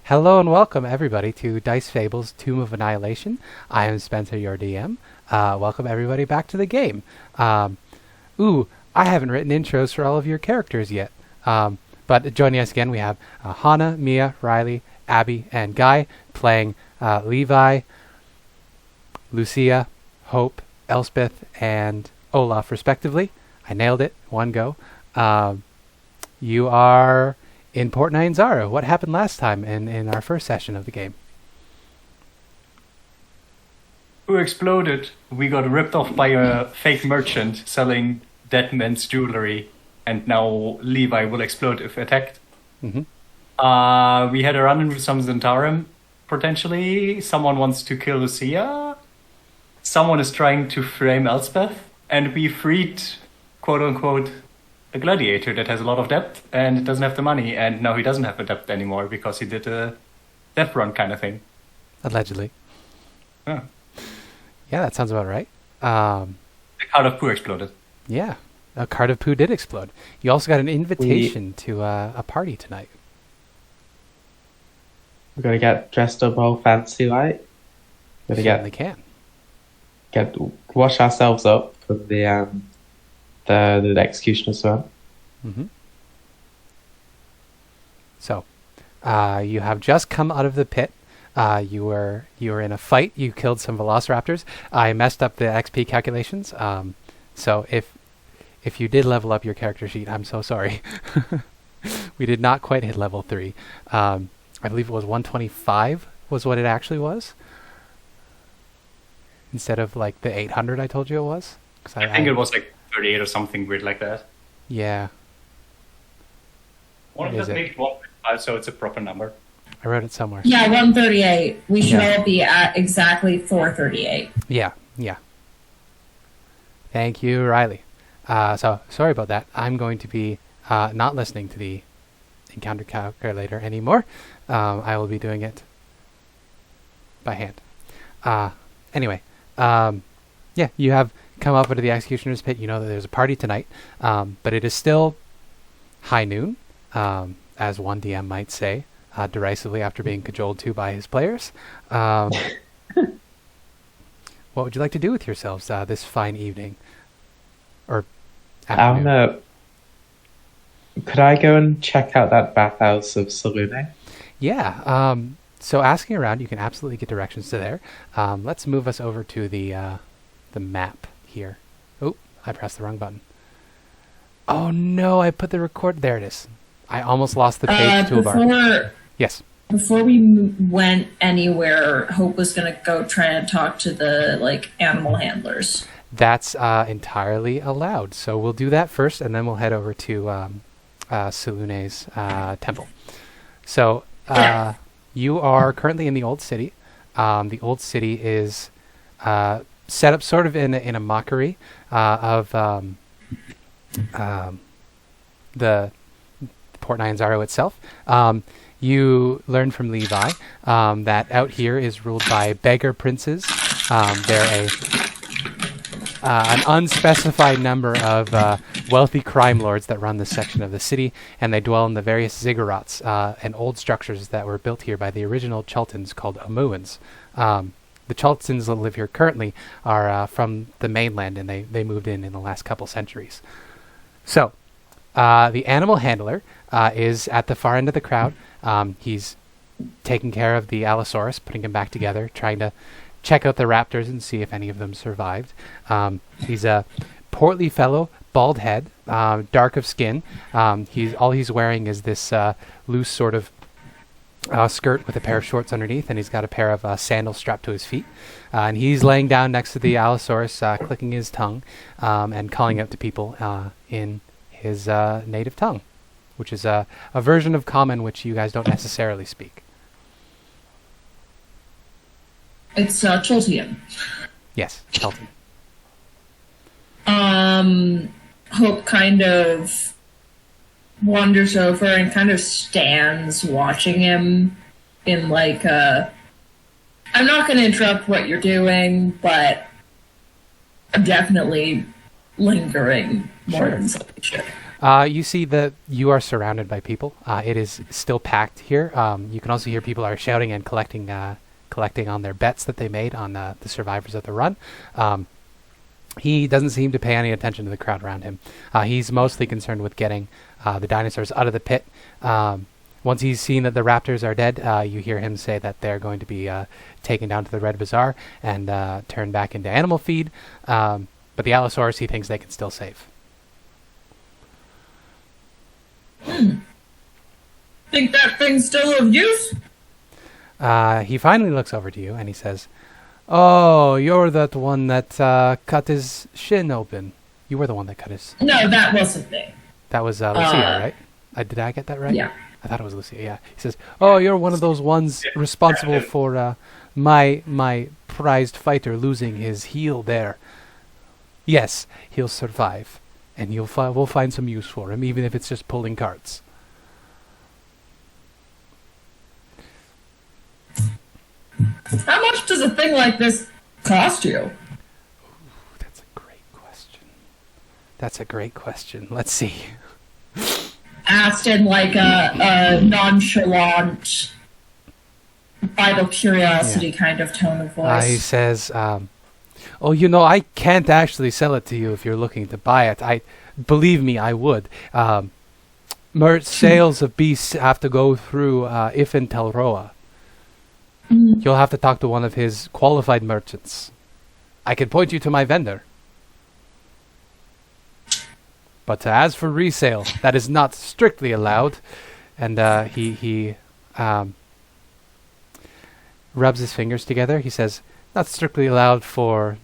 Hello and welcome everybody to Dice Fables Tomb of Annihilation. I am Spencer, your DM. Welcome everybody back to the game. I haven't written intros for all of your characters yet. But joining us again, we have Hannah, Mia, Riley, Abby, and Guy playing Levi, Lucia, Hope, Elspeth, and Olaf, respectively. I nailed it. One go. You are in Port Nyanzara. What happened last time in our first session of the game? Who exploded? We got ripped off by a fake merchant selling dead men's jewelry, and now Levi will explode if attacked. Mm-hmm. We had a run-in with some Zentarum, potentially. Someone wants to kill Lucia. Someone is trying to frame Elspeth, and we freed, quote-unquote, a gladiator that has a lot of debt and doesn't have the money, and now he doesn't have the debt anymore because he did a death run kind of thing. Allegedly. Yeah. Yeah, that sounds about right. The card of poo exploded. Yeah, a card of poo did explode. You also got an invitation to a party tonight. We're gonna get dressed up all fancy like. We're gonna Certainly can. wash ourselves up for the executioner's run. Mm-hmm. So, you have just come out of the pit. You were in a fight. You killed some velociraptors. I messed up the XP calculations. So if you did level up your character sheet, I'm so sorry. We did not quite hit level 3. I believe it was 125 was what it actually was, instead of like the 800 I told you it was. I think it was like 38 or something weird like that. Yeah. One of us made it 1.5, so it's a proper number. I wrote it somewhere. Yeah, 138. We should all be at exactly 438. Yeah. Thank you, Riley. So, sorry about that. I'm going to be not listening to the encounter calculator anymore. I will be doing it by hand. Anyway, you have come up into the executioner's pit. You know that there's a party tonight, but it is still high noon, as one DM might say, derisively after being cajoled to by his players. What would you like to do with yourselves this fine evening? Or afternoon? Could I go and check out that bathhouse of Salune? Yeah. So asking around, you can absolutely get directions to there. Let's move us over to the map here. Oh, I pressed the wrong button. Oh no, I put the record. There it is. I almost lost the page toolbar. Yes. Before we went anywhere, Hope was going to go try and talk to the animal handlers. That's entirely allowed. So we'll do that first, and then we'll head over to Salune's temple. So you are currently in the Old City. The Old City is set up sort of in a mockery of the Port Nyanzara itself. You learn from Levi that out here is ruled by beggar princes. They're an unspecified number of wealthy crime lords that run this section of the city, and they dwell in the various ziggurats and old structures that were built here by the original Chultans called Amuans. The Chultans that live here currently are from the mainland, and they moved in the last couple centuries. So, the animal handler is at the far end of the crowd. He's taking care of the Allosaurus, putting him back together, trying to check out the raptors and see if any of them survived. He's a portly fellow, bald head, dark of skin. He's wearing is this loose sort of skirt with a pair of shorts underneath, and he's got a pair of sandals strapped to his feet. And he's laying down next to the Allosaurus, clicking his tongue and calling out to people in his native tongue, which is a version of Common which you guys don't necessarily speak. It's Chultian. Yes, Chultian. Hope kind of wanders over and kind of stands watching him in I'm not going to interrupt what you're doing, but I'm definitely lingering more than something should. You see that you are surrounded by people. It is still packed here. You can also hear people are shouting and collecting on their bets that they made on the survivors of the run. He doesn't seem to pay any attention to the crowd around him. He's mostly concerned with getting the dinosaurs out of the pit. Once he's seen that the raptors are dead, you hear him say that they're going to be taken down to the Red Bazaar and turned back into animal feed. But the Allosaurus, he thinks they can still save. Think that thing's still of use? He finally looks over to you and he says, "Oh, you're that one that cut his shin open. You were the one that cut his..." No, that wasn't me. That was Lucia, right? Did I get that right? Yeah. I thought it was Lucia, yeah. He says, "Oh, you're one of those ones responsible for my prized fighter losing his heel there. Yes, he'll survive, and we'll find some use for him, even if it's just pulling carts." How much does a thing like this cost you? That's a great question. Let's see. Asked in like a nonchalant, vital curiosity kind of tone of voice. He says, "Oh, I can't actually sell it to you if you're looking to buy it. Believe me, I would. Sales of beasts have to go through Ifin Telroa. You'll have to talk to one of his qualified merchants. I can point you to my vendor. But as for resale, that is not strictly allowed." And he rubs his fingers together. He says, "Not strictly allowed for,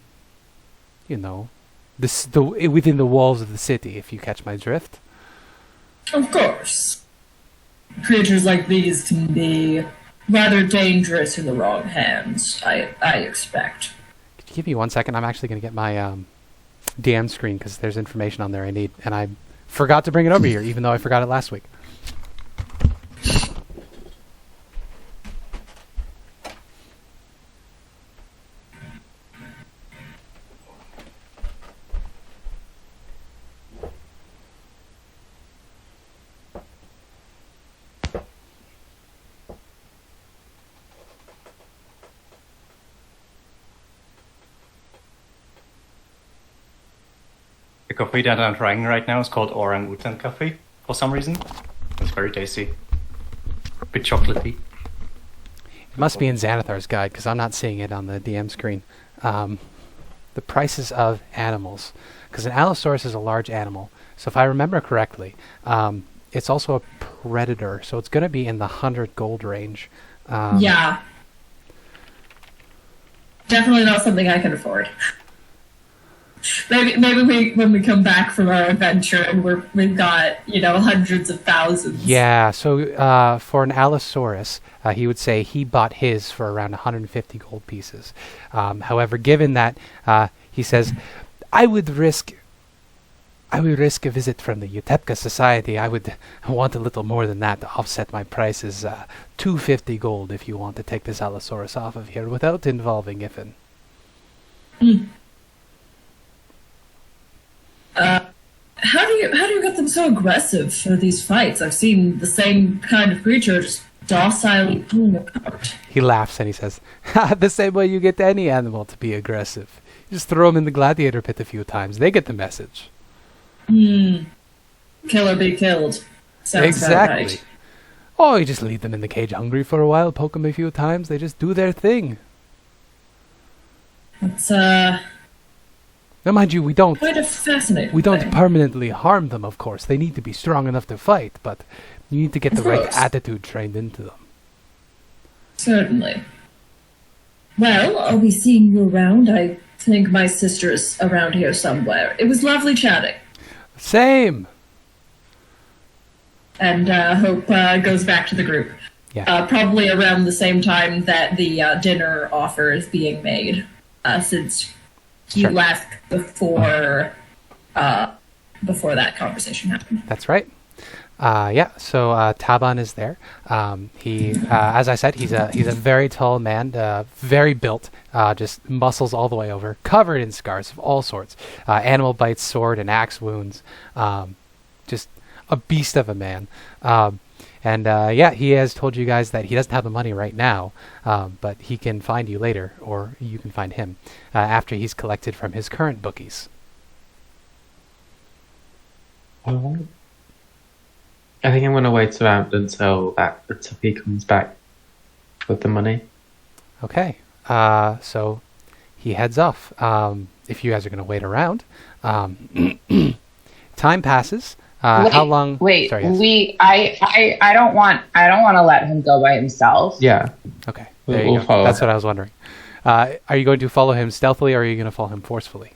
within the walls of the city, if you catch my drift." Of course. Creatures like these can be rather dangerous in the wrong hands, I expect. Could you give me 1 second? I'm actually going to get my DM screen because there's information on there I need, and I forgot to bring it over here, even though I forgot it last week. The coffee that I'm trying right now is called orangutan coffee for some reason. It's very tasty. A bit chocolatey. It must be in Xanathar's guide because I'm not seeing it on the DM screen. The prices of animals. Because an Allosaurus is a large animal. So if I remember correctly, it's also a predator. So it's going to be in the 100 gold range. Yeah. Definitely not something I can afford. Maybe when we come back from our adventure and we've got hundreds of thousands. Yeah, so for an Allosaurus, he would say he bought his for around 150 gold pieces. However, given that, he says, I would risk a visit from the Utepka Society. I would want a little more than that to offset my prices. 250 gold if you want to take this Allosaurus off of here without involving Ifin. How do you get them so aggressive for these fights? I've seen the same kind of creature just docilely pulling apart. He laughs and he says, "The same way you get any animal to be aggressive. You just throw them in the gladiator pit a few times. They get the message." Kill or be killed. Sounds exactly. Right. Oh, you just leave them in the cage hungry for a while, poke them a few times. They just do their thing. It's Now, mind you, we don't quite a fascinating thing. permanently harm them, of course. They need to be strong enough to fight, but you need to get the right course. attitude trained into them. Certainly. Well, I'll be seeing you around. I think my sister's around here somewhere. It was lovely chatting. Same. And Hope goes back to the group. Yeah. Probably around the same time that the dinner offer is being made, since he Sure. left before that conversation happened. That's right. So Taban is there. He, as I said, he's a very tall man, very built, just muscles all the way over, covered in scars of all sorts, animal bites, sword and axe wounds, just a beast of a man. Yeah, he has told you guys that he doesn't have the money right now, but he can find you later, or you can find him after he's collected from his current bookies. Alright. I think I'm going to wait around until he comes back with the money. Okay, so he heads off. If you guys are going to wait around, time passes. How long? Wait, Sorry, yes. I don't want to let him go by himself. Yeah. Okay, We'll- there you we'll go. follow That's him. what I was wondering. Are you going to follow him stealthily, or are you going to follow him forcefully?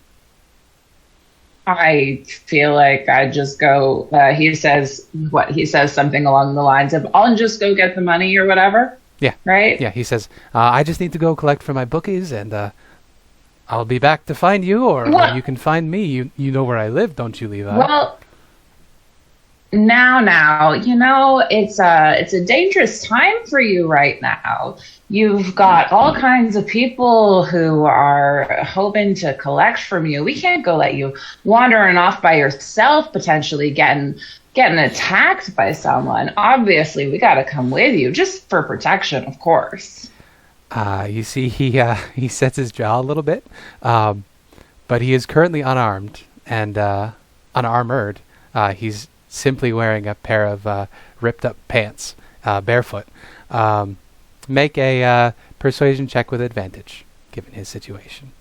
I feel like I just go. He says something along the lines of, "I'll just go get the money or whatever." Yeah. Right. Yeah, he says, I just need to go collect from my bookies, and I'll be back to find you, or What? you can find me. You know where I live, don't you, Levi? Well, now, it's a dangerous time for you right now. You've got all kinds of people who are hoping to collect from you. We can't go let you wandering off by yourself, potentially getting attacked by someone. Obviously, we got to come with you, just for protection, of course. You see, he sets his jaw a little bit, but he is currently unarmed and unarmored. He's simply wearing a pair of ripped up pants, barefoot. Make a persuasion check with advantage, given his situation.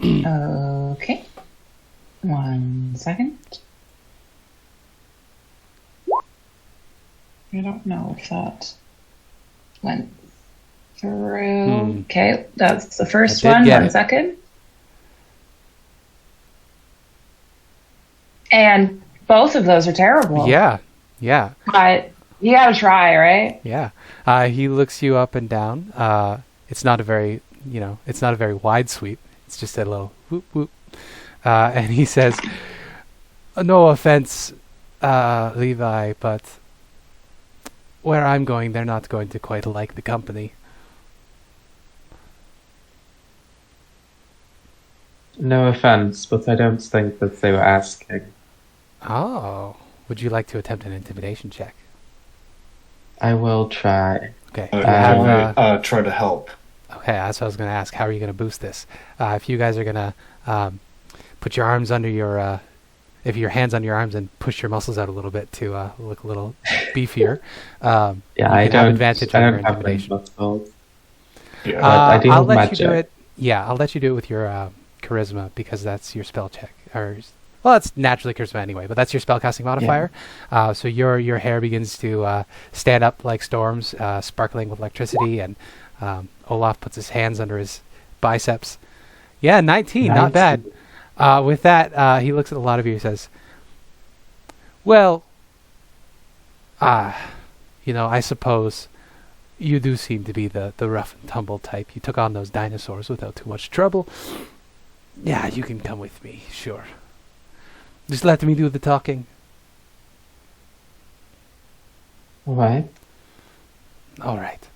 Okay. 1 second. I don't know if that went through. Okay, that's the first I did one. get 1 it. second. And both of those are terrible. Yeah. But you gotta try, right? Yeah. He looks you up and down. It's not a very, it's not a very wide sweep. It's just a little whoop whoop. And he says, "No offense, Levi, but where I'm going, they're not going to quite like the company." No offense, but I don't think that they were asking. Oh. Would you like to attempt an intimidation check? I will try. Okay. Uh, you have, Try to help. Okay, that's what I was going to ask. How are you going to boost this? If you guys are going to put your arms under your, if your hands on your arms and push your muscles out a little bit to look a little beefier, Yeah, you I can have don't. advantage I on your don't have any intimidation. muscles. Yeah. I do I'll have let you do magic. it. Yeah, I'll let you do it with your charisma because that's your spell check. Well, it's naturally charisma anyway, but that's your spellcasting modifier. So your hair begins to stand up like storms, sparkling with electricity, and Olaf puts his hands under his biceps. Yeah, 19, not bad. With that, he looks at a lot of you and says, "Well, I suppose you do seem to be the rough and tumble type. You took on those dinosaurs without too much trouble. Yeah, you can come with me, sure. Just let me do the talking." Right. All right.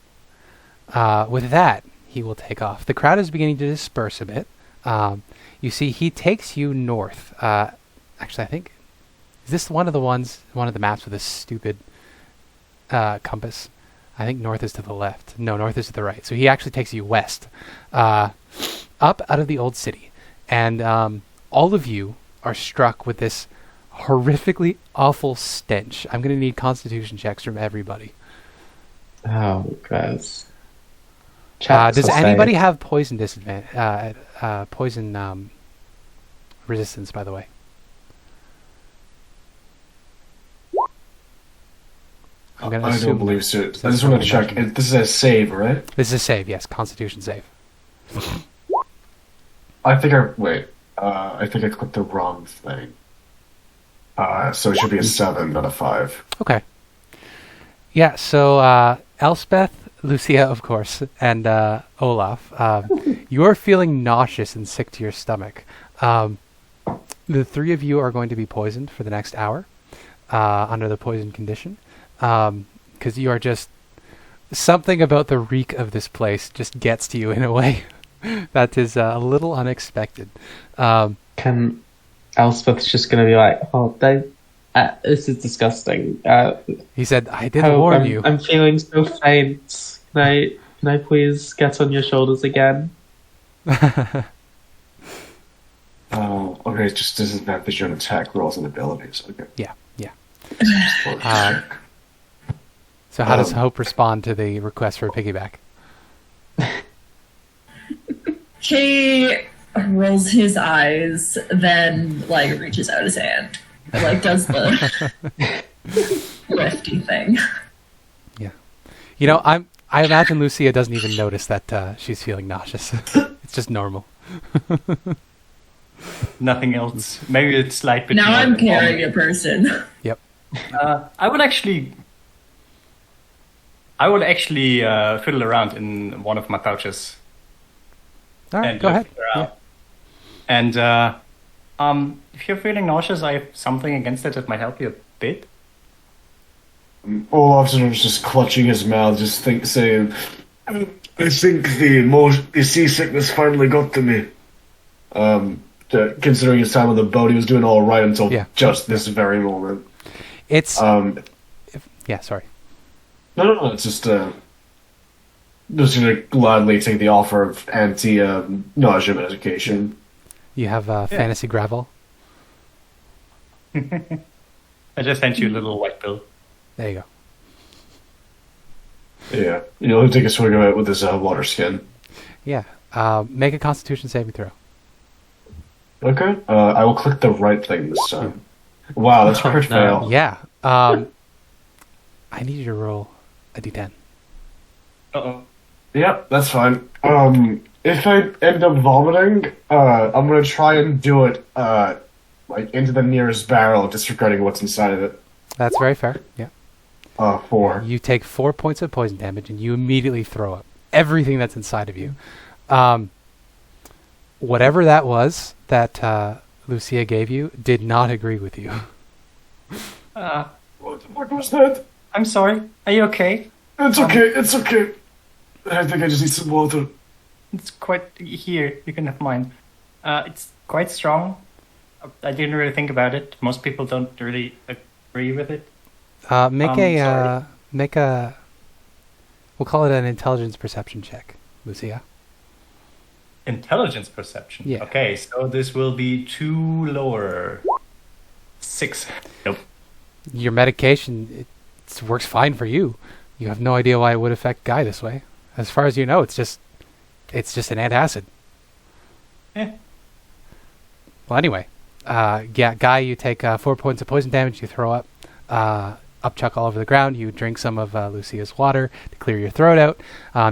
With that, he will take off. The crowd is beginning to disperse a bit. You see, he takes you north. Actually, I think, is this one of the maps with a stupid compass? I think north is to the left. No, north is to the right. So he actually takes you west, up out of the old city. And all of you are struck with this horrifically awful stench. I'm going to need constitution checks from everybody. Oh, gross. Does anybody have poison disadvantage? Poison resistance, by the way. I'm gonna I don't assume believe so. I that's just want to check. mentioned. This is a save, right? This is a save, yes. Constitution save. I think I clicked the wrong thing. So it should be a 7, not a 5. Okay. Yeah, so Elspeth, Lucia, of course, and Olaf, you're feeling nauseous and sick to your stomach. The three of you are going to be poisoned for the next hour under the poison condition because you are just... Something about the reek of this place just gets to you in a way that is a little unexpected. Can Elspeth's just going to be like, "Oh, This is disgusting. He said, "I did warn you." I'm feeling so faint. Can I please get on your shoulders again? Oh, okay. Just disadvantage on attack rolls and abilities. Okay. Yeah. Uh, So how does Hope respond to the request for a piggyback? He rolls his eyes, then like reaches out his hand, and, like does the lifty thing. Yeah. You know, I imagine Lucia doesn't even notice that she's feeling nauseous. It's just normal. Nothing else. Maybe it's slight bit. Now more I'm than carrying normal. a person. Yep. I would actually fiddle around in one of my pouches. All right, and go ahead. lift her out. And if you're feeling nauseous, I have something against it that might help you a bit. Olaf's just clutching his mouth, saying, "I think the seasickness finally got to me." Considering his time on the boat, he was doing all right until just this very moment. It's yeah. Sorry. No. It's just gonna gladly take the offer of anti-nausea medication. You have fantasy gravel. I just sent you a little white pill. There you go. Yeah, he'll take a swig of it with his water skin. Yeah. Make a Constitution saving throw. Okay. I will click the right thing this time. Wow, that's a crit fail. Yeah. I need you to roll a d10. Uh-oh. Yep, that's fine. If I end up vomiting, I'm gonna try and do it, into the nearest barrel, disregarding what's inside of it. That's very fair. Yeah. 4. You take 4 points of poison damage, and you immediately throw up everything that's inside of you. Whatever that was that Lucia gave you did not agree with you. What was that? I'm sorry. Are you okay? It's okay. I think I just need some water. It's quite here. You can have mine. It's quite strong. I didn't really think about it. Most people don't really agree with it. Make a. We'll call it an intelligence perception check, Lucia. Intelligence perception. Yeah. Okay, so this will be 2 lower. 6. Nope. Your medication it works fine for you. You have no idea why it would affect Guy this way. As far as you know, it's just an antacid. Yeah. Well, anyway, Guy, you take 4 points of poison damage. You throw up, upchuck all over the ground. You drink some of Lucia's water to clear your throat out.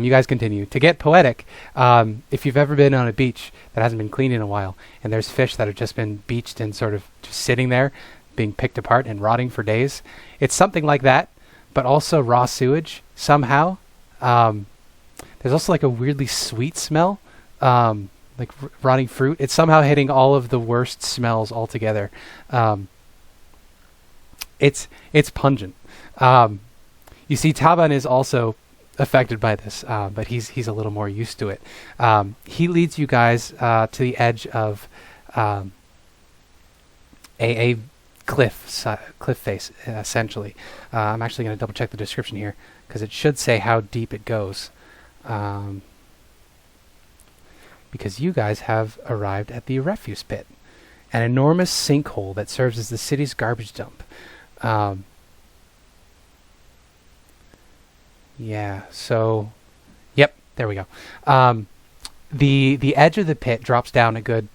You guys continue. To get poetic, if you've ever been on a beach that hasn't been cleaned in a while, and there's fish that have just been beached and sort of just sitting there, being picked apart and rotting for days, it's something like that, but also raw sewage somehow. There's also like a weirdly sweet smell, like rotting fruit. It's somehow hitting all of the worst smells altogether. It's pungent. You see, Taban is also affected by this, but he's a little more used to it. He leads you guys to the edge of a cliff face, essentially. I'm actually going to double check the description here because it should say how deep it goes. Because you guys have arrived at the refuse pit, an enormous sinkhole that serves as the city's garbage dump. Yeah, so, yep, there we go. The edge of the pit drops down a good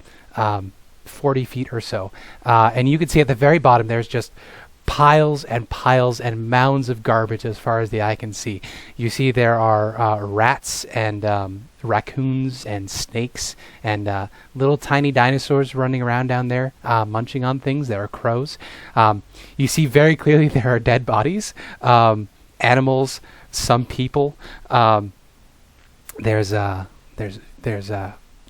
40 feet or so, and you can see at the very bottom there's just piles and piles and mounds of garbage as far as the eye can see. You see there are rats and raccoons and snakes and little tiny dinosaurs running around down there, munching on things. There are crows. You see very clearly there are dead bodies, animals, some people. There's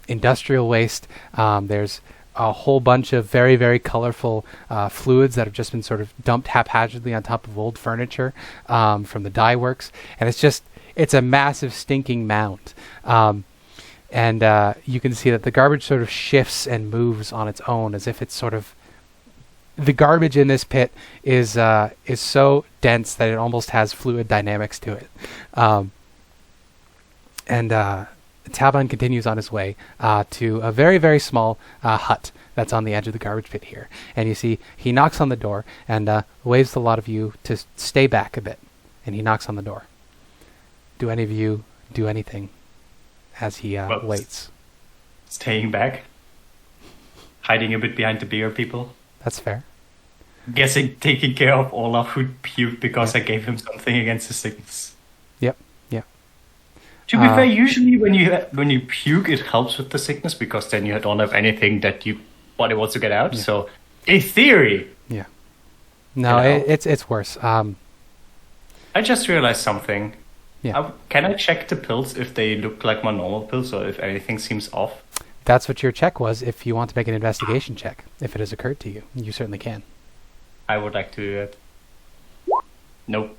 industrial waste. There's a whole bunch of very, very colorful fluids that have just been sort of dumped haphazardly on top of old furniture from the dye works. And it's a massive stinking mound. And you can see that the garbage sort of shifts and moves on its own as if it's sort of the garbage in this pit is so dense that it almost has fluid dynamics to it. And Taban continues on his way to a very, very small hut that's on the edge of the garbage pit here. And you see he knocks on the door and waves to a lot of you to stay back a bit. And he knocks on the door. Do any of you do anything as he waits? Staying back. Hiding a bit behind the bigger people. That's fair. Guessing taking care of Olaf who puked because I gave him something against the sickness. Yep. To be fair, usually when you puke, it helps with the sickness because then you don't have anything that your body wants to get out. Yeah. So, in theory, No, it's worse. I just realized something. Yeah. Can I check the pills if they look like my normal pills or if anything seems off? That's what your check was. If you want to make an investigation check, if it has occurred to you, you certainly can. I would like to do that. Nope.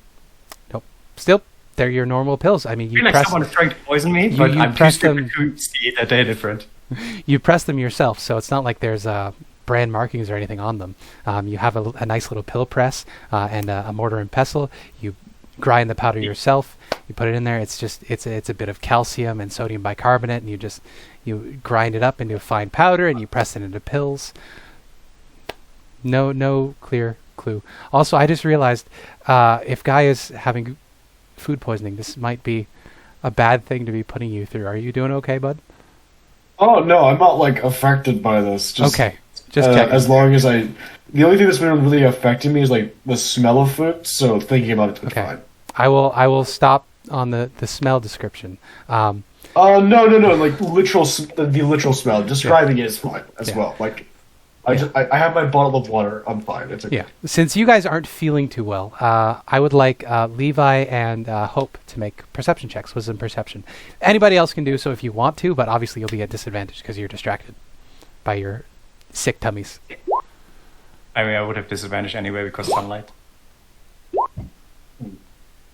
Still, they're your normal pills. I mean, I you feel like press someone is trying to poison me, but you I'm too press stupid them- to see that they're different. you press them yourself, so it's not like there's brand markings or anything on them. You have a nice little pill press and a mortar and pestle. You grind the powder yourself. You put it in there. It's a bit of calcium and sodium bicarbonate, and you grind it up into a fine powder, and you press it into pills. No clear clue. Also, I just realized if Guy is having food poisoning, this might be a bad thing to be putting you through. Are you doing okay, bud? Oh no, I'm not like affected by this. Just, Okay, just checking. as long as the only thing that's been really affecting me is like the smell of food. So thinking about it's been Okay. fine. I will stop on the smell description. No, like literal the literal smell. Describing it is fine as well. Like I have my bottle of water. I'm fine. It's okay. Yeah. Since you guys aren't feeling too well, I would like Levi and Hope to make perception checks. Wisdom perception. Anybody else can do so if you want to, but obviously you'll be at disadvantage because you're distracted by your sick tummies. I mean, I would have disadvantage anyway because of sunlight.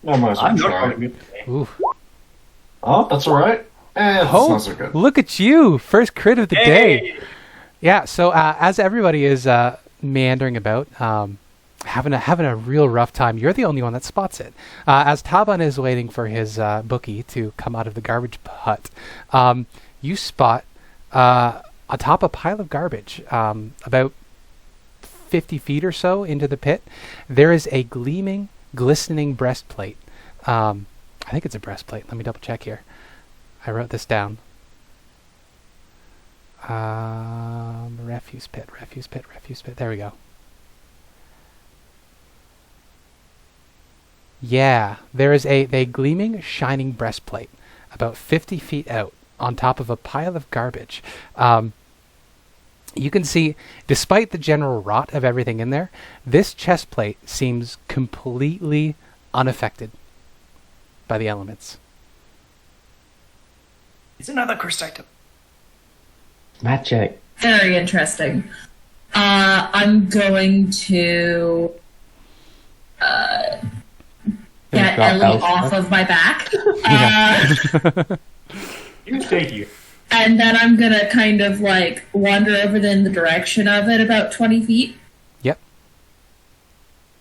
I might as well I'm not try. going to be. Ooh. Oh, that's all right. That's Hope, not so good. look at you! First crit of the day. Hey! Yeah, so as everybody is meandering about, having a real rough time, you're the only one that spots it. As Taban is waiting for his bookie to come out of the garbage hut, you spot atop a pile of garbage, about 50 feet or so into the pit, there is a gleaming, glistening breastplate. I think it's a breastplate. Let me double check here. I wrote this down. Refuse pit. There we go. Yeah, there is a gleaming, shining breastplate about 50 feet out on top of a pile of garbage. You can see, despite the general rot of everything in there, this chest plate seems completely unaffected by the elements. It's another cursed item. Magic. Very interesting. I'm going to get drop Ellie Elspeth? off of my back. You stay here. And then I'm going to kind of like wander over in the direction of it about 20 feet. Yep.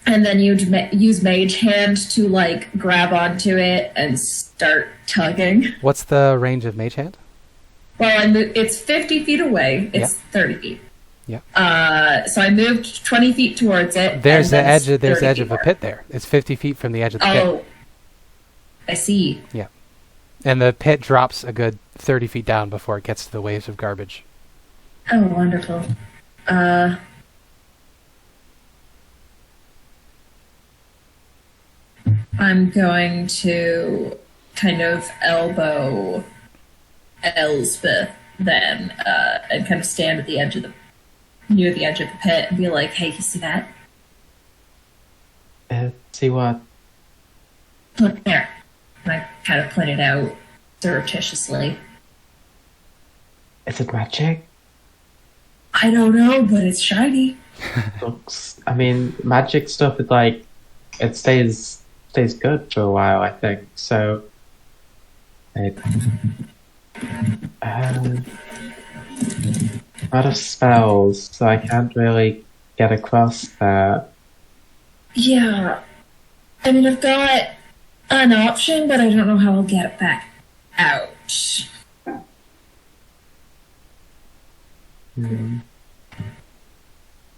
And then you'd use Mage Hand to like grab onto it and start tugging. What's the range of Mage Hand? Well, it's 50 feet away. It's 30 feet. Yeah. So I moved 20 feet towards it. There's the and then edge. it's There's the 30 edge of feet a pit there. It's 50 feet from the edge of the more. pit. Oh, I see. Yeah. And the pit drops a good 30 feet down before it gets to the waves of garbage. Oh, wonderful. I'm going to kind of elbow Elspeth then, and kind of stand at the edge of near the edge of the pit and be like, "Hey, you see that? See what? Look there." And I kind of point it out surreptitiously. Is it magic? I don't know, but it's shiny. Looks. I mean, magic stuff is like it stays good for a while. I think so. It, out of spells, so I can't really get across there. Yeah. I mean, I've got an option, but I don't know how I'll get it back out.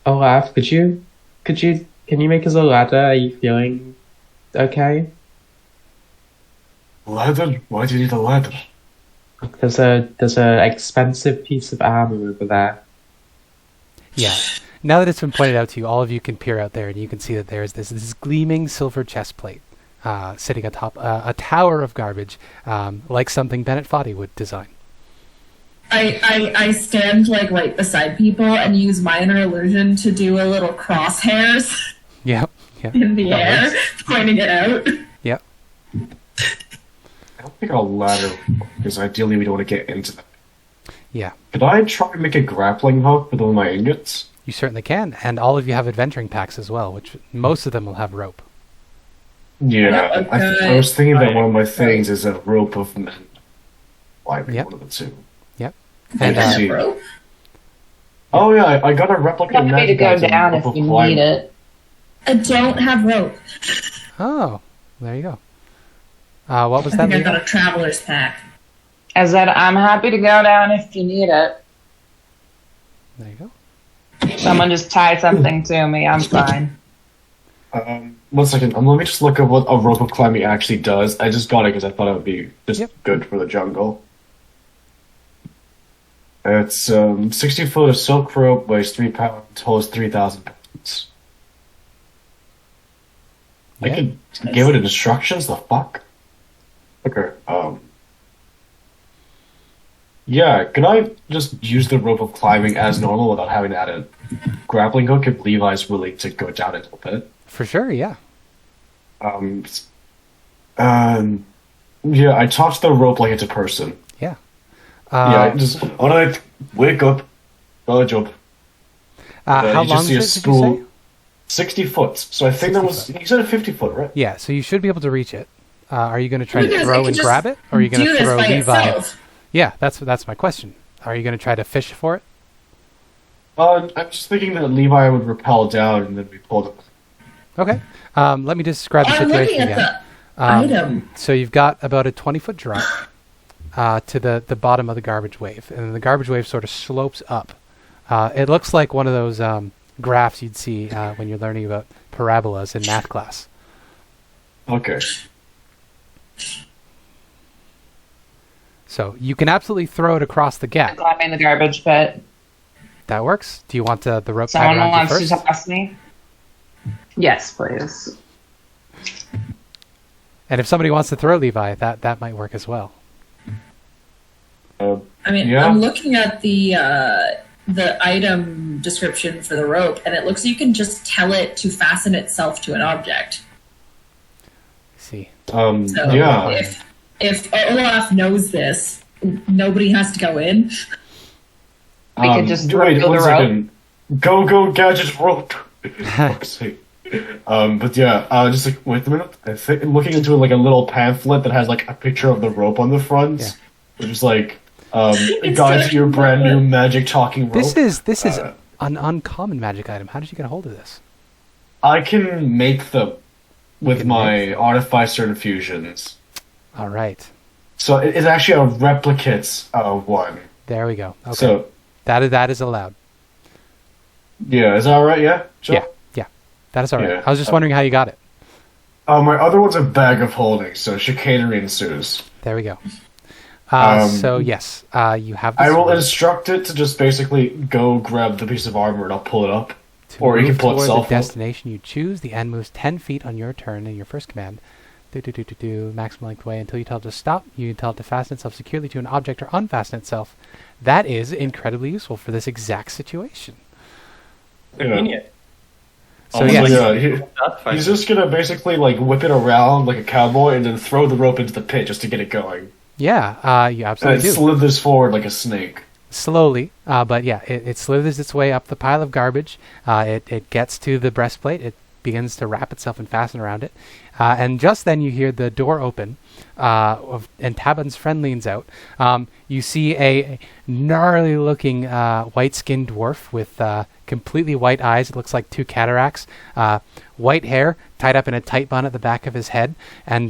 Olaf, can you make us a ladder? Are you feeling okay? Ladder? Why do you need a ladder? There's a expensive piece of armor over there. Yeah. Now that it's been pointed out to you, all of you can peer out there, and you can see that there's this gleaming silver chest plate sitting atop a tower of garbage, like something Bennett Foddy would design. I stand like right beside people and use minor illusion to do a little crosshairs Yep. in the air, pointing it out. Yep. I don't think a ladder, because ideally we don't want to get into that. Yeah. Could I try and make a grappling hook with one of my ingots? You certainly can, and all of you have adventuring packs as well, which most of them will have rope. Yeah, I was thinking that one of my things is a rope of men. Like Yep. one of the two. Yep. And And see. rope. Oh yeah, I got a replica I'm happy to magic go item down of if a you climb. need it. I don't have rope. oh, there you go. What was I that? think I Levi? got a traveler's pack. I said, I'm happy to go down if you need it. There you go. Someone just tie something to me. I'm fine. 1 second. Let me just look at what a rope of climbing actually does. I just got it because I thought it would be just Yep. good for the jungle. It's 60 foot of silk rope, weighs 3 pounds, holds 3,000 pounds. I Yeah. could give it instructions. The fuck? Okay. Yeah. Can I just use the rope of climbing as normal without having to add a grappling hook if Levi's willing to go down a little bit? For sure, yeah. Yeah, I talked the rope like it's a person. Yeah. Yeah, just alright, wake up, gotta jump. How you long just is see it, a did you say? spool, 60 foot. So I think that 60 was, you said a 50 foot, right? Yeah, so you should be able to reach it. Are you going to try You to guys throw could and just grab it? Or are you going do to this throw by Levi? itself. Yeah, that's my question. Are you going to try to fish for it? I'm just thinking that Levi would rappel down and then we pulled him. Okay. Let me describe the I'm looking situation at again. the item. So you've got about a 20-foot drop to the bottom of the garbage wave, and then the garbage wave sort of slopes up. It looks like one of those graphs you'd see when you're learning about parabolas in math class. Okay. So you can absolutely throw it across the gap. Climbing the garbage pit. That works. Do you want the rope tied Someone around you wants first? to toss me? Yes, please. And if somebody wants to throw Levi, that might work as well. I mean, Yeah. I'm looking at the item description for the rope, and it looks like you can just tell it to fasten itself to an object. See. So Yeah. if Olaf knows this, nobody has to go in. We could just wait, throw one the rope. second. Go, gadget rope. Fuck's sake. But yeah, just like, wait a minute. I think looking into like a little pamphlet that has like a picture of the rope on the front, Yeah. which is like, guide to your brand new magic talking rope. This is an uncommon magic item. How did you get a hold of this? I can make them with can my Artificer infusions. All right. So it's actually a replicate one. There we go. Okay. So that is allowed. yeah, is that alright? Yeah. Sure. Yeah. That is all right. Yeah. I was just wondering how you got it. My other one's a bag of holding, so chicanery ensues. There we go. So yes, you have. I this will rope instruct it to just basically go grab the piece of armor and I'll pull it up. to or you move can pull toward itself the up. destination you choose. The end moves 10 feet on your turn in your first command. Maximum length away until you tell it to stop. You can tell it to fasten itself securely to an object or unfasten itself. That is incredibly useful for this exact situation. Convenient. So Almost yes, like- Yeah, he's just gonna basically like whip it around like a cowboy and then throw the rope into the pit just to get it going. yeah, you And absolutely it do. slithers forward like a snake. Slowly, but yeah, it slithers its way up the pile of garbage. It gets to the breastplate. It begins to wrap itself and fasten around it. And just then you hear the door open, and Tabon's friend leans out. You see a gnarly-looking white-skinned dwarf with completely white eyes. It looks like 2 cataracts. White hair tied up in a tight bun at the back of his head, and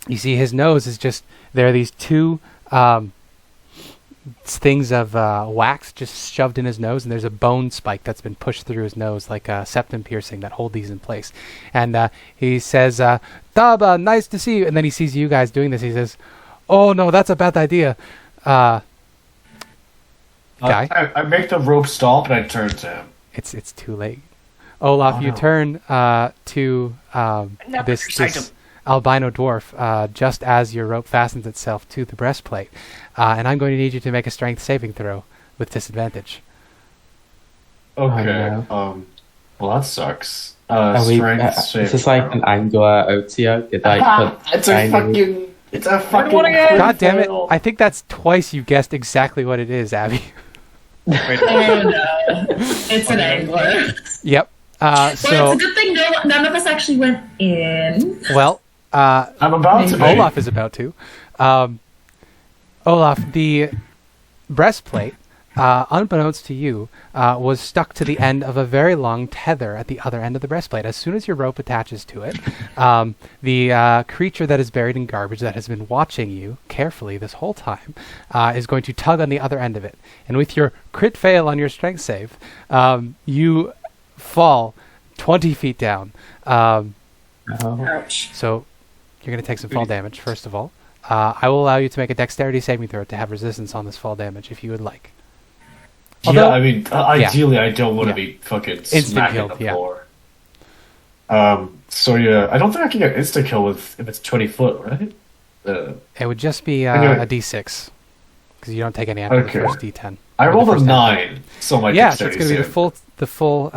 you see his nose is just there are these 2 things of wax just shoved in his nose, and there's a bone spike that's been pushed through his nose like a septum piercing that hold these in place. And he says, Taba, nice to see you. And then he sees you guys doing this. He says, oh no, that's a bad idea. Guy? I make the rope stop and I turn to him. It's too late. Olaf, you no. turn to this albino dwarf just as your rope fastens itself to the breastplate. And I'm going to need you to make a strength saving throw with disadvantage. Okay. Well, that sucks. Is this like an angular OTO? Did I put It's a fucking. God damn it! I think that's twice you guessed exactly what it is, Abby. Wait, Oh no, it's an angler. Yep. Well, So, it's a good thing none of us actually went in. well, I'm about to. Olaf is about to. Olaf, the breastplate, unbeknownst to you, was stuck to the end of a very long tether at the other end of the breastplate. As soon as your rope attaches to it, the creature that is buried in garbage that has been watching you carefully this whole time is going to tug on the other end of it. And with your crit fail on your strength save, you fall 20 feet down. Ouch. So you're going to take some fall damage, first of all. I will allow you to make a dexterity saving throw to have resistance on this fall damage if you would like. Although- Yeah, I mean, ideally, I don't want to be fucking Instant smacking killed, the yeah. floor. So yeah, I don't think I can get insta kill if it's 20 foot, right? It would just be Okay. a d6 because you don't take any after Okay. the first d10. I Or the rolled a first 9, so my Yeah, so it's dexterity going to be save. the full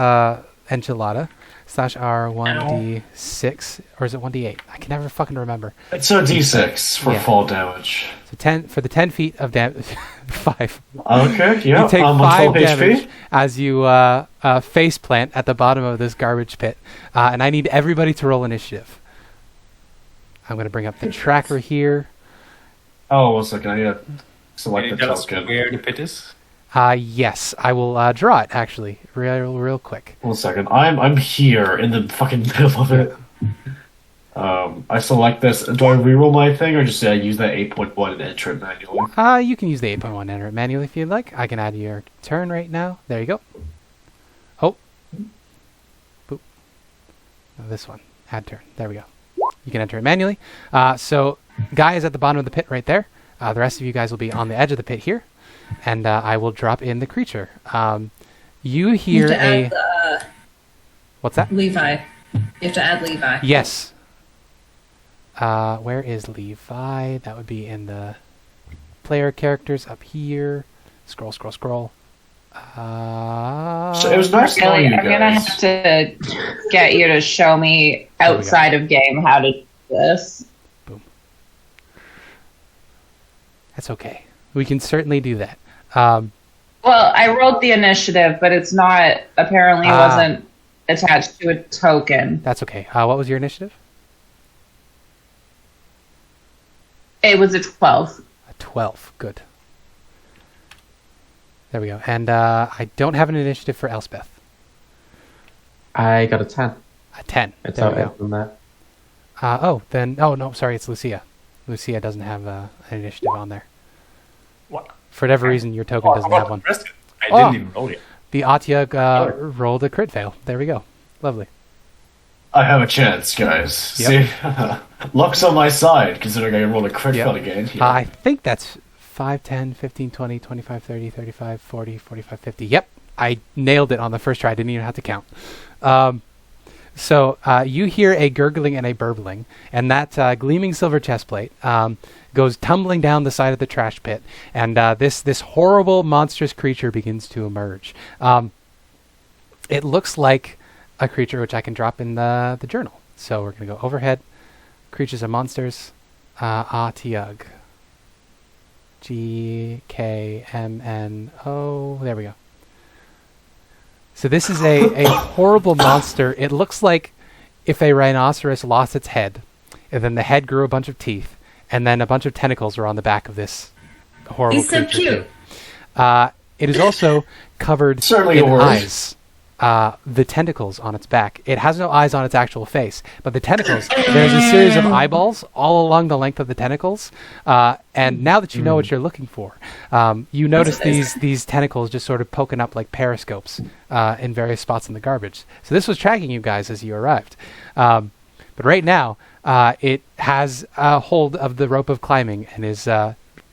enchilada / R1d6, or is it 1d8? I can never fucking remember. It's a d6 for Yeah. fall damage. So 10 for the 10 feet of damage. 5. Okay, yeah, You take I'm 5 on 12 damage HP. as you face plant at the bottom of this garbage pit, and I need everybody to roll initiative. I'm going to bring up the tracker here. Oh, 1 second, I need to select Can you the tell us token. where the pit is? Yes, I will draw it actually, real quick. 1 second, I'm here in the fucking middle of it. I select this. Do I reroll my thing, or just use that 8.1 and enter it manually? You can use the 8.1 enter it manually if you'd like. I can add your turn right now. There you go. Oh. Boop. Oh, this one. Add turn. There we go. You can enter it manually. So, Guy is at the bottom of the pit right there. The rest of you guys will be on the edge of the pit here. And I will drop in the creature. You hear You have to a... add What's that? Levi. You have to add Levi. Yes. Where is Levi? That would be in the player characters up here. Scroll. So it was nice knowing Really, you I'm gonna guys. have to get you to show me There we go. outside of game how to do this. That's okay. We can certainly do that. Well, I rolled the initiative, but it's not apparently wasn't attached to a token. That's okay. What was your initiative? It was a 12. A 12. Good. There we go. And I don't have an initiative for Elspeth. I got a 10. A 10. It's There we out go. from there. Oh, no, sorry, it's Lucia. Lucia doesn't have an initiative on there. What? For whatever reason, your token doesn't have one. I Oh. didn't even roll yet. The Atyug rolled a crit fail. There we go. Lovely. I have a chance, guys. Yep. See? Luck's on my side, considering I rolled a crit Yep. fail again. Yeah. I think that's 5, 10, 15, 20, 25, 30, 35, 40, 45, 50. Yep, I nailed it on the first try. I didn't even have to count. So you hear a gurgling and a burbling, and that gleaming silver chestplate goes tumbling down the side of the trash pit, and this horrible, monstrous creature begins to emerge. It looks like a creature which I can drop in the journal. So we're going to go overhead, creatures and monsters, Atyug. GKMNO. There we go. So this is a horrible monster. It looks like if a rhinoceros lost its head, and then the head grew a bunch of teeth, and then a bunch of tentacles were on the back of this horrible He's so creature. cute. Too. It is also covered Certainly in a word. eyes. The tentacles on its back. It has no eyes on its actual face, but the tentacles, there's a series of eyeballs all along the length of the tentacles. And now that you know what you're looking for, you notice these tentacles just sort of poking up like periscopes in various spots in the garbage. So this was tracking you guys as you arrived. But right now, it has a hold of the rope of climbing and is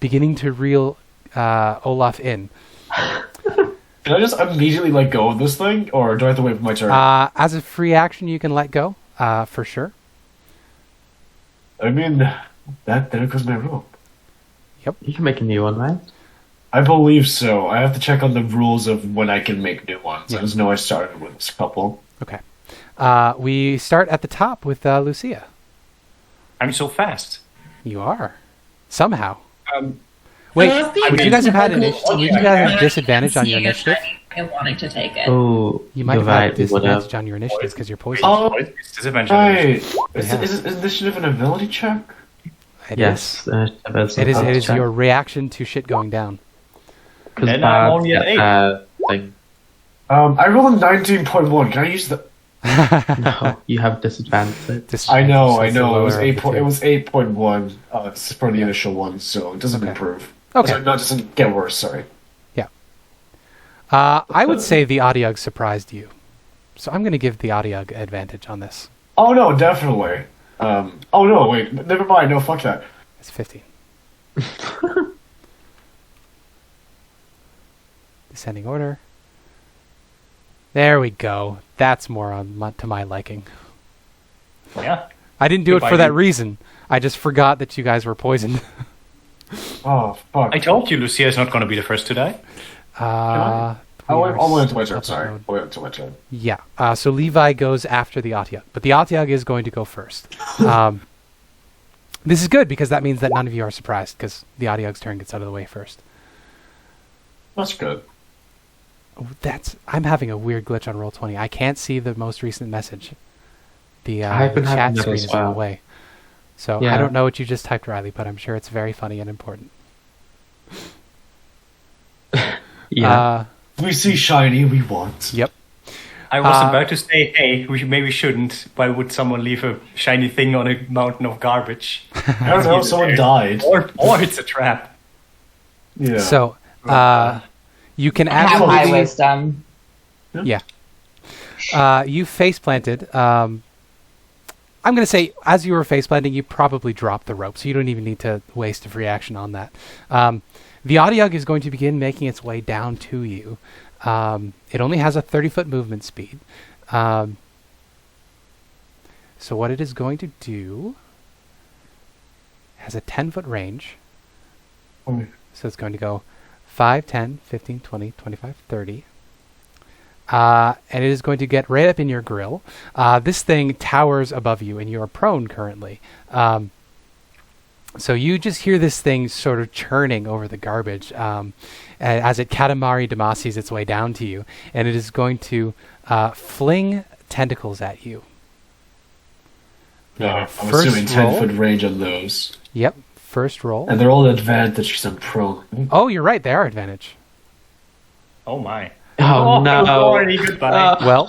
beginning to reel Olaf in. Can I just immediately let go of this thing, or do I have to wait for my turn? As a free action, you can let go, for sure. I mean, there goes my rope. You can make a new one, right? I believe so. I have to check on the rules of when I can make new ones. Yeah. I just know I started with this couple. Okay. We start at the top with Lucia. I'm so fast. You are. Somehow. I Wait, love the would you guys have had invincible would you guys have look disadvantage on your seeing a initiative? shiny and wanting to take it. Oh, You might you're have had right. We would disadvantage have. on your initiatives because you're poisoned. Oh, It's disadvantage. right. Yeah. Is initiative an ability check? It Yes, is. It is your reaction to shit going down. Because And I'm only at 8. thing. I rolled a 19.1. Can I use the? No, you have disadvantage. I know. It's the It was lower of the two. It was 8.1. This is for the initial one, so it doesn't Okay. improve. Okay. Sorry, no, it doesn't get worse. Sorry. I would say the Adiug surprised you. So I'm going to give the Adiug advantage on this. Oh no, definitely. Oh no, wait. Never mind. No, fuck that. It's 15. Descending order. There we go. That's more to my liking. Yeah. I didn't do it Goodbye, for that dude. reason. I just forgot that you guys were poisoned. Oh fuck. I told you Lucia is not going to be the first to die. I'll wait until my turn. Sorry. episode. I'll wait until my turn. Yeah. So Levi goes after the Atiug, but the Atiug is going to go first. This is good because that means that none of you are surprised because the Atiug's turn gets out of the way first. That's good. Oh, I'm having a weird glitch on Roll20. I can't see the most recent message. The I've been chat having that screen as is in the well. way. So I Yeah. don't know what you just typed, Riley, but I'm sure it's very funny and important. Yeah. We see shiny. We want. Yep. I was about to say, hey, we maybe shouldn't. Why would someone leave a shiny thing on a mountain of garbage? I don't know. Someone died. Or it's a trap. Yeah. So you can I have actually high wisdom. Yeah. You face planted. I'm going to say, as you were face planting, you probably dropped the rope, so you don't even need to waste a free action on that. The Adiug is going to begin making its way down to you. It only has a 30-foot movement speed. So what it is going to do has a 10-foot range. Oh. So it's going to go 5, 10, 15, 20, 25, 30. And it is going to get right up in your grill. This thing towers above you, and you are prone currently. So you just hear this thing sort of churning over the garbage as it Katamari Damacies its way down to you, and it is going to fling tentacles at you. No, I'm First assuming roll. 10-foot range on those. Yep, first roll. And they're all advantage because I'm prone. Oh, you're right, they are advantage. Oh my. Oh, no. Already goodbye. Well,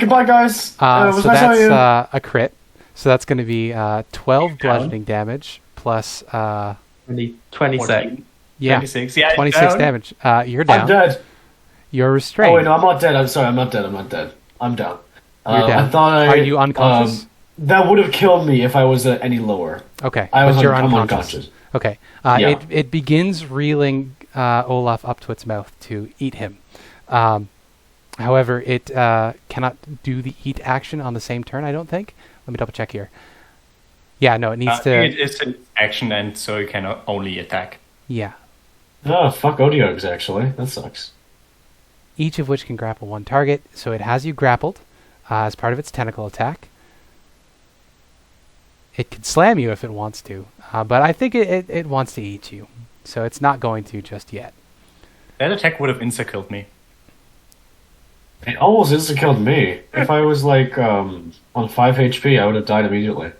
Goodbye, guys. It was so nice knowing you. that's a crit. So that's going to be 12 bludgeoning damage plus, 26. yeah, 26. Yeah, 26 down. damage. You're I'm down. dead. You're restrained. Oh wait, no, I'm not dead. I'm sorry, I'm not dead. I'm not dead. I'm down. You're down. I thought Are you unconscious? That would have killed me if I was any lower. Okay, I'm but you're unconscious. Okay, Yeah. it begins reeling Olaf up to its mouth to eat him. However, it cannot do the eat action on the same turn, I don't think. Let me double check here. Yeah, no, it needs to... It's an action, and so you can only attack. Yeah. Oh, fuck Odiogs, actually. That sucks. Each of which can grapple one target, so it has you grappled as part of its tentacle attack. It could slam you if it wants to, but I think it wants to eat you, so it's not going to just yet. That attack would have insta-killed me. It almost insta-killed me. If I was, on 5 HP, I would have died immediately.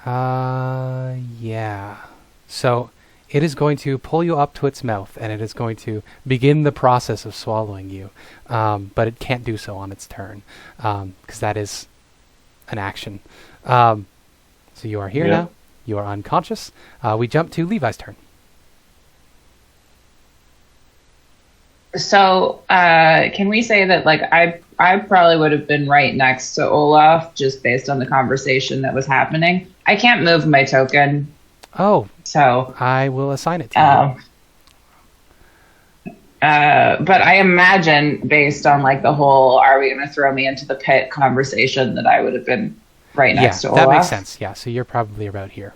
Yeah. So it is going to pull you up to its mouth, and it is going to begin the process of swallowing you. But it can't do so on its turn, because that is an action. So you are here now. You are unconscious. We jump to Levi's turn. So, can we say that, like, I probably would have been right next to Olaf just based on the conversation that was happening. I can't move my token. Oh, so I will assign it to you. But I imagine, based on like the whole "Are we going to throw me into the pit?" conversation, that I would have been right next to Olaf. That makes sense. Yeah, so you're probably about here.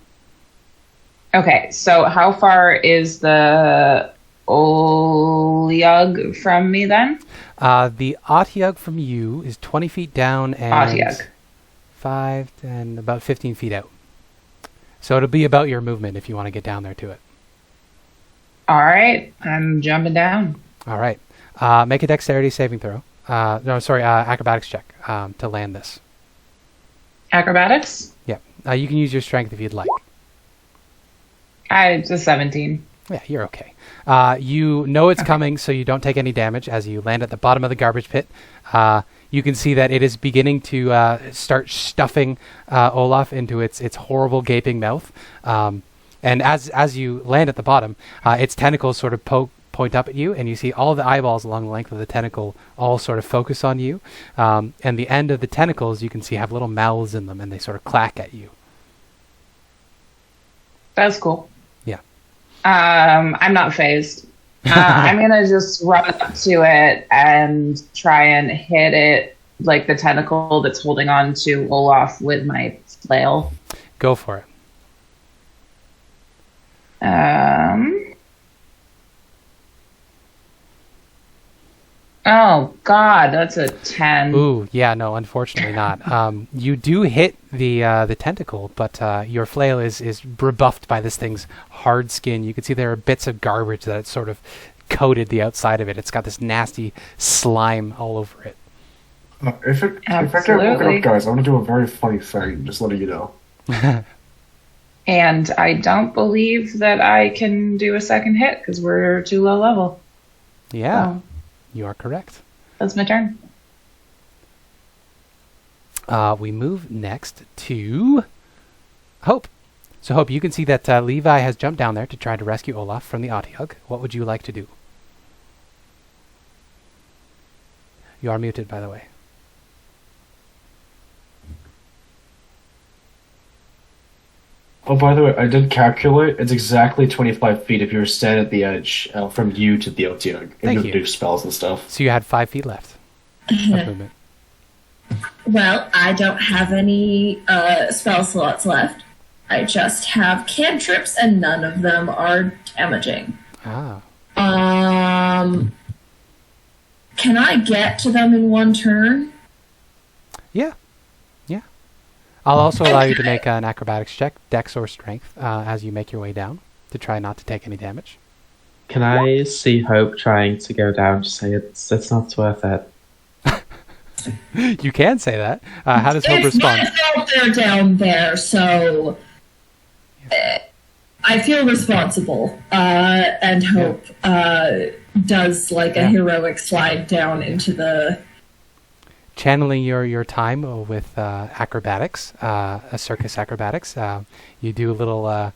Okay, so how far is the Otyugh from me then? The Otyugh from you is 20 feet down and Otyugh. 5 and about 15 feet out. So it'll be about your movement if you want to get down there to it. All right, I'm jumping down. All right. Make a dexterity saving throw. Acrobatics check to land this. Acrobatics? Yeah. You can use your strength if you'd like. It's a 17. Yeah, you're okay. You know it's coming, so you don't take any damage as you land at the bottom of the garbage pit. You can see that it is beginning to start stuffing Olaf into its horrible gaping mouth. And as you land at the bottom, its tentacles sort of point up at you, and you see all the eyeballs along the length of the tentacle all sort of focus on you. And the end of the tentacles, you can see, have little mouths in them, and they sort of clack at you. That's cool. Yeah. I'm not phased. I'm gonna just run up to it and try and hit it, like the tentacle that's holding on to Olaf, with my flail. Go for it. Oh God, that's a 10. Ooh, yeah, no, unfortunately not. You do hit the tentacle, but your flail is rebuffed by this thing's hard skin. You can see there are bits of garbage that it's sort of coated the outside of it. It's got this nasty slime all over it. If I get woken up, guys, I want to do a very funny thing. Just letting you know. And I don't believe that I can do a second hit because we're too low level. Yeah. So, you are correct. that's my turn. We move next to Hope. So, Hope, you can see that Levi has jumped down there to try to rescue Olaf from the Otyugh. What would you like to do? You are muted, by the way. Oh, by the way, I did calculate. It's exactly 25 feet if you were standing at the edge from you to the Otyugh. Thank you. Do spells and stuff. So you had 5 feet left of movement. Well, I don't have any spell slots left. I just have cantrips, and none of them are damaging. Ah. Can I get to them in one turn? Yeah. I'll also allow you to make an acrobatics check, dex or strength, as you make your way down to try not to take any damage. Can I see Hope trying to go down to say it's not worth it? You can say that. How does Hope It's respond? my fault they're down there, so I feel responsible. And Hope does like a heroic slide down into the... Channeling your time with acrobatics, a circus acrobatics, you do a little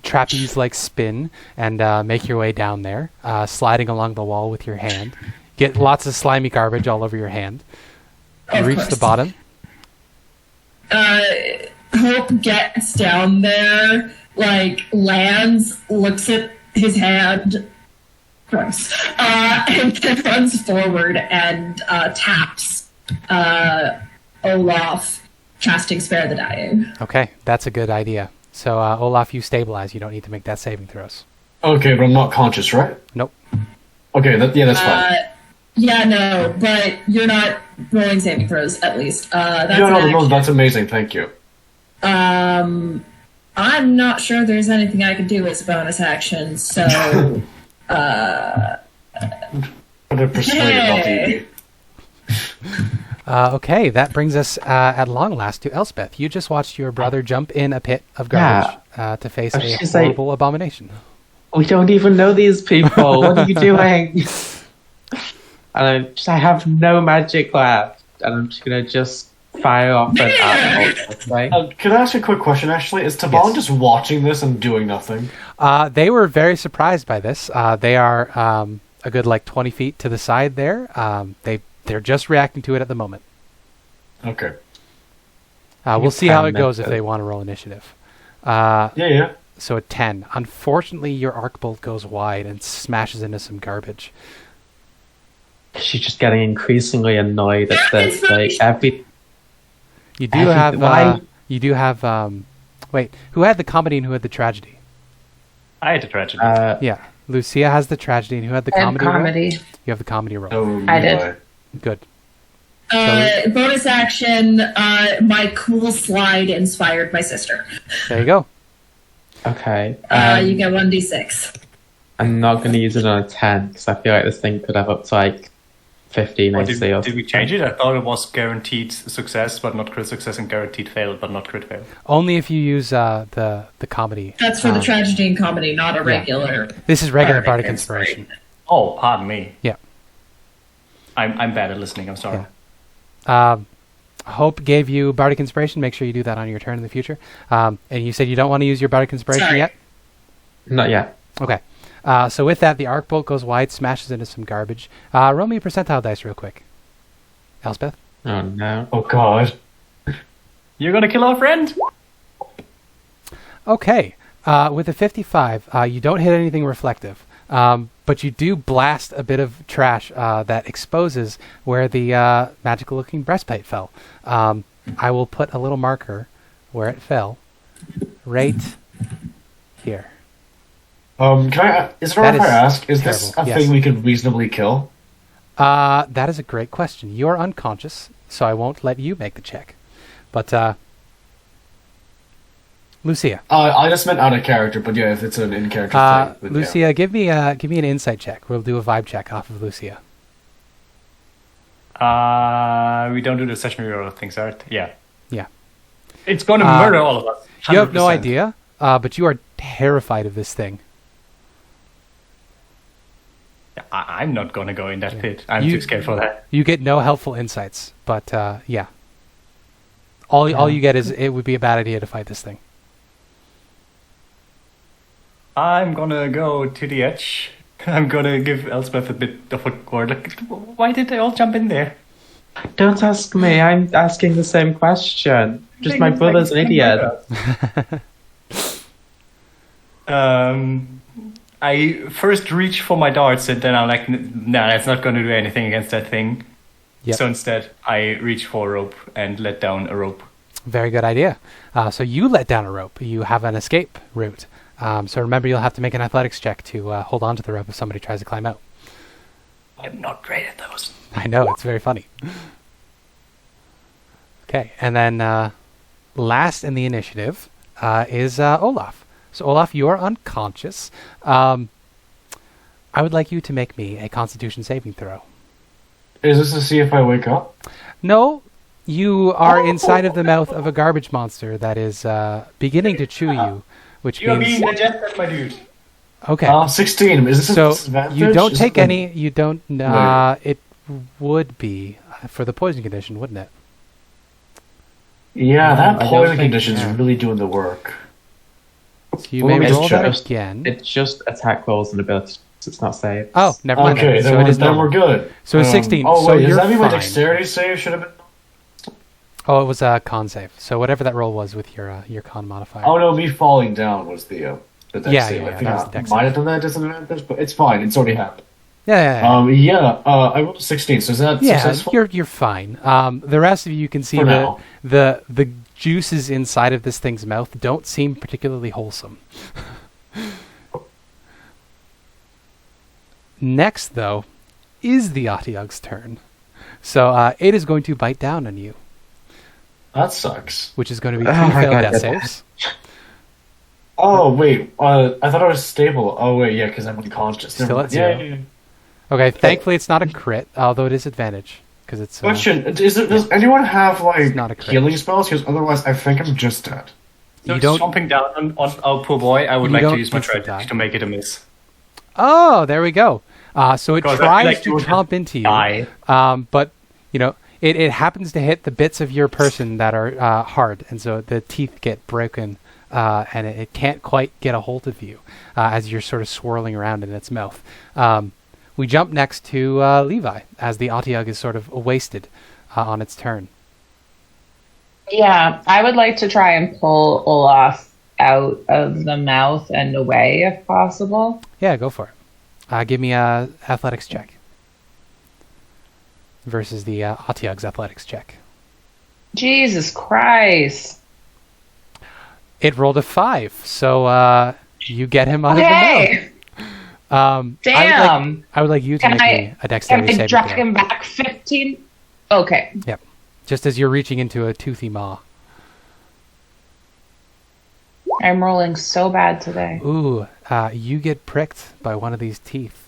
trapeze-like spin and make your way down there, sliding along the wall with your hand. Get lots of slimy garbage all over your hand. You reach the bottom. Hope gets down there, like lands, looks at his hand, gross, and then runs forward and taps Olaf, casting Spare the Dying. Okay, that's a good idea. So, Olaf, you stabilize. You don't need to make that saving throws. Okay, but I'm not conscious, right? Nope. Okay, that's fine. Yeah, no, but you're not rolling saving throws, at least. That's No, that's amazing, thank you. I'm not sure there's anything I could do as a bonus action, so... I'm persuaded not to. Okay, that brings us at long last to Elspeth. You just watched your brother jump in a pit of garbage to face a She's like- horrible abomination. We don't even know these people. What are you doing? And I have no magic left, and I'm just gonna fire off an apple. Okay? Can I ask a quick question, actually? Is Taban Yes. just watching this and doing nothing? They were very surprised by this. They are a good 20 feet to the side there. They're just reacting to it at the moment. Okay. We'll see how it goes if method. they want to roll initiative. Yeah. So a 10. Unfortunately, your arc bolt goes wide and smashes into some garbage. She's just getting increasingly annoyed at this. Like every You do Every- have. why- You do have. Wait, who had the comedy and who had the tragedy? I had a tragedy. Yeah, Lucia has the tragedy and who had the And comedy? roll? comedy. You have the comedy roll. So, I did. Levi. Good. Bonus action, my cool slide inspired my sister. There you go. okay. You get 1d6. I'm not going to use it on a 10 because I feel like this thing could have up to 15 Or AC or did we change it? I thought it was guaranteed success, but not crit success, and guaranteed fail, but not crit fail. Only if you use the comedy. That's for the tragedy and comedy, not a regular. This is regular Bardic bardic inspiration. Oh, pardon me. Yeah. I'm bad at listening. I'm sorry. Hope gave you bardic inspiration. Make sure you do that on your turn in the future. And you said you don't want to use your bardic inspiration Sorry. yet. Not yet. Okay. So with that, the arc bolt goes wide, smashes into some garbage. Roll me a percentile dice real quick. Elspeth? Oh no. Oh, God. You're gonna kill our friend? Okay. With a 55, you don't hit anything reflective. But you do blast a bit of trash that exposes where the magical-looking breastplate fell. I will put a little marker where it fell, right here. Can I? Is it alright if I ask? Is this terrible. a Yes. thing we could reasonably kill? That is a great question. You are unconscious, so I won't let you make the check. But Lucia, I just meant out of character, but yeah, if it's an in-character thing. then Lucia, yeah. give me an insight check. We'll do a vibe check off of Lucia. We don't do the session reroll things, right? Yeah. Yeah. It's gonna murder all of us. You have no 100%. idea, but you are terrified of this thing. I'm not gonna go in that pit. I'm You- too scared for that. You get no helpful insights, but yeah. All you get is it would be a bad idea to fight this thing. I'm gonna go to the edge. I'm gonna give Elspeth a bit of a cord. Like, why did they all jump in there? Don't ask me. I'm asking the same question. Just my brother's an idiot. I first reach for my darts and then I'm like, nah, that's not going to do anything against that thing. Yep. So instead, I reach for a rope and let down a rope. Very good idea. So you let down a rope. You have an escape route. So remember, you'll have to make an athletics check to hold on to the rope if somebody tries to climb out. I'm not great at those. I know, it's very funny. Okay, and then last in the initiative is Olaf. So Olaf, you are unconscious. I would like you to make me a Constitution saving throw. Is this to see if I wake up? No, you are inside of the mouth of a garbage monster that is beginning to chew you, which You're means... being digested, my dude. Okay. 16. Is this a So disadvantage? you don't Is take it a- any. You don't. It would be for the poison condition, wouldn't it? Yeah, I that don't poison think- condition's yeah. really doing the work. So you Well, may it's roll that just- again. It's just attack rolls and abilities. It's not saves. Oh, never mind. Okay, then. then, So it is then normal. we're good. So it's 16. Oh, So wait, does you're that mean my fine. dexterity save should have been? Oh, it was a con save. So whatever that roll was with your con modifier. Oh, no, me falling down was the dex Yeah, save. yeah, I yeah, think that was I the dex might save. have done that disadvantage, but it's fine. It's already happened. Yeah. I rolled a 16, so is that Yeah, successful? you're fine. The rest of you can see For that now. the juices inside of this thing's mouth don't seem particularly wholesome. Next, though, is the Otyug's turn. So it is going to bite down on you, That sucks. which is going to be Oh 2 my failed God, death yeah. saves. Oh, wait. I thought I was stable. Oh, wait, yeah, because I'm unconscious. Still Never at mind. zero. Yeah. Okay, thankfully it's not a crit, although it is advantage. because it's Question: Does anyone have like not a crit. healing spells? Because otherwise, I think I'm just dead. So You don't- stomping down on our poor boy, I would You like to don't use my instant tragedy die. to make it a miss. Oh, there we go. So it Because I feel tries like to you would chomp into you, die. but it happens to hit the bits of your person that are hard, and so the teeth get broken, and it can't quite get a hold of you as you're sort of swirling around in its mouth. We jump next to Levi as the Otyugh is sort of wasted on its turn. Yeah, I would like to try and pull Olaf out of the mouth and away if possible. Yeah, go for it. Give me a athletics check versus the Otyugh's athletics check. Jesus Christ. It rolled a 5, so you get him out of the Okay. mouth. Damn. I would like you to Can make me a Can dexterity I saving drag throw. him back 15? Okay. Yep. Just as you're reaching into a toothy maw. I'm rolling so bad today. Ooh, you get pricked by one of these teeth,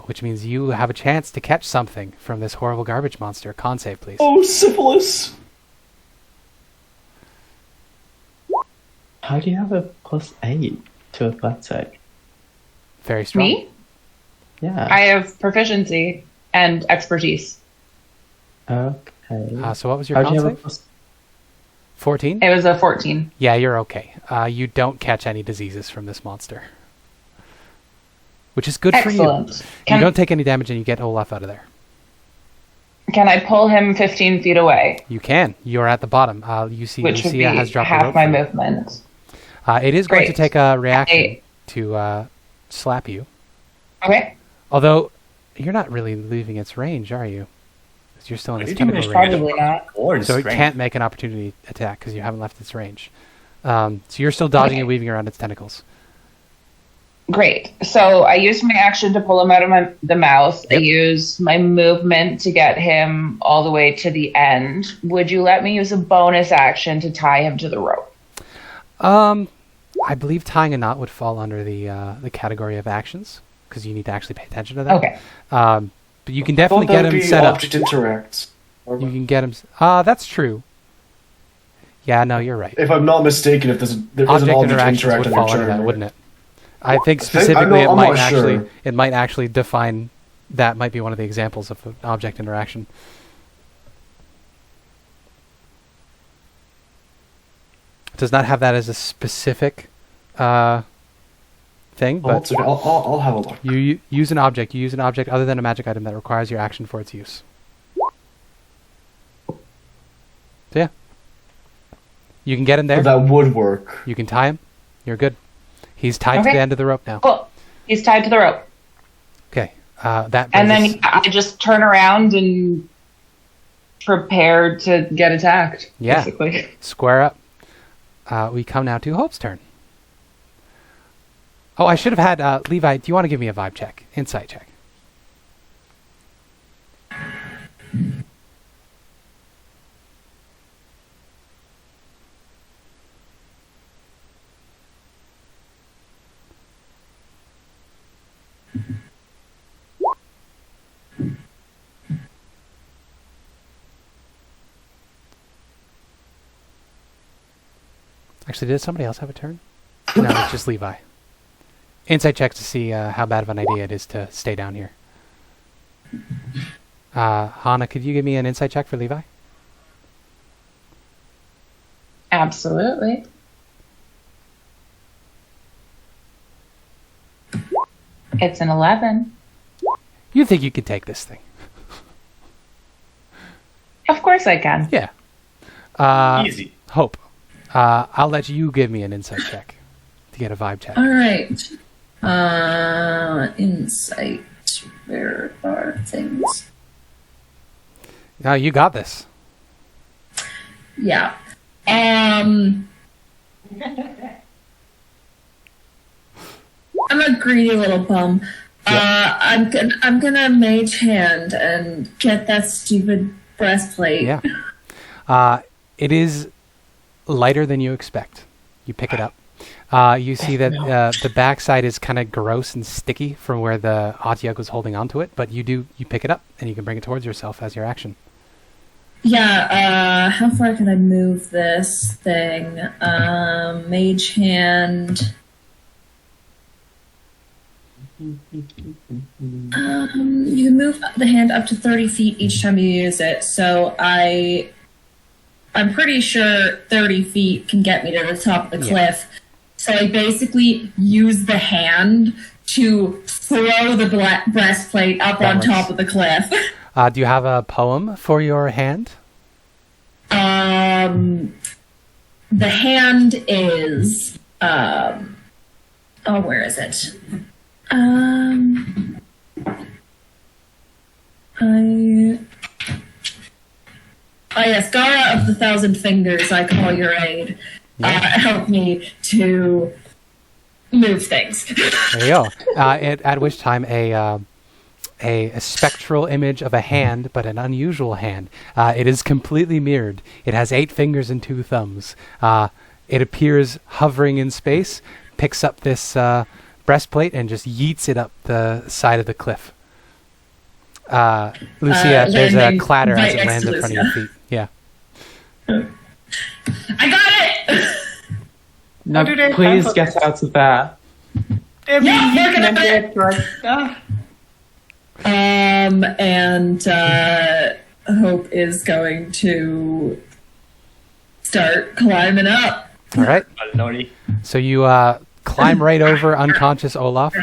which means you have a chance to catch something from this horrible garbage monster. Con save, please. Oh, syphilis! How do you have a +8 to athletic? Very strong. Me? Yeah. I have proficiency and expertise. Okay. So what was your How do you con have a save? plus? 14? It was a 14. Yeah, you're okay. You don't catch any diseases from this monster. Which is good for you. Excellent. You don't take any damage and you get Olaf out of there. Can I pull him 15 feet away? You can. You're at the bottom. You see Which would be Lucia has dropped a half rope my for you. movement. It is going to Great. take a reaction Hey. to slap you. Okay. Although, you're not really leaving its range, are you? 'Cause you're still in Why its did you tentacle manage range. to Probably not. Or So it strength? can't make an opportunity attack because you haven't left its range. So you're still dodging Okay. and weaving around its tentacles. Great. So I used my action to pull him out of the mouth. I Yep. used my movement to get him all the way to the end. Would you let me use a bonus action to tie him to the rope? I believe tying a knot would fall under the category of actions because you need to actually pay attention to that. Okay. But you can I thought definitely get that'd him be set up. object interacts. You can get him. That's true. Yeah, no, you're right. If I'm not mistaken, if there is an Object object interactions interact would on fall your under turn, that, right? wouldn't it? I think I'm specifically not it sure. might actually define that might be one of the examples of an object interaction. It does not have that as a specific thing, Oh, but it's okay. I'll have a look. you use an object. You use an object other than a magic item that requires your action for its use. So yeah, you can get him there. But that would work. You can tie him. You're good. He's tied to Okay. the end of the rope now. Cool. He's tied to the rope. Okay. That And brings then us- I just turn around and prepare to get attacked. Yeah. Basically. square up. We come now to Hope's turn. Oh, I should have had Levi. Do you want to give me a vibe check, insight check? Actually, did somebody else have a turn? No, it's just Levi. Insight check to see how bad of an idea it is to stay down here. Hana, could you give me an insight check for Levi? Absolutely. It's an 11. You think you could take this thing? Of course I can. Yeah. Easy. Hope. I'll let you give me an insight check to get a vibe check. All right. Insight. Where are things? No, you got this. Yeah. I'm a greedy little bum. I'm gonna mage hand and get that stupid breastplate. Yeah. It is lighter than you expect. You pick it up. You see that the backside is kind of gross and sticky from where the Otyugh was holding onto it, but you pick it up and you can bring it towards yourself as your action. Yeah, how far can I move this thing? Mage hand. You can move the hand up to 30 feet each time you use it, so I'm pretty sure 30 feet can get me to the top of the cliff. So I basically use the hand to throw the breastplate up on top of the cliff. Do you have a poem for your hand? The hand is where is it? Yes, Gara of the Thousand Fingers, I call your aid. Help me to move things. There you go. At which time a spectral image of a hand, but an unusual hand. It is completely mirrored. It has 8 fingers and 2 thumbs. It appears hovering in space, picks up this breastplate, and just yeets it up the side of the cliff. Lucia, there's a clatter as it lands in front of your feet. Yeah. I got it! No, please get out of there. And Hope is going to start climbing up. All right. So you climb right over unconscious Olaf.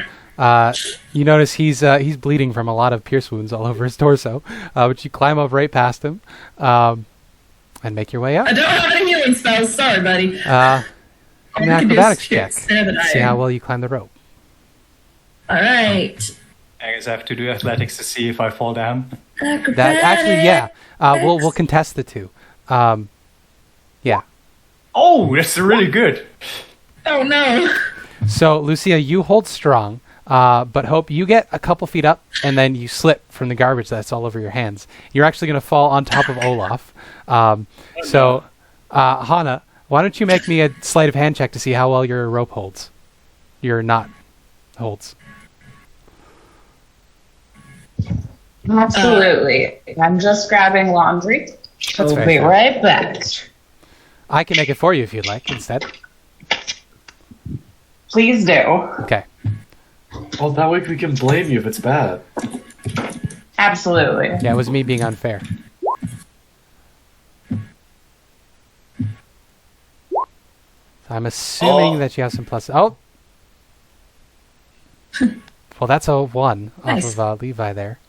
You notice he's bleeding from a lot of pierce wounds all over his torso, but you climb up right past him and make your way up. I don't have any healing spells. Sorry, buddy. An acrobatics check. See how well you climb the rope. All right. I guess I have to do athletics to see if I fall down. We'll contest the two. Yeah. Oh, that's really good. Oh no. So Lucia, you hold strong, but Hope, you get a couple feet up and then you slip from the garbage that's all over your hands. You're actually going to fall on top of Olaf. Hana, why don't you make me a sleight of hand check to see how well your rope holds? Your knot holds. Absolutely. I'm just grabbing laundry. That's We'll be right back. I can make it for you if you'd like instead. Please do. Okay. Well, that way we can blame you if it's bad. Absolutely. Yeah, it was me being unfair. So I'm assuming that you have some plus. Oh! Well, that's a 1 Nice. off of Levi there.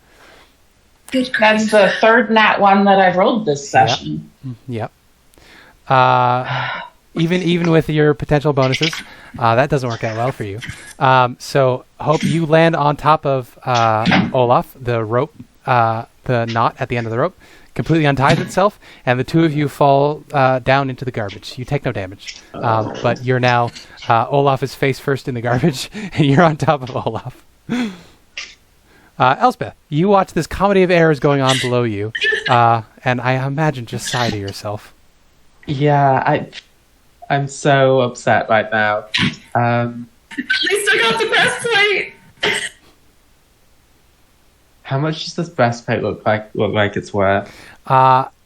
Good. That's the third nat 1 that I've rolled this session. Yep. Even with your potential bonuses, that doesn't work out well for you. So Hope, you land on top of Olaf. The rope, the knot at the end of the rope, completely unties itself, and the two of you fall down into the garbage. You take no damage, but you're now Olaf is face first in the garbage, and you're on top of Olaf. Elspeth, you watch this comedy of errors going on below you, and I imagine just sigh to yourself. Yeah, I'm so upset right now. At least I got the breastplate. How much does this breastplate look like it's worth?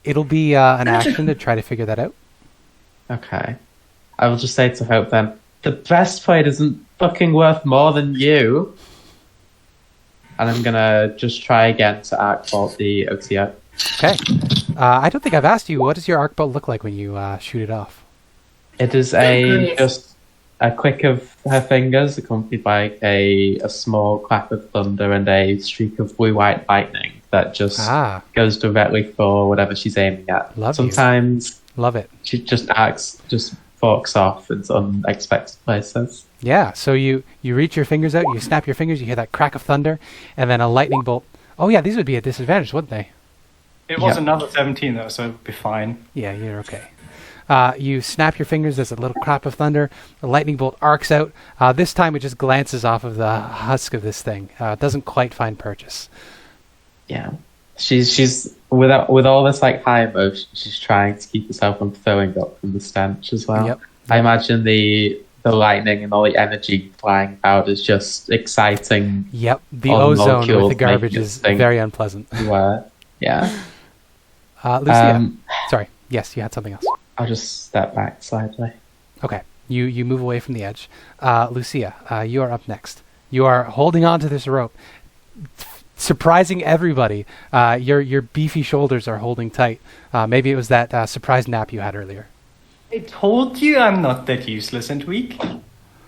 It'll be an action to try to figure that out. Okay. I will just say to Hope then, the breastplate isn't fucking worth more than you. And I'm gonna just try again to arc bolt the Otyugh. Okay. I don't think I've asked you, what does your arc bolt look like when you shoot it off? It is just a click of her fingers, accompanied by a small clap of thunder and a streak of blue-white lightning that just goes directly for whatever she's aiming at. Sometimes love it. She just forks off in unexpected places. Yeah, so you reach your fingers out, you snap your fingers, you hear that crack of thunder, and then a lightning bolt. Oh yeah, these would be a disadvantage, wouldn't they? It was another 17 though, so it would be fine. Yeah, you're okay. You snap your fingers, there's a little clap of thunder, the lightning bolt arcs out. This time it just glances off of the husk of this thing. It doesn't quite find purchase. Yeah. She's with all this like high emotion, she's trying to keep herself from throwing up from the stench as well. Yep. I imagine the the lightning and all the energy flying out is just exciting. Yep, the All the ozone with molecules the garbage making it is stink. very unpleasant. Yeah. Lucia, sorry. Yes, you had something else. I'll just step back slightly. Okay, you move away from the edge. Lucia, you are up next. You are holding on to this rope, surprising everybody. Your beefy shoulders are holding tight. Maybe it was that surprise nap you had earlier. I told you I'm not that useless and weak.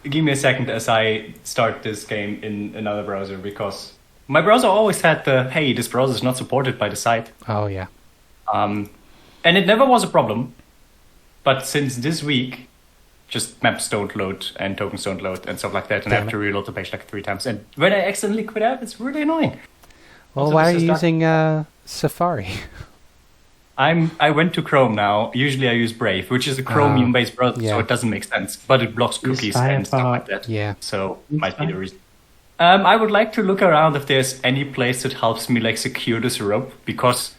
Give me a second as I start this game in another browser, because my browser always had the, hey, this browser is not supported by the site. Oh, yeah. And it never was a problem. But since this week, just maps don't load and tokens don't load and stuff like that, and I have to reload the page like 3 times. And when I accidentally quit out, it's really annoying. Well, Also, why are this you is using Safari? I went to Chrome now. Usually I use Brave, which is a Chromium-based browser, yeah. so it doesn't make sense. But it blocks cookies and stuff like that. Yeah. So might be the reason. I would like to look around if there's any place that helps me like secure this rope, because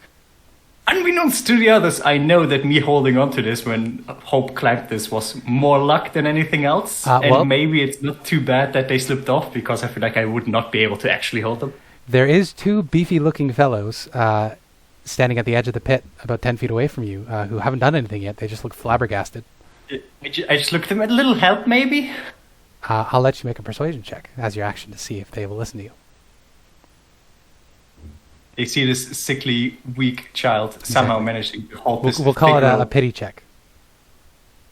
unbeknownst to the others, I know that me holding on to this when Hope clamped this was more luck than anything else. And maybe it's not too bad that they slipped off, because I feel like I would not be able to actually hold them. There is 2 beefy-looking fellows standing at the edge of the pit about 10 feet away from you who haven't done anything yet. They just look flabbergasted. I just look at them, a little help maybe? I'll let you make a persuasion check as your action to see if they will listen to you. They see this sickly, weak child somehow managing to hold this. We'll call it big a pity check,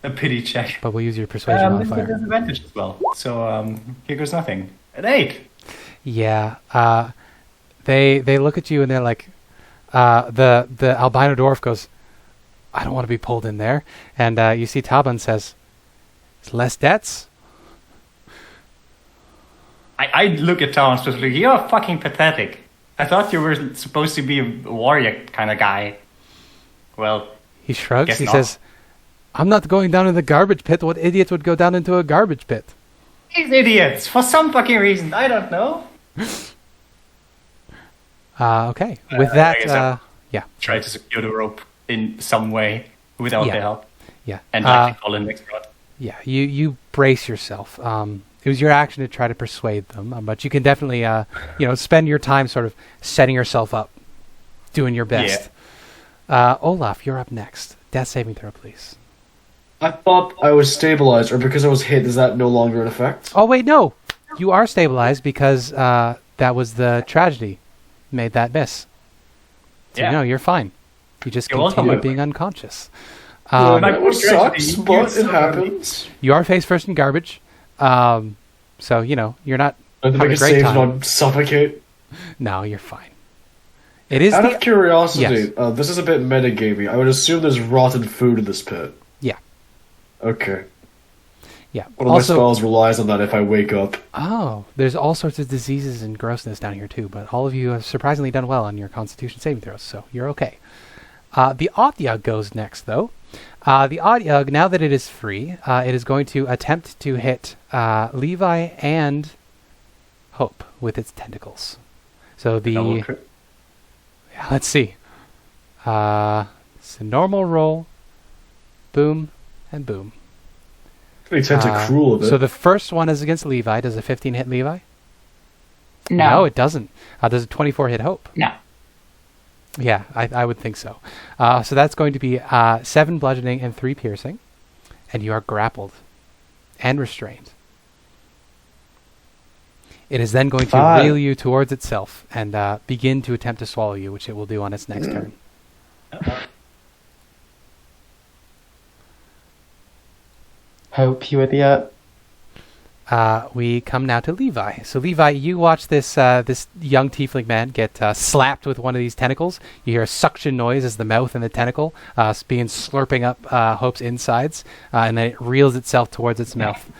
a pity check. but we'll use your persuasion This modifier. has advantage as well. So here goes nothing. An 8. Yeah. They look at you and they're like, the albino dwarf goes, I don't want to be pulled in there. And you see Taban says, it's less debts. I look at Tom specifically. You're fucking pathetic. I thought you were supposed to be a warrior kind of guy. Well, He shrugs. guess He not. says, I'm not going down in the garbage pit. What idiot would go down into a garbage pit? These idiots, for some fucking reason. I don't know. Okay. With that, I guess I- yeah. Try to secure the rope in some way without Yeah. their help. Yeah. And I call in next round. Yeah, you brace yourself. It was your action to try to persuade them, but you can definitely, spend your time sort of setting yourself up, doing your best. Olaf, you're up next. Death saving throw, please. I thought I was stabilized, or because I was hit, is that no longer in effect? Oh wait, no, you are stabilized because that was the tragedy, made that miss. So Yeah. no, you're fine. You just You're welcome, continue by the being unconscious. That was sucks, tragedy, but you it still happens. You are face first in garbage, so you're not And the having a biggest great save time. not suffocate. No, you're fine. It is Out the of curiosity, Yes. this is a bit metagamey. I would assume there's rotten food in this pit. yeah. Okay. Yeah. One of my spells relies on that if I wake up. Oh, there's all sorts of diseases and grossness down here too, but all of you have surprisingly done well on your Constitution saving throws, so you're okay. The Otyug goes next, though. The Otyug, now that it is free, it is going to attempt to hit Levi and Hope with its tentacles. So Double crit. yeah, let's see. It's a normal roll. Boom and boom. Pretty cruel of it. So the first one is against Levi. Does a 15 hit Levi? No. it doesn't. Does a 24 hit Hope? No. Yeah, I would think so. So that's going to be 7 bludgeoning and 3 piercing. And you are grappled and restrained. It is then going to reel you towards itself and begin to attempt to swallow you, which it will do on its next turn. Hope, you idiot. We come now to Levi. So Levi, you watch this this young tiefling man get slapped with one of these tentacles. You hear a suction noise as the mouth and the tentacle begin slurping up Hope's insides, and then it reels itself towards its mouth.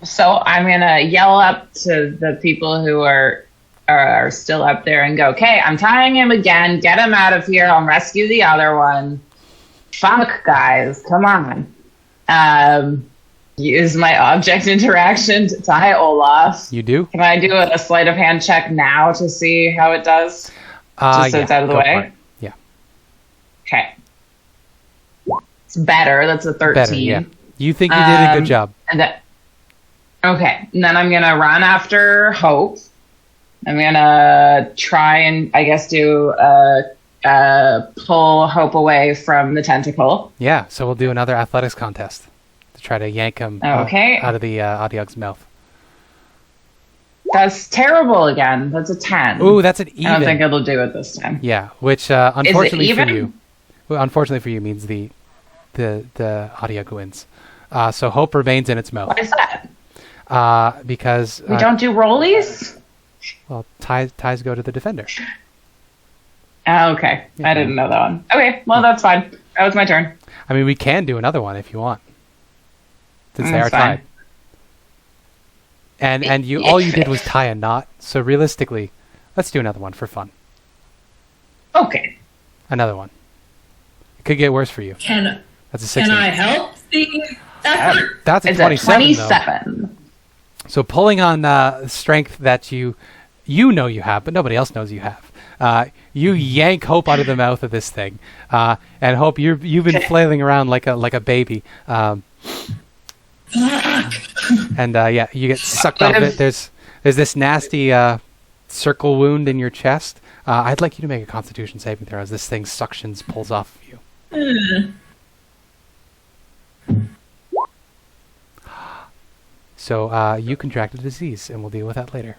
So I'm gonna yell up to the people who are still up there and go, "Okay, I'm tying him again. Get him out of here. I'll rescue the other one. Fuck, guys, come on." Use my object interaction to tie Olaf. You do? Can I do a sleight of hand check now to see how it does? Just so it's out of the go for way? it. Yeah. Okay. It's better. That's a 13. Better, yeah. You think you did a good job. Okay, and then I'm going to run after Hope. I'm going to try and, I guess, do pull Hope away from the tentacle. Yeah, so we'll do another athletics contest to try to yank him out of the Adiog's mouth. That's terrible again. That's a 10. Ooh, that's an even. I don't think it'll do it this time. Yeah, which unfortunately Is it for even? you, unfortunately for you means the Adiog wins. So Hope remains in its mouth. Why is that? Because We don't do rollies? well, ties go to the defender. Oh, okay. Yeah. I didn't know that one. Okay, well, that's fine. That was my turn. I mean, we can do another one if you want, since they are That's fine. tied. And all you did was tie a knot. So realistically, let's do another one for fun. Okay. Another one. It could get worse for you. Can That's a 16. I help the effort? That's a It's 27. a Though. 27. So pulling on strength that you know you have, but nobody else knows you have. You yank Hope out of the mouth of this thing, and Hope, you've been flailing around like a baby. And yeah, you get sucked off it. There's this nasty circle wound in your chest. I'd like you to make a Constitution saving throw as this thing pulls off of you. So you contracted a disease, and we'll deal with that later.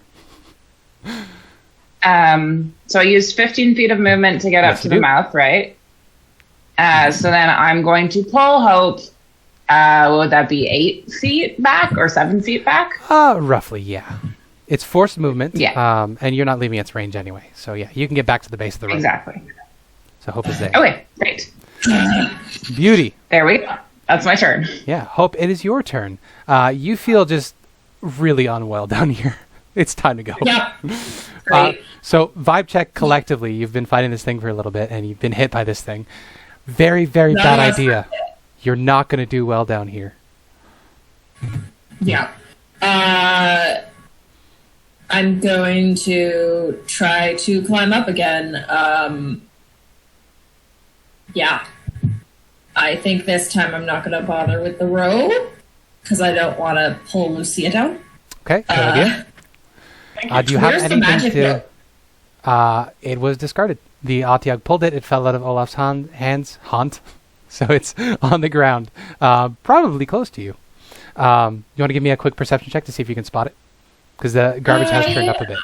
So I used 15 feet of movement to get up to the mouth, right? So then I'm going to pull Hope. Would that be 8 feet back or 7 feet back? Roughly, yeah. It's forced movement, Yeah. and you're not leaving its range anyway. So yeah, you can get back to the base of the rope. Exactly. So Hope is there. Okay, great. Beauty. There we go. That's my turn. Yeah, Hope, it is your turn. You feel just really unwell down here. It's time to go. Yep. Great. So vibe check collectively. You've been fighting this thing for a little bit, and you've been hit by this thing. Very, very bad idea. You're not going to do well down here. Yeah. I'm going to try to climb up again. Yeah. I think this time I'm not going to bother with the rope because I don't want to pull Lucia down. Okay, good idea. Do you have Where's the anything magic to... rope? It was discarded. The Atiog pulled it. It fell out of Olaf's hands. So it's on the ground, probably close to you. You want to give me a quick perception check to see if you can spot it? Because the garbage has turned up a bit.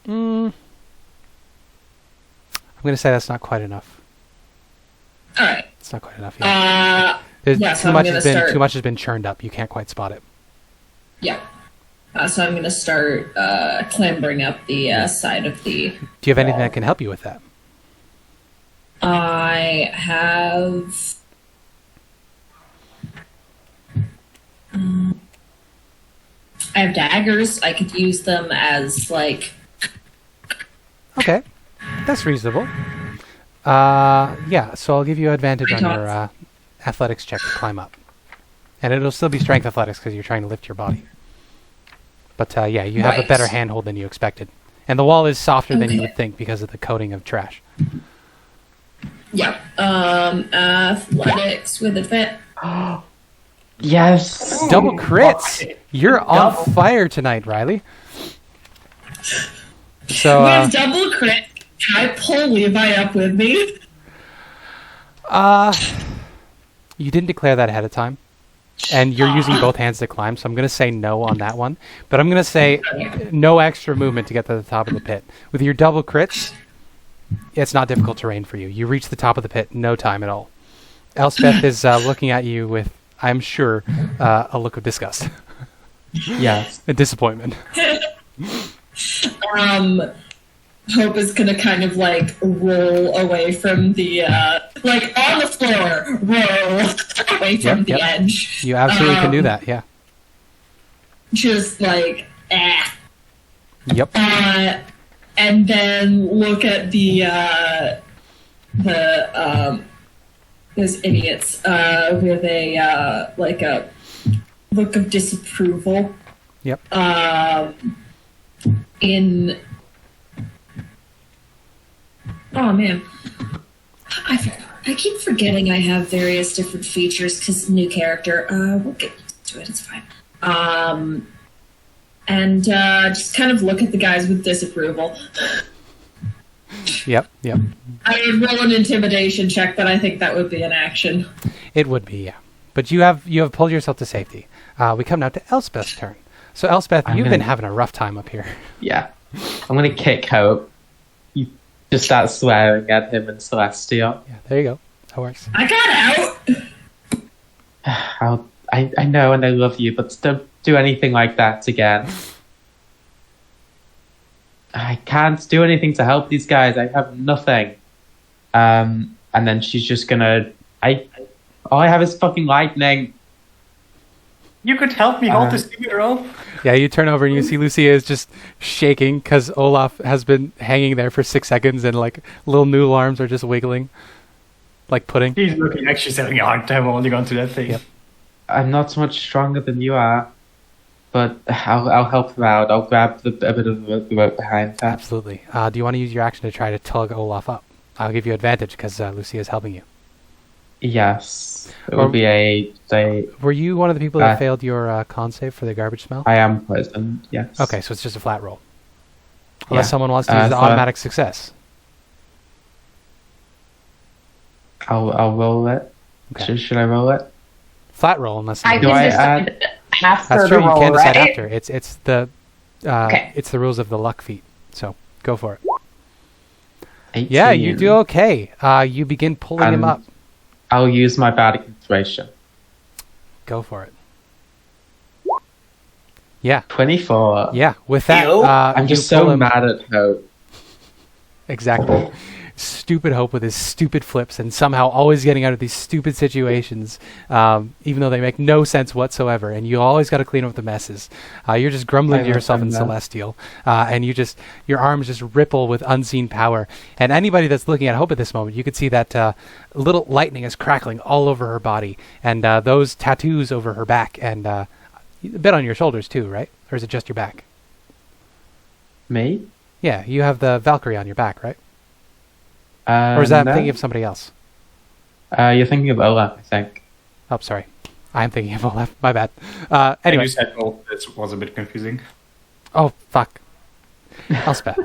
I'm going to say that's not quite enough. All right. It's not quite enough yet. So Too much has been churned up. You can't quite spot it. Yeah. So I'm going to start clambering up the side of the Do you have anything that can help you with that? I have... I have daggers. I could use them as, like... Okay. That's reasonable. Yeah, so I'll give you advantage on your athletics check to climb up. And it'll still be strength athletics because you're trying to lift your body. But yeah, you have a better handhold than you expected. And the wall is softer than you would think because of the coating of trash. Yeah. Athletics with advantage. Yes. Double crits! You're on fire tonight, Riley. So, With double crit, can I pull Levi up with me? you didn't declare that ahead of time. And you're using both hands to climb, so I'm going to say no on that one. But I'm going to say no extra movement to get to the top of the pit. With your double crits, it's not difficult terrain for you. You reach the top of the pit, no time at all. Elspeth is looking at you with, I'm sure, a look of disgust. Yes. A disappointment. Hope is gonna kind of like roll away from the like on the floor, roll away from the edge. You absolutely can do that, yeah. Just like Yep. and then look at the those idiots with a like a look of disapproval. Yep. Oh man. I keep forgetting I have various different features because new character. We'll get to it. It's fine. And just kind of look at the guys with disapproval. Yep. I would roll an intimidation check, but I think that would be an action. It would be, yeah. But you have pulled yourself to safety. We come now to Elspeth's turn. So Elspeth, you've been having a rough time up here. Yeah. I'm going to kick Hope. You just start swearing at him in Celestial. Yeah, there you go. That works. I got out! I know and I love you, but don't do anything like that again. I can't do anything to help these guys. I have nothing. And then she's just gonna... all I have is fucking lightning. You could help me hold this rope. Yeah, you turn over and you see Lucia is just shaking because Olaf has been hanging there for 6 seconds and like little noodle arms are just wiggling like pudding. He's looking like she's having a hard time holding onto that thing. Yep. I'm not so much stronger than you are, but I'll help her out. I'll grab a bit of the rope behind her. Absolutely. Do you want to use your action to try to tug Olaf up? I'll give you advantage because Lucia is helping you. Yes. It will be a... Were you one of the people that failed your con save for the garbage smell? I am poisoned, yes. Okay, so it's just a flat roll. Unless someone wants to use the automatic success. I'll roll it. Okay. Should I roll it? Flat roll, unless I can decide after that's true. the roll, You can decide right? after. It's the it's the rules of the luck feat. So go for it. 18. Yeah, you do okay. You begin pulling him up. I'll use my bardic inspiration. Go for it. Yeah. 24. Yeah. With that, I'm just so mad at Hope. Exactly. Stupid Hope with his stupid flips and somehow always getting out of these stupid situations, even though they make no sense whatsoever. And you always got to clean up the messes. You're just grumbling to yourself in Celestial, and your arms just ripple with unseen power. And anybody that's looking at Hope at this moment, you could see that little lightning is crackling all over her body, and those tattoos over her back, and a bit on your shoulders too, right? Or is it just your back? Me? Yeah, you have the Valkyrie on your back, right? Or is that thinking of somebody else? You're thinking of Olaf, I think. Oh, sorry. I'm thinking of Olaf. My bad. Anyway. You said, this was a bit confusing. Oh, fuck. Elspeth.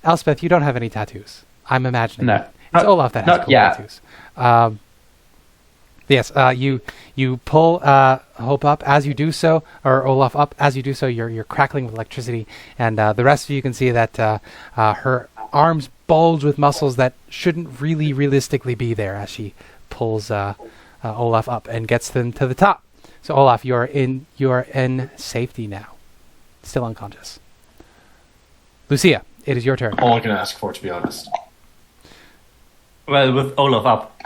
Elspeth, you don't have any tattoos. I'm imagining. No. It's Olaf that has cool tattoos. Yes, you pull Hope up as you do so, or Olaf up as you do so. You're crackling with electricity, and the rest of you can see that her arms bulge with muscles that shouldn't really realistically be there as she pulls Olaf up and gets them to the top. So Olaf, you're in safety now, still unconscious. Lucia, it is your turn. All I can ask for, to be honest. Well, with Olaf up,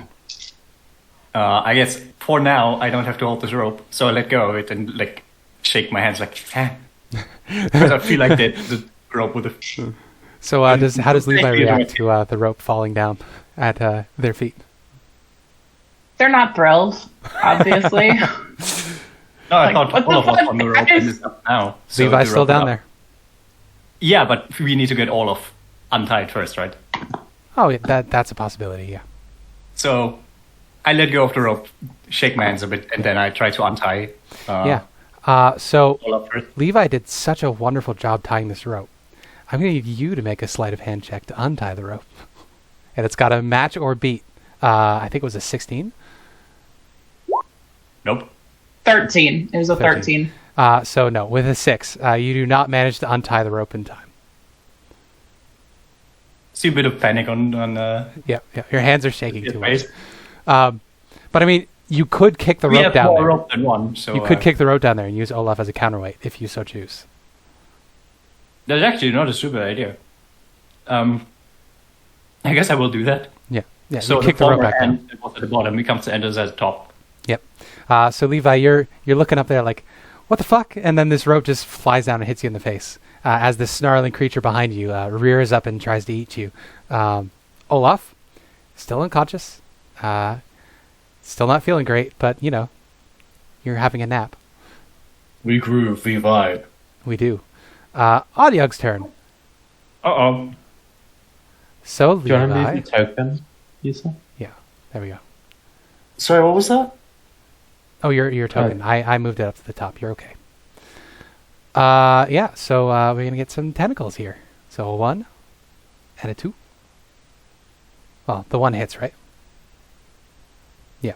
I guess for now I don't have to hold this rope, so I let go of it and like shake my hands like, because I feel like the rope with the. So how does Levi react to the rope falling down at their feet? They're not thrilled, obviously. No, I thought Olaf was on the rope and is up now. So Levi's still down there. Yeah, but we need to get Olaf untied first, right? Oh, yeah, that's a possibility, yeah. So I let go of the rope, shake my hands a bit, and then I try to untie. So Olaf first. Levi did such a wonderful job tying this rope. I'm going to need you to make a sleight of hand check to untie the rope. And it's got to match or beat. I think it was a 16. Nope. 13. It was a 13. So no, with a 6, you do not manage to untie the rope in time. See a bit of panic on Yeah, your hands are shaking too much. But I mean, you could kick the rope down there. We have more rope than one, so... You could kick the rope down there and use Olaf as a counterweight if you so choose. That's actually not a stupid idea. I guess I will do that. Yeah. So you kick the rope back down. It was at the bottom, it comes to enters at the top. Yep. So Levi, you're looking up there like, what the fuck? And then this rope just flies down and hits you in the face as this snarling creature behind you rears up and tries to eat you. Olaf, still unconscious, still not feeling great, but you're having a nap. We groove, we vibe. We do. Audiog's turn. Uh-oh. So Do you want to Levi, move the token, user? yeah. There we go. Sorry, what was that? Oh, your token. I moved it up to the top. You're okay. Yeah, so we're going to get some tentacles here. So a 1 and a 2. Well, the 1 hits, right? Yeah.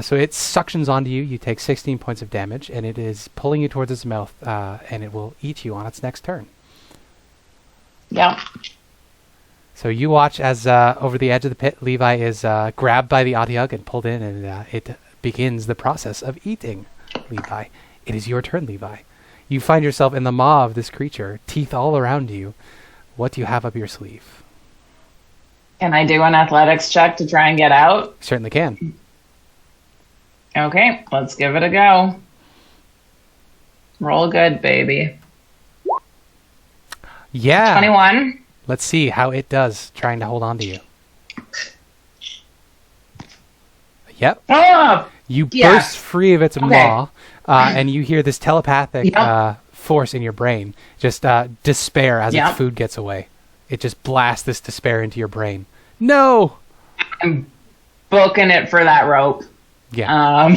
So it suctions onto you. You take 16 points of damage, and it is pulling you towards its mouth, and it will eat you on its next turn. Yeah. So you watch as over the edge of the pit, Levi is grabbed by the Otyugh and pulled in, and it begins the process of eating Levi. It is your turn, Levi. You find yourself in the maw of this creature, teeth all around you. What do you have up your sleeve? Can I do an athletics check to try and get out? Certainly can. Okay, let's give it a go. Roll good, baby. Yeah. 21. Let's see how it does trying to hold on to you. Yep. Oh! You Yeah. burst free of its maw, and you hear this telepathic force in your brain. Just despair as its food gets away. It just blasts this despair into your brain. No! I'm booking it for that rope. Yeah.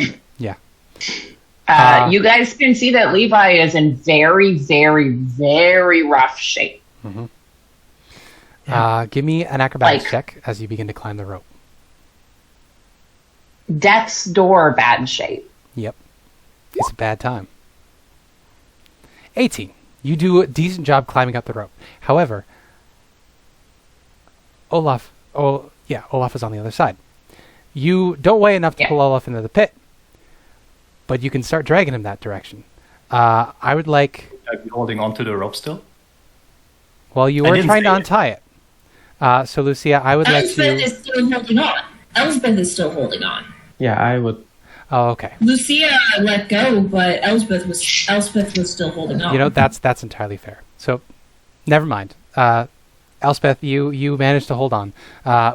You guys can see that Levi is in very, very, very rough shape. Mm-hmm. Give me an acrobatics check as you begin to climb the rope. Death's door bad shape. Yep. It's a bad time. 18. You do a decent job climbing up the rope. However, Olaf is on the other side. You don't weigh enough to pull Olaf into the pit, but you can start dragging him that direction. I would like... Are you holding onto the rope still? Well, you were trying to untie it. So, Lucia, I would like to... Elspeth is still holding on. Elspeth is still holding on. Yeah, I would. Oh, okay. Lucia let go, but Elspeth was still holding on. You know, that's entirely fair. So, never mind. Elspeth, you managed to hold on.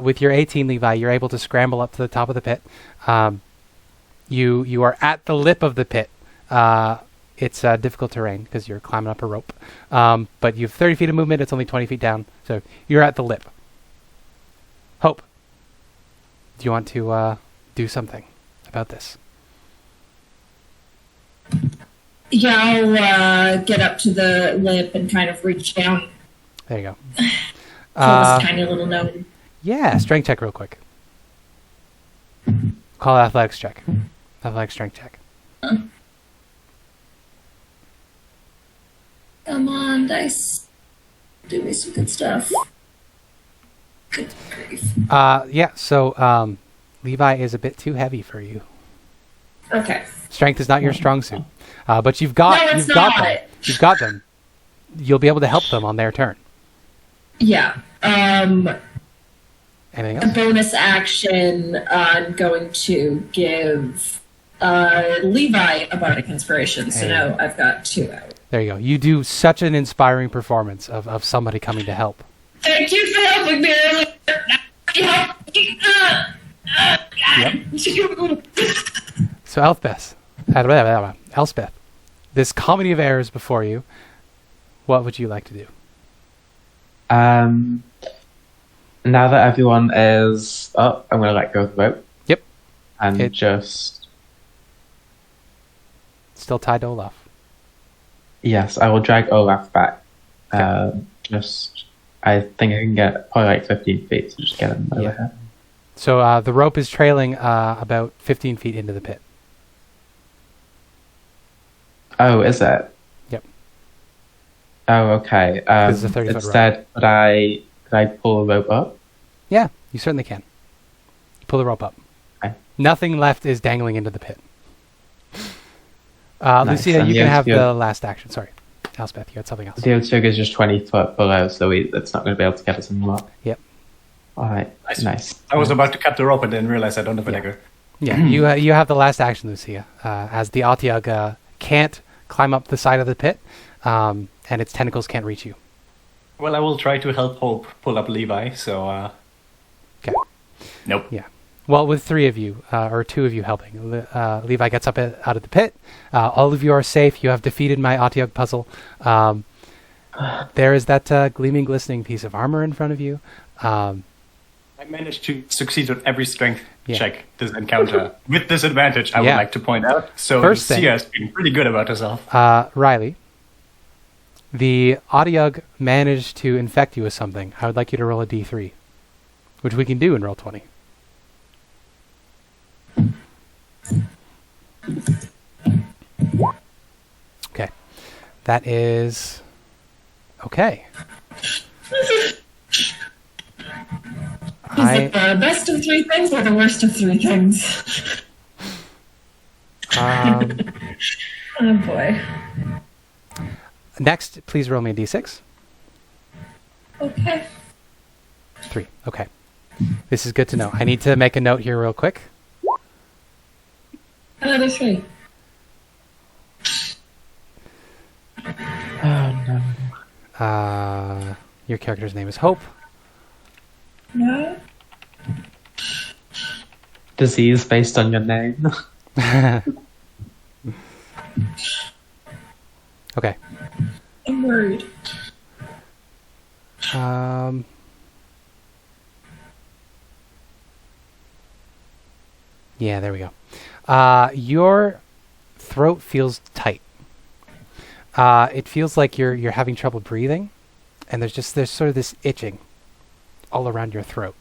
With your 18, Levi, you're able to scramble up to the top of the pit. You are at the lip of the pit. It's difficult terrain because you're climbing up a rope. But you have 30 feet of movement. It's only 20 feet down. So you're at the lip. Hope, do you want to do something about this? Yeah, I'll get up to the lip and kind of reach down. There you go. Pull this tiny little nose. Yeah, strength check real quick. Call it athletics check. Athletics strength check. Come on, dice. Do me some good stuff. Good grief. Yeah, so Levi is a bit too heavy for you. Okay. Strength is not your strong suit. But you've got them. You've got them. You'll be able to help them on their turn. Yeah. Anything A else? bonus action, I'm going to give Levi a bardic inspiration. So now I've got 2 out. There you go. You do such an inspiring performance of somebody coming to help. Thank you for helping me earlier. So Elspeth, this comedy of errors before you, what would you like to do? Now that everyone is up, I'm going to let go of the rope. Yep. And just... Still tied to Olaf. Yes, I will drag Olaf back. Okay. I think I can get probably like 15 feet, so just get him over here. So the rope is trailing about 15 feet into the pit. Oh, is it? Yep. Oh, okay. This is a 30-foot instead, could I pull the rope up? Yeah, you certainly can. Pull the rope up. Okay. Nothing left is dangling into the pit. Nice. Lucia, And you the can have Otyugh- the last action. Sorry. Elspeth, you had something else. The Otyugh is just 20 foot below, so it's not going to be able to get us in the lot. Yep. All right. Nice. I was about to cut the rope and then realized I don't have a dagger. Yeah, you have the last action, Lucia, as the Otyugh can't climb up the side of the pit, and its tentacles can't reach you. Well, I will try to help Hope pull up Levi, so... Okay. Nope. Yeah. Well, with 3 of you, or 2 of you helping, Levi gets up out of the pit. All of you are safe. You have defeated my Otyugh puzzle. There is that gleaming, glistening piece of armor in front of you. I managed to succeed on every strength check this encounter with disadvantage, I would like to point out. So Lucia has been pretty good about herself. Riley, the Audiog managed to infect you with something. I would like you to roll a d3, which we can do in Roll20. Okay. That is... Okay. Is it the best of three things or the worst of three things? Oh boy. Next, please roll me a d6. Okay. 3. Okay. This is good to know. I need to make a note here real quick. Another 3. Oh no. Your character's name is Hope. No. Disease based on your name. Okay. I'm worried. Yeah, there we go. Your throat feels tight. It feels like you're having trouble breathing, and there's sort of this itching all around your throat.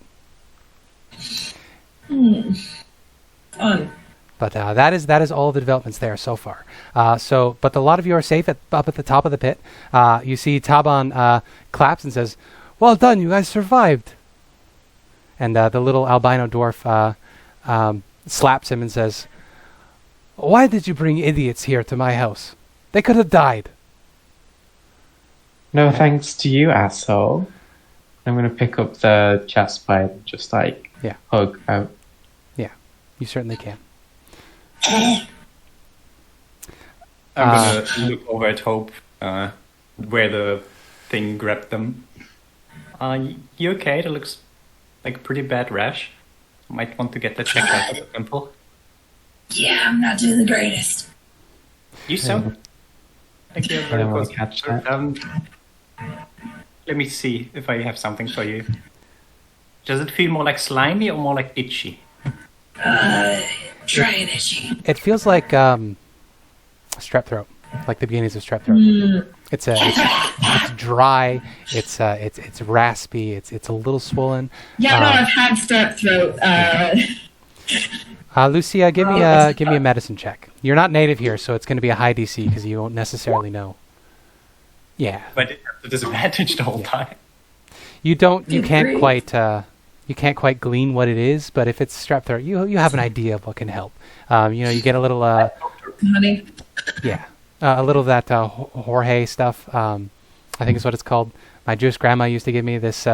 Fun. But that is all the developments there so far. But a lot of you are safe up at the top of the pit. You see Taban claps and says, "Well done, you guys survived." And the little albino dwarf slaps him and says, "Why did you bring idiots here to my house? They could have died." No thanks to you, asshole. I'm gonna pick up the chest plate and just hug out. Yeah, you certainly can. I'm gonna look over at Hope, where the thing grabbed them. You okay? That looks like a pretty bad rash. Might want to get that checked out at the temple. Yeah, I'm not doing the greatest. You sound like you're very close. Catch that. Let me see if I have something for you. Does it feel more like slimy or more like itchy? Dry and itchy. It feels like strep throat, like the beginnings of strep throat. It's dry. It's raspy. It's a little swollen. Yeah, no, I've had strep throat. Lucia, give me a medicine check. You're not native here, so it's going to be a high DC because you won't necessarily know. Yeah. But it's a disadvantage the whole time. You can't quite glean what it is, but if it's strep throat, you have an idea of what can help. You get a little honey. Yeah, a little of that Jorge stuff. I think is what it's called. My Jewish grandma used to give me this.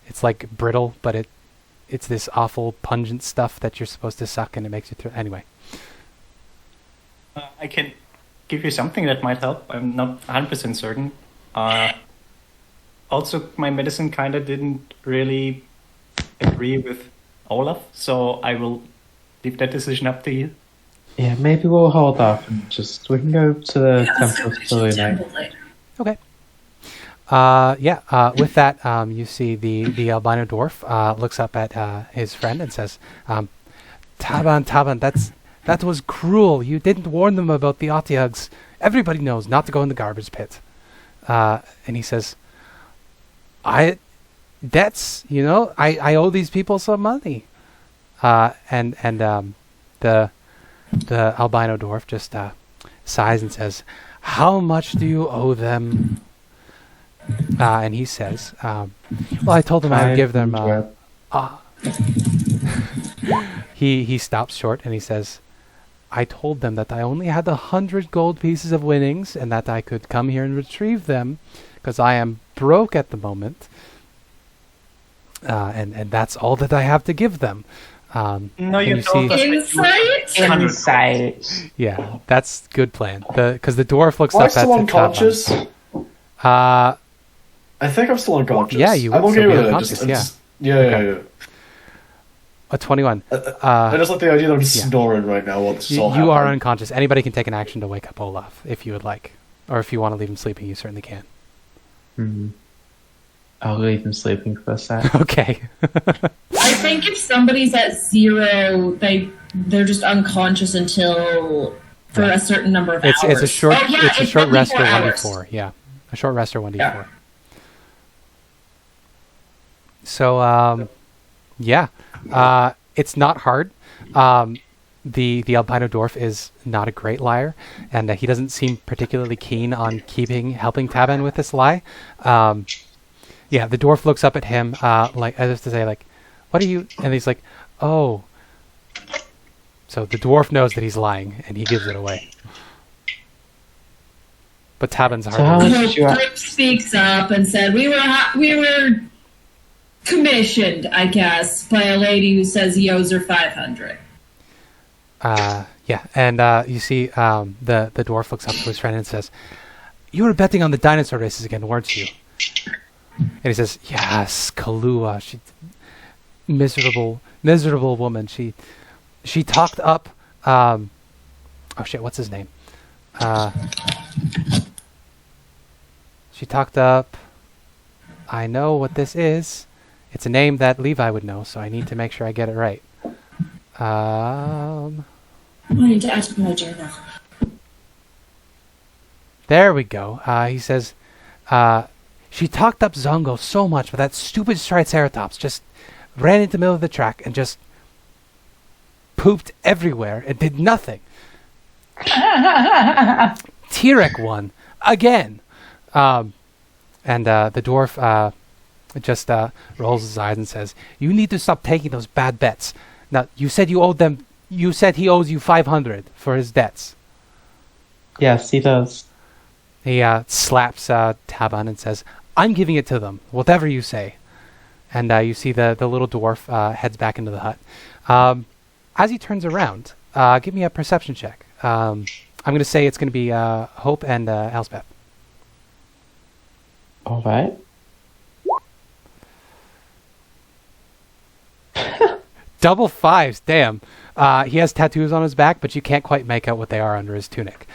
It's like brittle, but it's this awful pungent stuff that you're supposed to suck, and it makes you throw. Anyway, I can give you something that might help. I'm not 100% certain. Also, my medicine kind of didn't really agree with Olaf, so I will leave that decision up to you. Yeah, maybe we'll hold off and we can go to the temple later. Okay. With that, you see the albino dwarf looks up at his friend and says, Taban, that was cruel. You didn't warn them about the Audiugs. Everybody knows not to go in the garbage pit. And he says, I owe these people some money. And the albino dwarf just sighs and says, "How much do you owe them?" And he says, "Well, I told them I would give them." He stops short and he says, "I told them that I only had 100 gold pieces of winnings and that I could come here and retrieve them because I am broke at the moment. And that's all that I have to give them." No, you told us Insight. Yeah, that's good plan. Because the dwarf looks Am I up still at unconscious? I I think I'm still unconscious. Yeah, you I'm would okay still be with it. unconscious, Yeah. a 21. I just like the idea that I'm just snoring right now while this is all You are happening. unconscious. Anybody can take an action to wake up Olaf if you would like, or if you want to leave him sleeping, you certainly can. Mm-hmm. I'll leave him sleeping for a sec. Okay. I think if somebody's at 0, they're just unconscious until for a certain number of hours. It's a short it's a short rest or 1d4. 1d4. Yeah, a short rest or 1d4. Yeah. So it's not hard. The albino dwarf is not a great liar, and he doesn't seem particularly keen on helping Taban with this lie. Yeah, the dwarf looks up at him like as if to say, like, "What are you?" And he's like, "Oh." So the dwarf knows that he's lying, and he gives it away. But Taban's hard. Flip speaks up and said, "We were commissioned, I guess, by a lady who says he owes her 500." Yeah, and you see the dwarf looks up to his friend and says, "You were betting on the dinosaur races again, weren't you?" And he says, "Yes, Kalua, she miserable woman. She talked up oh shit, what's his name? She talked up, I know what this is. It's a name that Levi would know, so I need to make sure I get it right. I need to ask my journal. There we go. He says, she talked up Zongo so much, but that stupid Triceratops just ran into the middle of the track and just pooped everywhere and did nothing. Tirek won again." And the dwarf just rolls his eyes and says, "You need to stop taking those bad bets. Now, you said you owed them. You said he owes you 500 for his debts." Yes, he does. He slaps Taban and says, "I'm giving it to them, whatever you say." And you see the little dwarf heads back into the hut. As he turns around, give me a perception check. I'm going to say it's going to be Hope and Elspeth. All right. Double fives, damn. He has tattoos on his back, but you can't quite make out what they are under his tunic.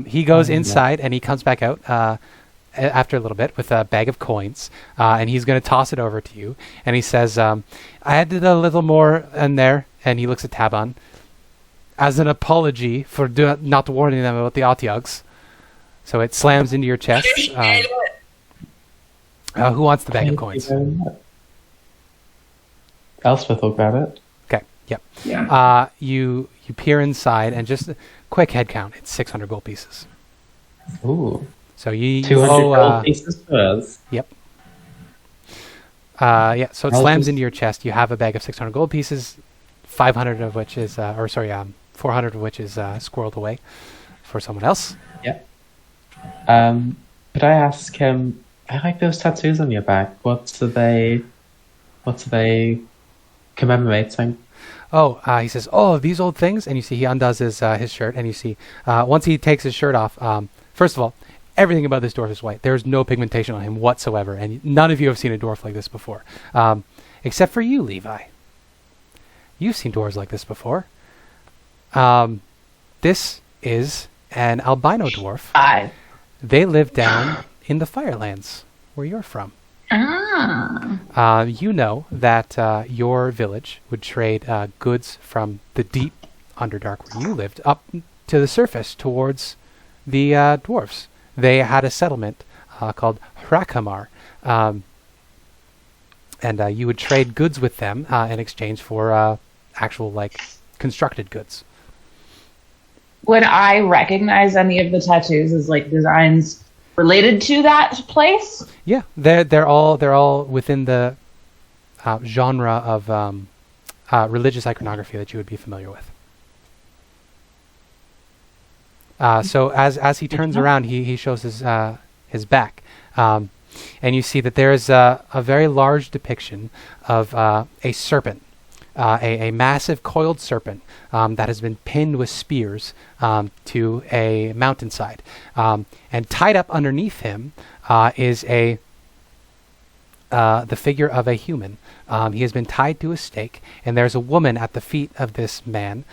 He goes inside and he comes back out after a little bit with a bag of coins, and he's going to toss it over to you. And he says, "I added a little more in there," and he looks at Taban, "as an apology for not warning them about the Otyugs." So it slams into your chest. Who wants the bag of coins? Elspeth will grab it. Okay, yep. Yeah. You peer inside, and just a quick head count, it's 600 gold pieces. Ooh. So you 200 gold pieces for us. Yep. Yeah, so it slams into your chest. You have a bag of 600 gold pieces, 500 of which is, 400 of which is squirreled away for someone else. Yep. Could I ask him, I like those tattoos on your back. What are they commemorating? Oh, he says, "Oh, these old things," and you see he undoes his shirt, and you see once he takes his shirt off. First of all, everything about this dwarf is white. There's no pigmentation on him whatsoever, and none of you have seen a dwarf like this before, except for you, Levi. You've seen dwarves like this before. This is an albino dwarf. They live down in the Firelands, where you're from. You know that your village would trade goods from the deep Underdark where you lived up to the surface towards the dwarves. They had a settlement called Hrakamar, and you would trade goods with them in exchange for actual, like, constructed goods. Would I recognize any of the tattoos as, like, designs related to that place? Yeah, they're all within the genre of religious iconography that you would be familiar with. So as he turns around, he shows his back, and you see that there is a very large depiction of a serpent, a massive coiled serpent that has been pinned with spears to a mountainside, and tied up underneath him is a the figure of a human. He has been tied to a stake, and there's a woman at the feet of this man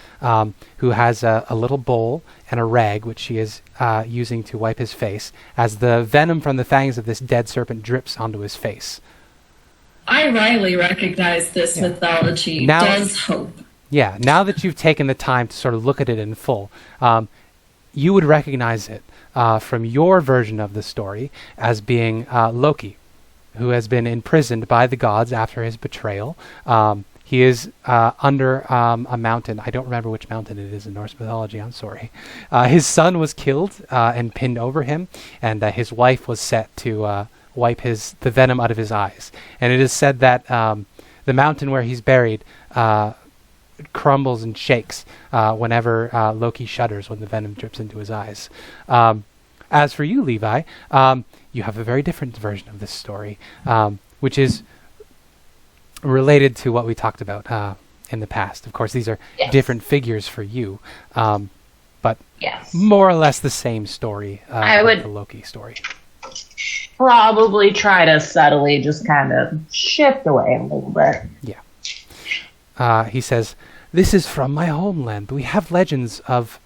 who has a little bowl and a rag, which she is using to wipe his face, as the venom from the fangs of this dead serpent drips onto his face. I rightly recognize this mythology. Does hope. Yeah, now that you've taken the time to sort of look at it in full, you would recognize it from your version of the story as being Loki, who has been imprisoned by the gods after his betrayal. He is under a mountain. I don't remember which mountain it is in Norse mythology. I'm sorry. His son was killed and pinned over him, and his wife was set to wipe the venom out of his eyes. And it is said that the mountain where he's buried crumbles and shakes whenever Loki shudders when the venom drips into his eyes. As for you, Levi, you have a very different version of this story, which is related to what we talked about in the past. Of course, these are different figures for you, but more or less the same story. I would the Loki story. Probably try to subtly just kind of shift away a little bit. Yeah. He says, "This is from my homeland. We have legends of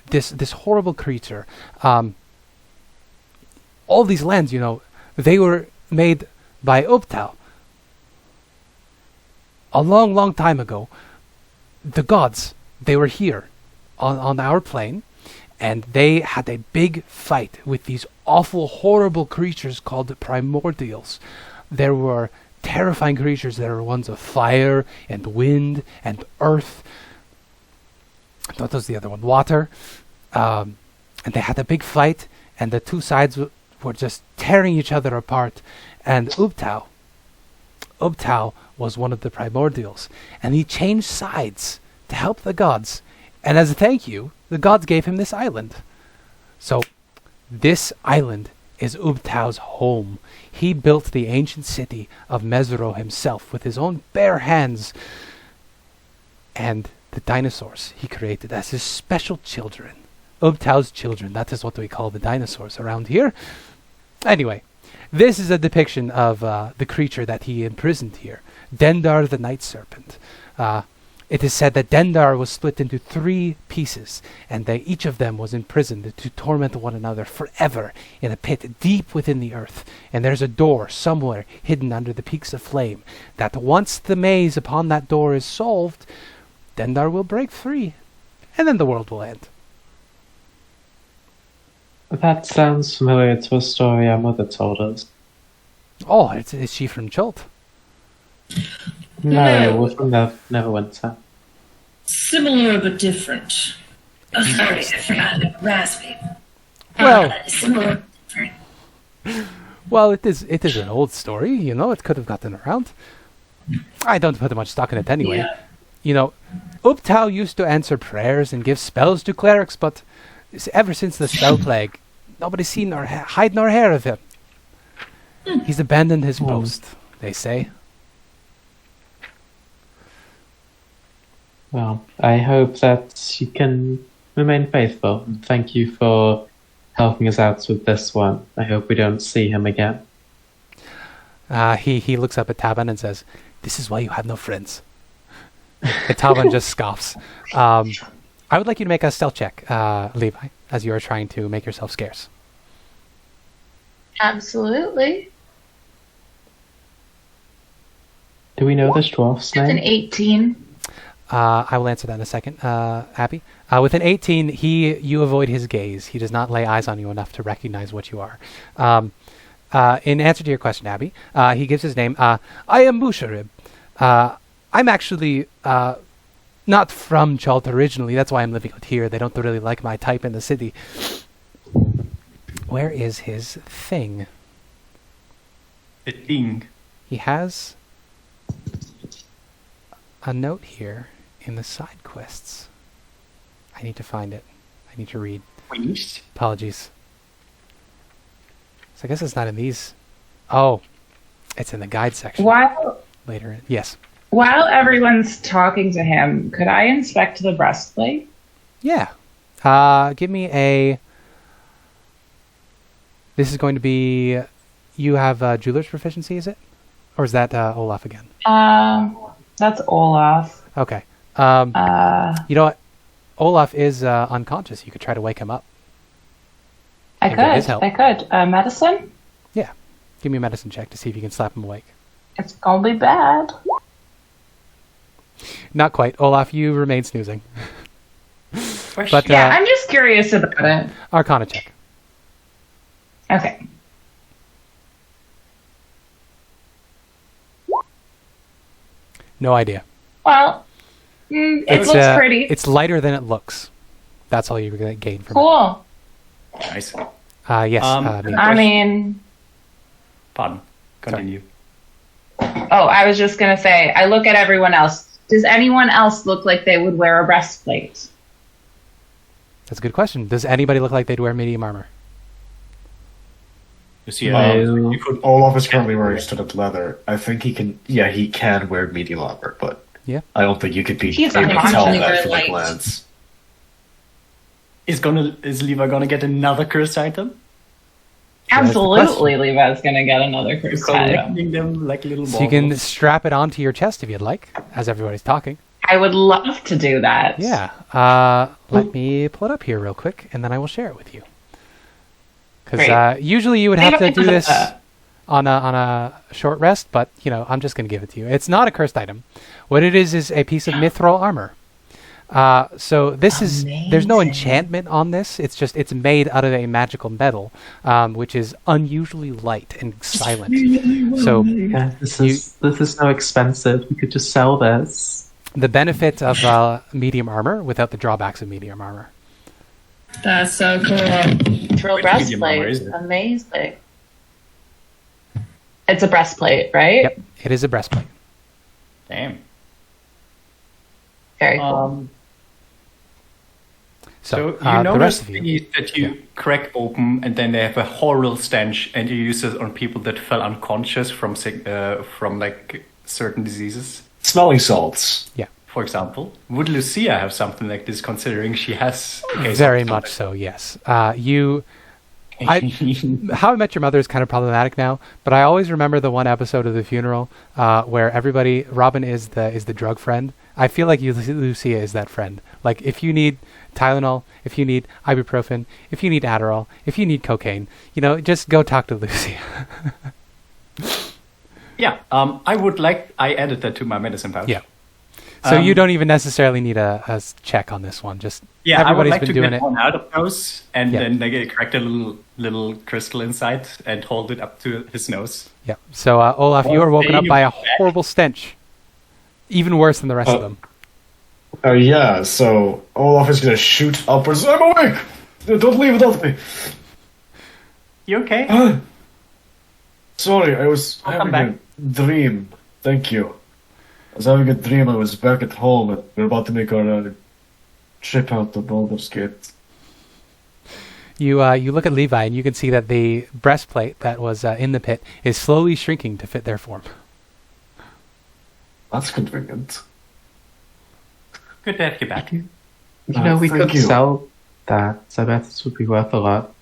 this horrible creature. All these lands, they were made by Ubtao. A long, long time ago, the gods, they were here on our plane, and they had a big fight with these awful, horrible creatures called the primordials. There were terrifying creatures. There were ones of fire and wind and earth. What was the other one? Water. And they had a big fight, and the two sides were just tearing each other apart. And Ubtao was one of the primordials, and he changed sides to help the gods. And as a thank you, the gods gave him this island. So this island is Ubtao's home. He built the ancient city of Mesro himself with his own bare hands. And the dinosaurs he created as his special children. Ubtao's children, that is what we call the dinosaurs around here. Anyway, this is a depiction of the creature that he imprisoned here, Dendar the Night Serpent. It is said that Dendar was split into 3 pieces, and each of them was imprisoned to torment one another forever in a pit deep within the earth. And there's a door somewhere hidden under the peaks of flame, that once the maze upon that door is solved, Dendar will break free, and then the world will end. That sounds familiar to a story our mother told us. Oh, is she from Chult? No, we're from Neverwinter. Similar but different. Oh, sorry, I forgot. Raspy. Well, Similar but different. Well, it is an old story, it could have gotten around. I don't put much stock in it anyway. Yeah. Ubtao used to answer prayers and give spells to clerics, but ever since the spell plague, nobody's seen nor hide nor hair of him. He's abandoned his post, they say. Well, I hope that you can remain faithful. And thank you for helping us out with this one. I hope we don't see him again. He looks up at Taban and says, "This is why you have no friends." And Taban just scoffs. I would like you to make a stealth check, Levi, as you are trying to make yourself scarce. Absolutely. Do we know this dwarf's It's an name? 18. I will answer that in a second, Abby. With an 18, you avoid his gaze. He does not lay eyes on you enough to recognize what you are. In answer to your question, Abby, he gives his name. I am Musharib. I'm actually not from Chult originally. That's why I'm living out here. They don't really like my type in the city. Where is his thing? The thing. He has a note here in the side quests. I need to find it. I need to read. Please. Apologies. So I guess it's not in these. Oh, it's in the guide section. Later. Yes. While everyone's talking to him, could I inspect the breastplate? Yeah. Give me a... This is going to be you have jeweler's proficiency, is it? Or is that Olaf again? That's Olaf. Okay. You know what? Olaf is unconscious. You could try to wake him up. I could. Medicine? Yeah. Give me a medicine check to see if you can slap him awake. It's gonna be bad. Not quite. Olaf, you remain snoozing. But yeah, I'm just curious about it. Arcana check. Okay. No idea. Well, it looks pretty. It's lighter than it looks. That's all you're going to gain from cool. it. Nice. Yes. I mean... Pardon. Continue. Oh, I was just going to say, I look at everyone else. Does anyone else look like they would wear a breastplate? That's a good question. Does anybody look like they'd wear medium armor? Olaf is currently wearing studded leather. I think he can. Yeah, he can wear medium armor, but yeah, I don't think you could be He's able to tell unconsciously that from a light. glance. Is Levi gonna get another cursed item? Absolutely, Levi's gonna get another cursed item. Collecting them like little balls. So you can strap it onto your chest if you'd like, as everybody's talking. I would love to do that. Yeah. Let me pull it up here real quick, and then I will share it with you. Because usually you would have to do this on a short rest, but I'm just going to give it to you. It's not a cursed item. What it is a piece of mithril armor. So this there's no enchantment on this. It's made out of a magical metal, which is unusually light and silent. So this is so expensive. We could just sell this. The benefit of medium armor without the drawbacks of medium armor. That's so cool. Mithril breastplate. Amazing. It's a breastplate, right? Yep, it is a breastplate. Damn. Very cool. So you the notice rest of you, that you crack open and then they have a horrible stench, and you use it on people that fell unconscious from like certain diseases. Smelling salts. Yeah. For example, would Lucia have something like this, considering she has? Very much so. Yes. How I Met Your Mother is kind of problematic now, but I always remember the one episode of The Funeral where Robin is the drug friend. I feel like Lucia is that friend. Like, if you need Tylenol, if you need ibuprofen, if you need Adderall, if you need cocaine, just go talk to Lucia. Yeah, I added that to my medicine pouch. Yeah. So you don't even necessarily need a check on this one. Just everybody's been doing it. One out of those, and then they cracked a little crystal inside and hold it up to his nose. Yeah. So Olaf, you are woken up by a horrible stench, even worse than the rest of them. Yeah. So Olaf is gonna shoot upwards. I'm awake. Don't leave without me. You okay? Sorry, I was having a dream. Thank you. I was having a dream. I was back at home and we were about to make our trip out to Baldur's Gate. You look at Levi and you can see that the breastplate that was in the pit is slowly shrinking to fit their form. That's convenient. Good to have you back. We could sell that. So I bet this would be worth a lot.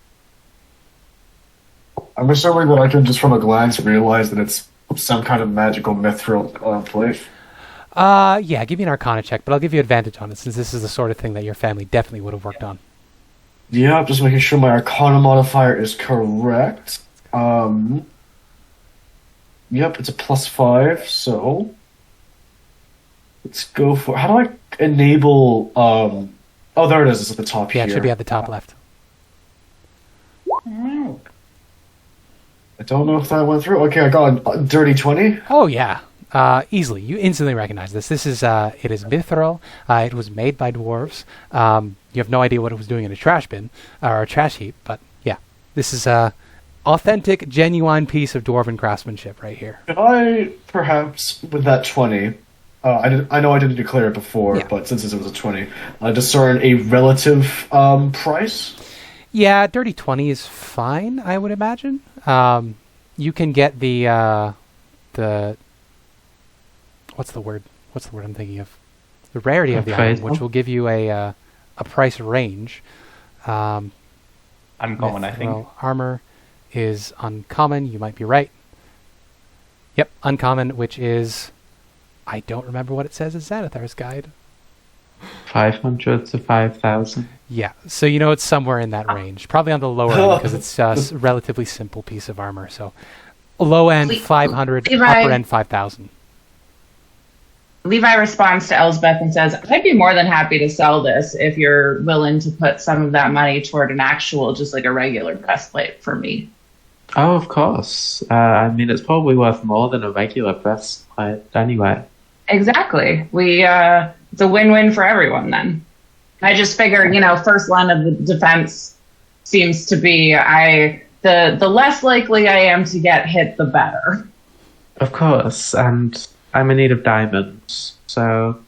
I'm assuming that I can just from a glance realize that it's some kind of magical mithril plate. Yeah, give me an Arcana check, but I'll give you advantage on it since this is the sort of thing that your family definitely would have worked on. Yeah, just making sure my Arcana modifier is correct. Yep, it's a +5, so let's go for... How do I enable... Oh, there it is. It's at the top here. Yeah, it should be at the top left. I don't know if that went through. Okay, I got a dirty 20. Oh, yeah. Easily. You instantly recognize this. This is, it is mithril. It was made by dwarves. You have no idea what it was doing in a trash bin, or a trash heap, but yeah. This is a authentic, genuine piece of dwarven craftsmanship right here. Could I, perhaps, with that 20, I know I didn't declare it before, but since it was a 20, discern a relative price? Yeah, dirty 20 is fine, I would imagine. You can get the what's the word I'm thinking of? The rarity of the item, which will give you a price range. Uncommon, I think. Armor, is uncommon. You might be right. Yep, uncommon, which is... I don't remember what it says in Xanathar's guide. 500 to 5,000. Yeah, so you know it's somewhere in that range. Probably on the lower end because it's a relatively simple piece of armor. So low end 500, Levi, upper end 5,000. Levi responds to Elspeth and says, I'd be more than happy to sell this if you're willing to put some of that money toward an actual, just like a regular breastplate for me. Oh, of course. I mean, it's probably worth more than a regular breastplate anyway. Exactly. It's a win-win for everyone then. I just figure, first line of the defense seems to be the less likely I am to get hit, the better. Of course, and I'm in need of diamonds, so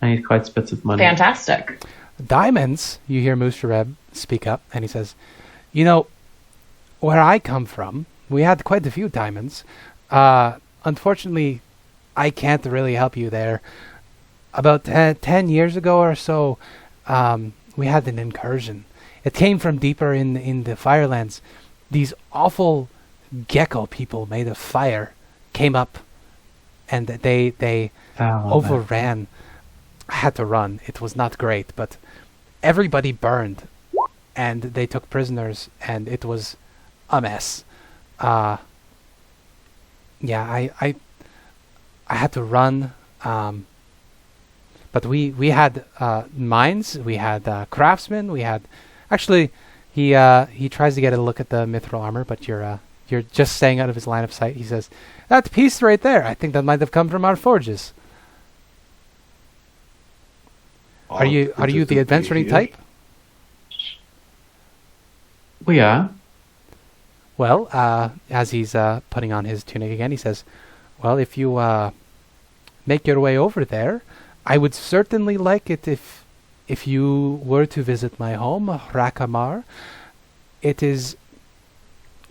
I need quite a bit of money. Fantastic. Diamonds, you hear Mushareb speak up, and he says, where I come from, we had quite a few diamonds. Unfortunately, I can't really help you there. About 10 years ago or so, we had an incursion. It came from deeper in the Firelands. These awful gecko people made of fire came up, and they overran. I had to run. It was not great, but everybody burned, and they took prisoners, and it was a mess. I had to run. But we had mines, we had craftsmen, we had... Actually, he tries to get a look at the mithril armor, but you're just staying out of his line of sight. He says, that piece right there, I think that might have come from our forges. Are you the adventuring type? We are. Well, as he's putting on his tunic again, he says, well, if you make your way over there, I would certainly like it if you were to visit my home, Rakamar. It is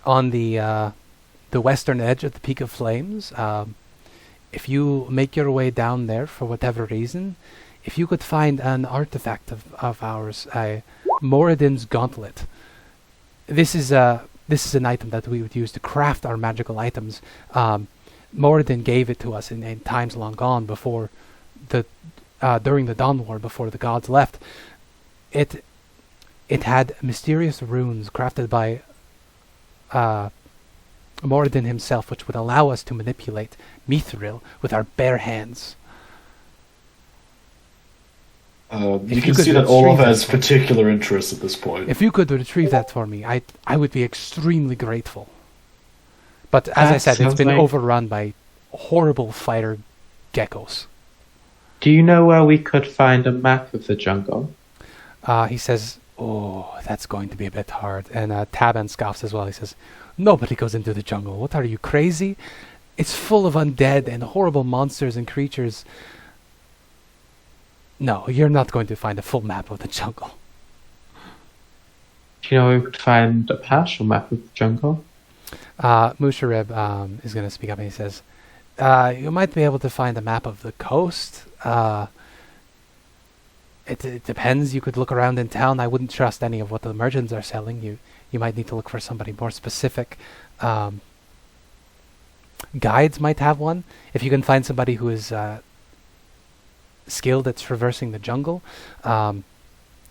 on the western edge of the Peak of Flames. If you make your way down there for whatever reason, if you could find an artifact of ours, Moradin's Gauntlet. This is an item that we would use to craft our magical items. Moradin gave it to us in times long gone before during the Dawn War, before the gods left. It had mysterious runes crafted by Moradin himself, which would allow us to manipulate mithril with our bare hands. You can see that Olaf has particular interest at this point. If you could retrieve that for me, I would be extremely grateful. But as I said, it's been overrun by horrible fire geckos. Do you know where we could find a map of the jungle? He says, oh, that's going to be a bit hard. And Taban scoffs as well. He says, nobody goes into the jungle. What are you, crazy? It's full of undead and horrible monsters and creatures. No, you're not going to find a full map of the jungle. Do you know where we could find a partial map of the jungle? Mushareb is going to speak up, and he says, you might be able to find a map of the coast. It depends. You could look around in town. I wouldn't trust any of what the merchants are selling. You might need to look for somebody more specific. Guides might have one. If you can find somebody who is skilled at traversing the jungle, you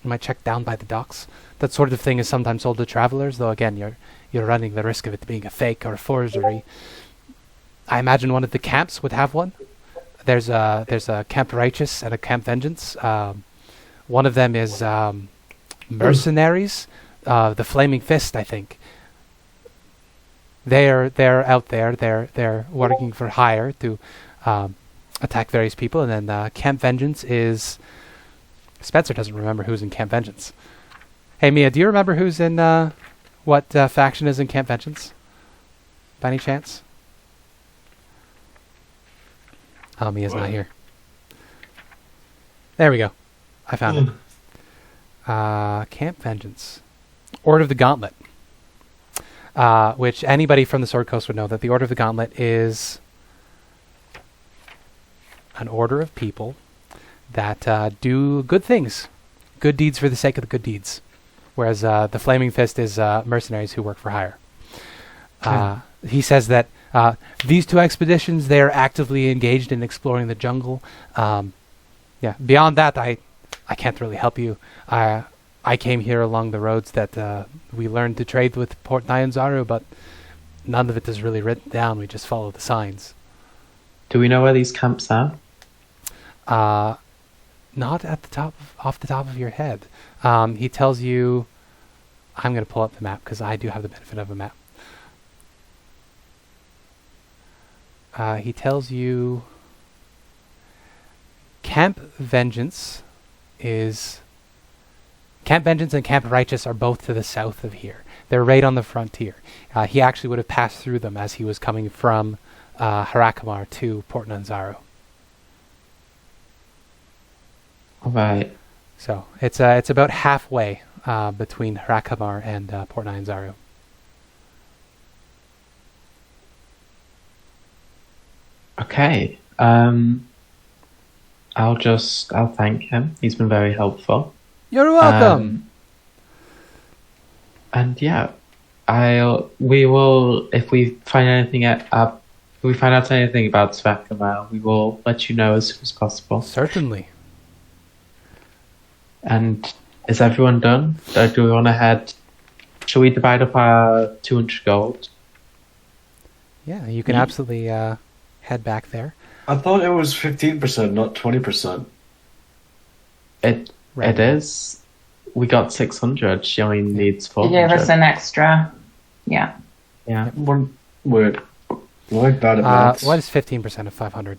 might check down by the docks. That sort of thing is sometimes sold to travelers, though again, you're running the risk of it being a fake or a forgery. I imagine one of the camps would have one. There's a Camp Righteous and a Camp Vengeance. One of them is mercenaries, the Flaming Fist, I think. They're out there. They're working for hire to attack various people, and then Camp Vengeance is... Spencer doesn't remember who's in Camp Vengeance. Hey, Mia, do you remember who's in what faction is in Camp Vengeance? By any chance? Oh, Mia's not here. There we go. I found it. Camp Vengeance. Order of the Gauntlet. Which anybody from the Sword Coast would know that the Order of the Gauntlet is an order of people that do good things. Good deeds for the sake of the good deeds. Whereas the Flaming Fist is mercenaries who work for hire. He says that these two expeditions, they are actively engaged in exploring the jungle. Yeah. Beyond that, I can't really help you. I came here along the roads that we learned to trade with Port Nyanzaru, but none of it is really written down. We just follow the signs. Do we know where these camps are? Not at the top, off the top of your head. He tells you. I'm going to pull up the map because I do have the benefit of a map. He tells you Camp Vengeance and Camp Righteous are both to the south of here. They're right on the frontier. He actually would have passed through them as he was coming from Harakamar to Port Nyanzaru. All right. So it's about halfway between Harakamar and Port Nyanzaru. Okay. I'll thank him. He's been very helpful. You're welcome. And yeah, we will, if we find anything if we find out anything about Svirfneblin, we will let you know as soon as possible. Certainly. And is everyone done? Do we want to head? Shall we divide up our 200 gold? Yeah, you can absolutely head back there. I thought it was 15%, not 20%. It is. We got 600. She only needs 400. You gave us an extra. Yeah. Yeah. We're bad at maths. What is 15% of 500? I'm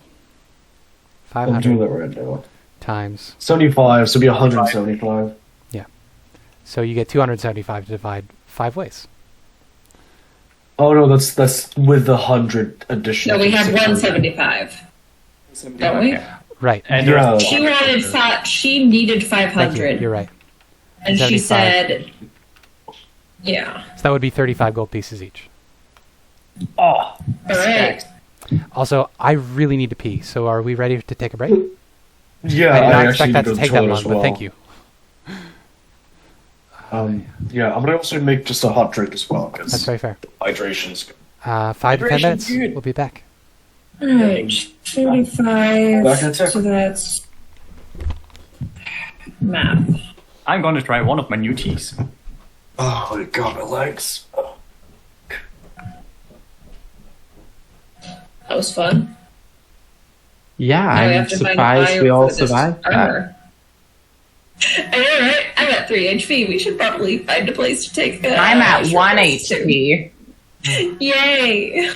500 doing that right now. times. 75, so it'll be 175. Yeah. So you get 275 to divide 5 ways. Oh no, that's with the 100 additional. No, we have 600. 175. Don't we? Right. And Yeah. She wanted she needed Thank 500. you. You're right. And she 75. said, yeah. So that would be 35 gold pieces each. Oh, All right. Also, I really need to pee, so are we ready to take a break? Yeah, I did not I expect actually that need to to take that toilet long, as but well. thank you. Yeah, I'm gonna also make just a hot drink as well That's because very fair. hydration's good. 5 to 10 minutes. Hydration's good. We'll be back. All right. 35. Back in a sec. So that's math. I'm going to try one of my new teas. Oh my god, my legs. That was fun. Yeah, Now we I'm have to find surprised fire we all for this survived that. armor. I know, right? I'm at 3 HP. We should probably find a place to take. I'm at short 1 rest, too. HP. Yay!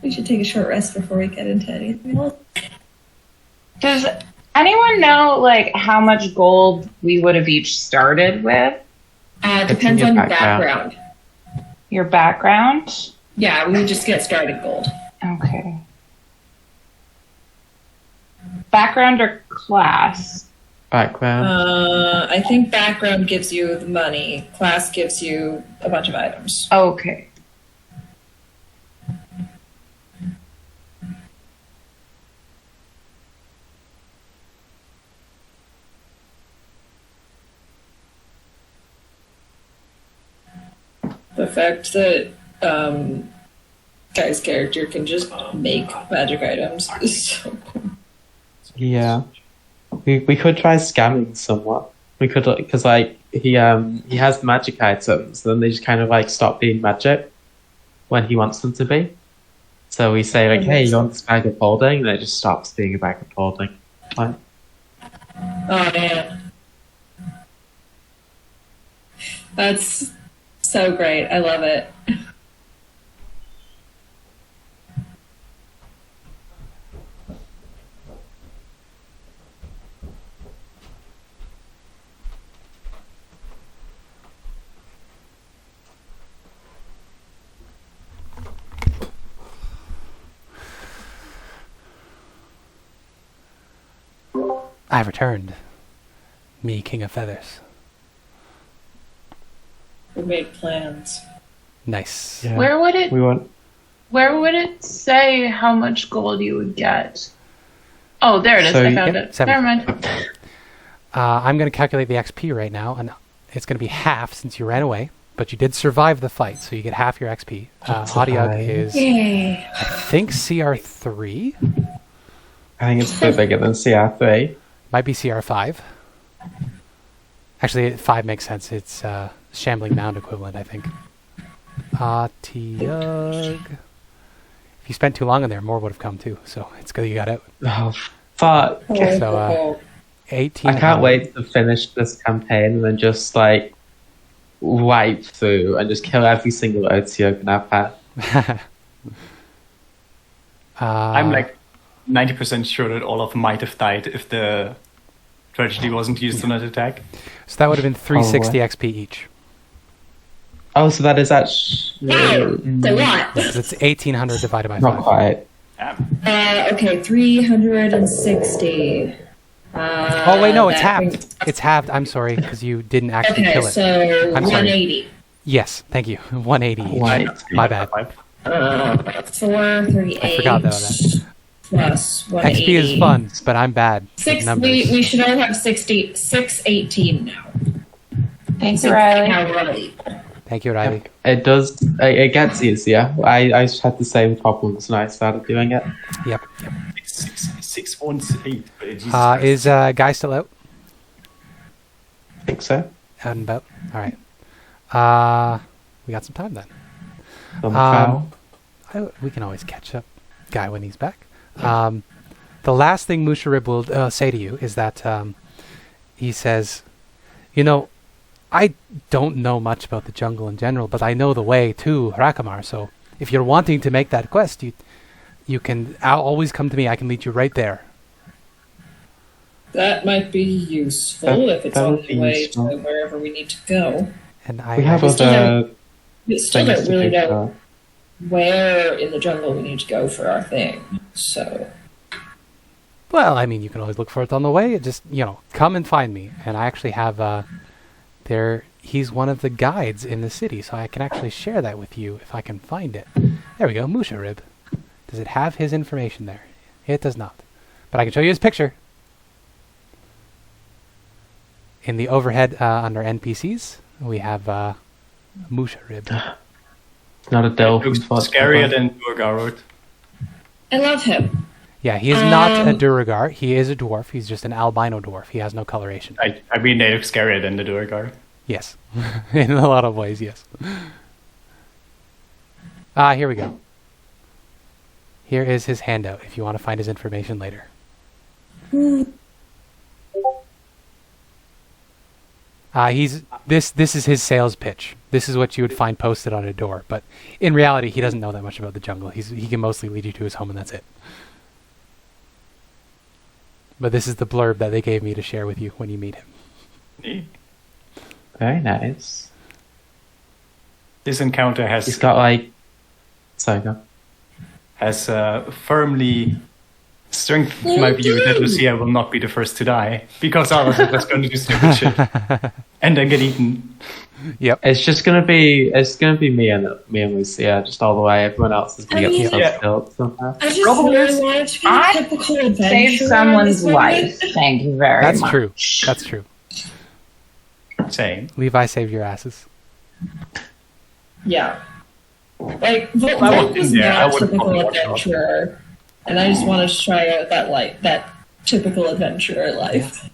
We should take a short rest before we get into anything else. Does anyone know like how much gold we would have each started with? Depends your on background. background. Your background? Yeah, we would just get started gold. Okay. Background or class? Background. I think background gives you the money. Class gives you a bunch of items. Okay. The fact that Guy's character can just make magic items is so cool. Yeah. We could try scamming someone. We could, because like he has magic items, then they just kind of like stop being magic when he wants them to be. So we say like, "Hey, you want this bag of holding?" And it just stops being a bag of holding. Like, Oh man, that's so great. I love it. I've returned. Me, King of Feathers. We made plans. Nice. yeah. Where would it We want. Where would it say how much gold you would get? Oh, there it is. So I you found get it. 7. Never mind. I'm going to calculate the XP right now, and it's going to be half since you ran away but you did survive the fight, so you get half your XP. Adiog is, I think, CR3. I think it's a bit bigger than CR3. Might be CR5. Actually, 5 makes sense. It's Shambling Mound equivalent, I think. Adiog. If you spent too long in there, more would have come too. So it's good you got out. Oh, fuck. So 18. I can't wait to finish this campaign and then just like wipe through and just kill every single Otiog I've had. I'm like 90% sure that Olaf might have died if the tragedy wasn't used on an attack. So that would have been 360 XP each. Oh, so that is actually... The what? Yes, it's 1800 divided by 5. Not quite. Okay, 360. Oh, wait, no, it's halved. It's halved. I'm sorry, because you didn't actually kill it. So I'm sorry. 180. Yes, thank you. 180 each. Right. My bad. 438. I forgot about that. Plus 180. XP is fun, but I'm bad with numbers. We should all have 618 now. Thanks, Riley. Now we're all equal. Thank you, Riley. It does. It gets easier. I had the same problems when I started doing it. Yep. 618. Is Guy still out? I think so. Out and about? All right. We got some time then. On the foul. We can always catch up Guy when he's back. The last thing Musharib will say to you is that he says, you know, I don't know much about the jungle in general, but I know the way to Rakamar, so if you're wanting to make that quest, you can always come to me. I can lead you right there. That might be useful if it's on the way to wherever we need to go. And We have other We still things don't to really do. know where in the jungle we need to go for our thing, so... Well, I mean, you can always look for it on the way. It just, come and find me. And I actually have he's one of the guides in the city, so I can actually share that with you if I can find it. There we go, Musharib. Does it have his information there? It does not. But I can show you his picture. In the overhead under NPCs, we have Musharib. Not a delve. Looks scarier than Durgarroth. I love him. Yeah, he is not a Duragar. He is a dwarf. He's just an albino dwarf. He has no coloration. I mean, they look scarier than the Durgar. Yes. In a lot of ways, yes. Here we go. Here is his handout if you want to find his information later. This is his sales pitch. This is what you would find posted on a door, but in reality he doesn't know that much about the jungle. He can mostly lead you to his home and that's it. But this is the blurb that they gave me to share with you when you meet him. Very nice. This encounter has... He's got like... Sorry, go. Has firmly strengthened my view that Lucia will not be the first to die. Because others are just going to do stupid shit. And then get eaten. Yep. It's just gonna be me and Lucia just all the way. Everyone else is gonna get killed somehow. I just really wanted to be a typical adventurer. Save someone's life. Thank you very much. That's true. That's true. Same. Levi saved your asses. Yeah. Like, Volk was not a typical adventurer. And I just wanted to try out that typical adventurer life.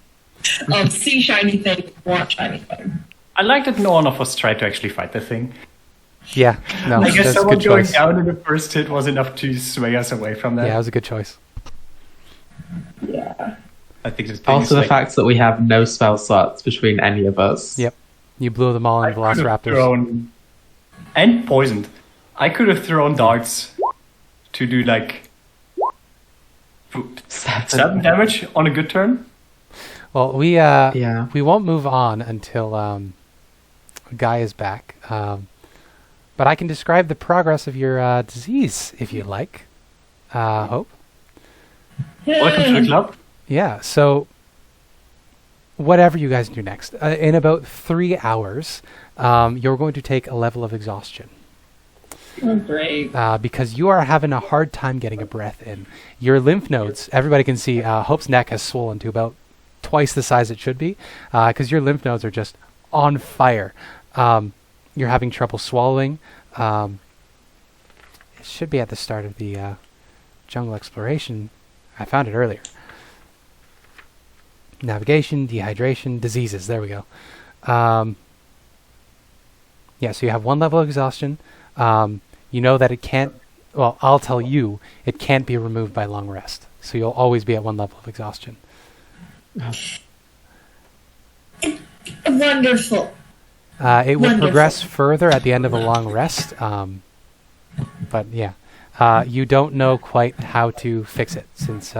See shiny thing, want shiny thing. I like that no one of us tried to actually fight the thing. Yeah, no, I guess that's a someone good going choice. down in the first hit was enough to sway us away from that. Yeah, it was a good choice. Yeah. I think this Also, the fact that we have no spell slots between any of us. Yep. You blew them all in Velociraptors. And poisoned. I could have thrown darts to do like 7 damage on a good turn. Well, we won't move on until Guy is back. But I can describe the progress of your disease if you like. Hope. Welcome to the club. Yeah. So, whatever you guys do next, in about 3 hours, you're going to take a level of exhaustion. Oh, great. Because you are having a hard time getting a breath in. Your lymph nodes, everybody can see, Hope's neck has swollen to about twice the size it should be, because your lymph nodes are just on fire. you're having trouble swallowing. It should be at the start of the jungle exploration. I found it earlier. Navigation, dehydration, diseases. There we go. Yeah, so you have 1 level of exhaustion. You know that it can't... Well, I'll tell you, it can't be removed by long rest. So you'll always be at 1 level of exhaustion. Wonderful. It will progress further at the end of a long rest. But yeah, you don't know quite how to fix it since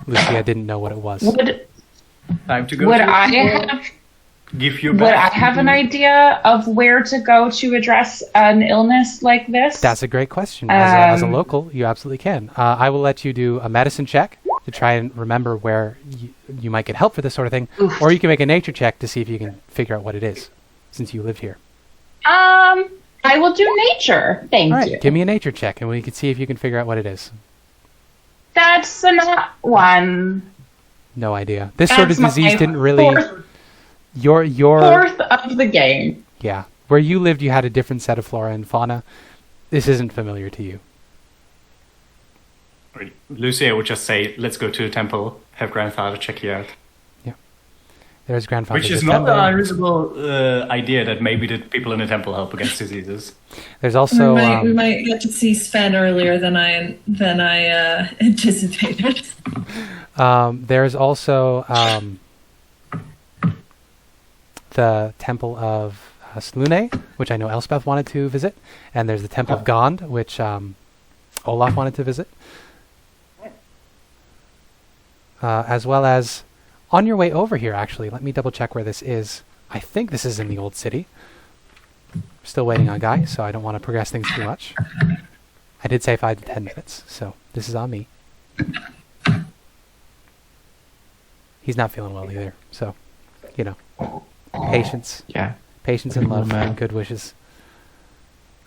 Lucia didn't know what it was. Time to go. Would I have an idea of where to go to address an illness like this? That's a great question. As a local, you absolutely can. I will let you do a medicine check to try and remember where you might get help for this sort of thing. Oof. Or you can make a nature check to see if you can figure out what it is, since you live here. I will do nature. Thank you. Give me a nature check, and we can see if you can figure out what it is. That's not one. No idea. This sort of disease didn't really... Your fourth of the game. Yeah. Where you lived, you had a different set of flora and fauna. This isn't familiar to you. Lucia would just say, let's go to the temple, have grandfather check you out. Yeah. There's grandfather. Which is not an unreasonable idea that maybe the people in the temple help against diseases. There's also... We might get to see Sven earlier than I anticipated. There's also the Temple of Slune, which I know Elspeth wanted to visit. And there's the Temple of Gond, which Olaf wanted to visit. As well as on your way over here, actually, let me double check where this is. I think this is in the Old City. Still waiting on Guy, so I don't want to progress things too much. I did say 5 to 10 minutes, so this is on me. He's not feeling well either, so, you know, patience. Yeah. Patience and love and good wishes.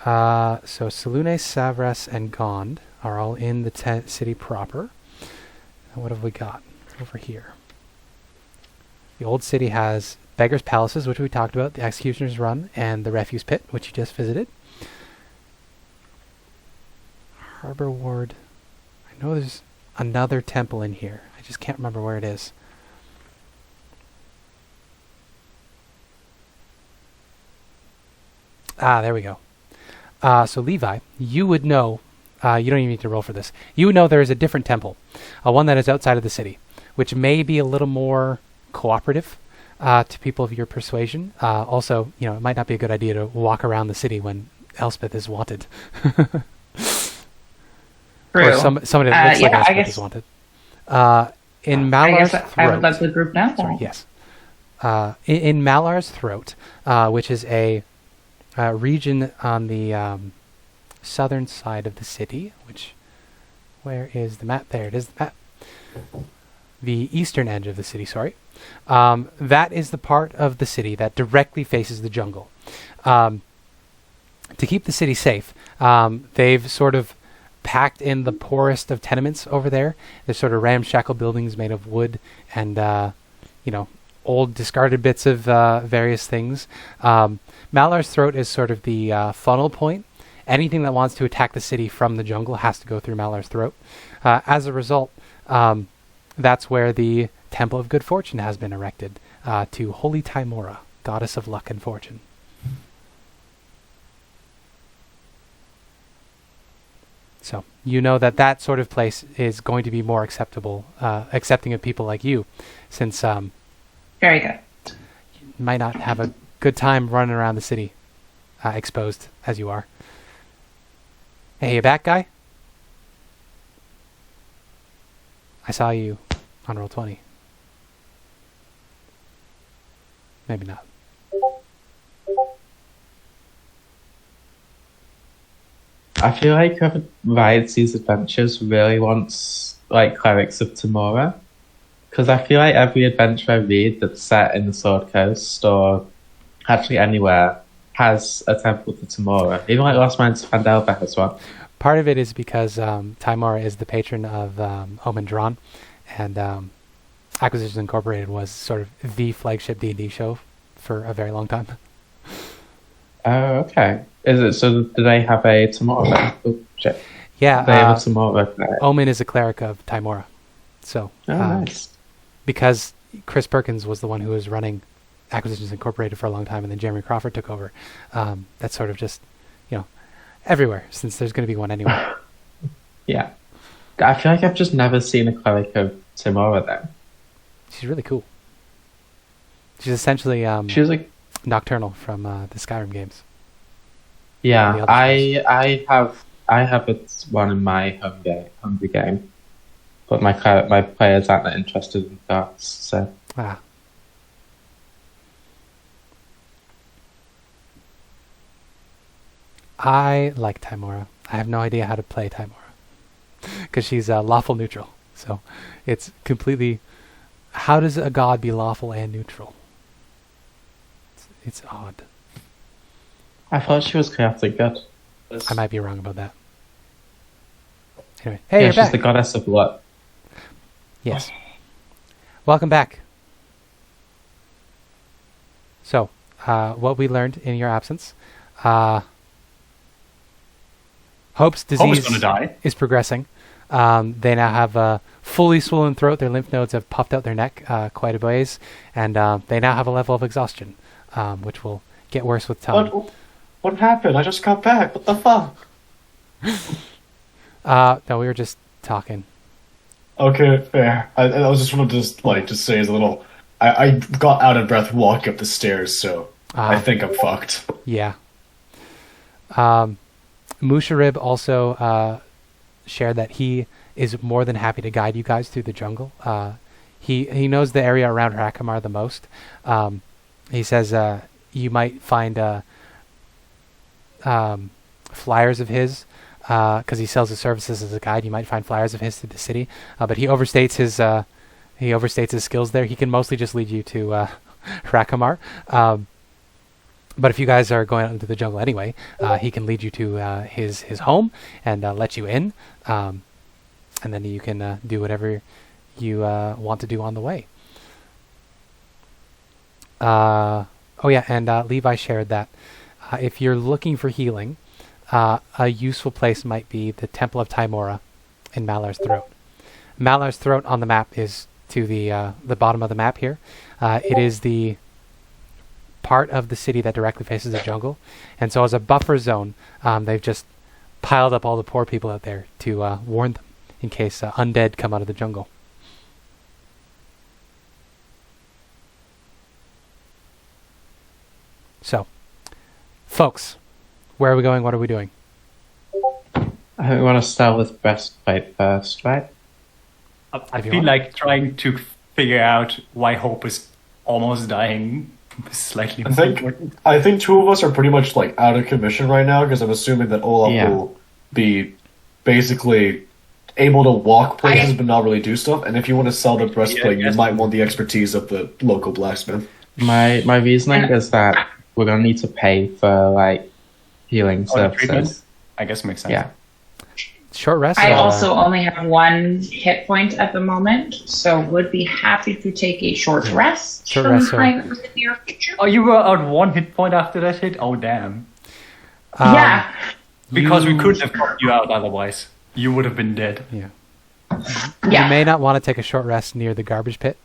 So Salune, Savras, and Gond are all in the city proper. And what have we got over here? The Old City has Beggar's Palaces, which we talked about, the Executioner's Run, and the Refuse Pit, which you just visited. Harbor Ward. I know there's another temple in here. I just can't remember where it is. There we go. So Levi, you would know, you don't even need to roll for this. You would know there is a different temple, one that is outside of the city, which may be a little more cooperative to people of your persuasion. Also, you know, it might not be a good idea to walk around the city when Elspeth is wanted. True. Or somebody that looks like Elspeth is wanted. In Malar's Throat. I would let the group know. Sorry, yes. In Malar's Throat, which is a region on the southern side of the city, where is the map? There it is, the map. The eastern edge of the city, sorry. That is the part of the city that directly faces the jungle. To keep the city safe, they've sort of packed in the poorest of tenements over there. There's sort of ramshackle buildings made of wood and, you know, old discarded bits of various things. Malar's Throat is sort of the funnel point. Anything that wants to attack the city from the jungle has to go through Malar's Throat. As a result, that's where the Temple of Good Fortune has been erected to Holy Timora, goddess of luck and fortune. So you know that that sort of place is going to be more acceptable, accepting of people like you, since very good. You might not have a good time running around the city, exposed as you are. Hey, you back, Guy? I saw you on Roll20. Maybe not. I feel like whoever writes these adventures really wants, like, Clerics of Timora. Because I feel like every adventure I read that's set in the Sword Coast, or actually anywhere, has a temple to Timora. Even like Lost Mines of Phandelver as well. Part of it is because Timora is the patron of Omen Drawn, and Acquisitions Incorporated was sort of the flagship D&D show for a very long time. Oh, okay. Is it so? Do they have a tomorrow? Oh, shit. Yeah, They have a tomorrow. Omen is a cleric of Timora. So, Nice. because Chris Perkins was the one who was running Acquisitions Incorporated for a long time, and then Jeremy Crawford took over. That's sort of just, everywhere, since there's going to be one anyway. Yeah. I feel like I've just never seen a cleric of Timora then. She's really cool. She's essentially She's like, Nocturnal from the Skyrim games. yeah. I have it one in my hungry game, but my players aren't that interested in cards. So I like Timora. I have no idea how to play Timora because she's lawful neutral. So it's completely. How does a god be lawful and neutral? It's odd. I thought she was chaotic good. I might be wrong about that. Anyway, hey, Yeah, you're she's back. the goddess of luck. Yes. Welcome back. So, what we learned in your absence. Hope's disease gonna die. is progressing. They now have a fully swollen throat. Their lymph nodes have puffed out their neck quite a ways. And they now have a level of exhaustion, which will get worse with time. What happened? I just got back. What the fuck? No, we were just talking. Okay, fair. I was just wanted to just say as a little. I got out of breath walking up the stairs, so I think I'm fucked. Yeah. Musharib also shared that he is more than happy to guide you guys through the jungle. He knows the area around Rakamar the most. He says you might find flyers of his because he sells his services as a guide. You might find flyers of his through the city, but he overstates his skills there. He can mostly just lead you to Rakamar. But if you guys are going out into the jungle anyway, he can lead you to his home and let you in, and then you can do whatever you want to do on the way. Oh yeah, and Levi shared that if you're looking for healing, a useful place might be the Temple of Timora in Malar's Throat. Malar's Throat on the map is to the bottom of the map here. It is the part of the city that directly faces the jungle, and so as a buffer zone, they've just piled up all the poor people out there to warn them in case undead come out of the jungle. So, folks, where are we going? What are we doing? I think we want to start with breastplate first, right? I feel like trying to figure out why Hope is almost dying is slightly more important. I think two of us are pretty much like out of commission right now because I'm assuming that Olaf will be basically able to walk places but not really do stuff. And if you want to sell the breastplate, you might want the expertise of the local blacksmith. My reasoning is that we're gonna need to pay for like healing services. I guess makes sense. Yeah. Short rest? I also only have 1 hit point at the moment, so would be happy to take a short rest sometime in the near future. Oh, you were at 1 hit point after that hit? Oh, damn. Yeah. Because we couldn't have got you out otherwise. You would have been dead. Yeah. Yeah. You may not want to take a short rest near the garbage pit,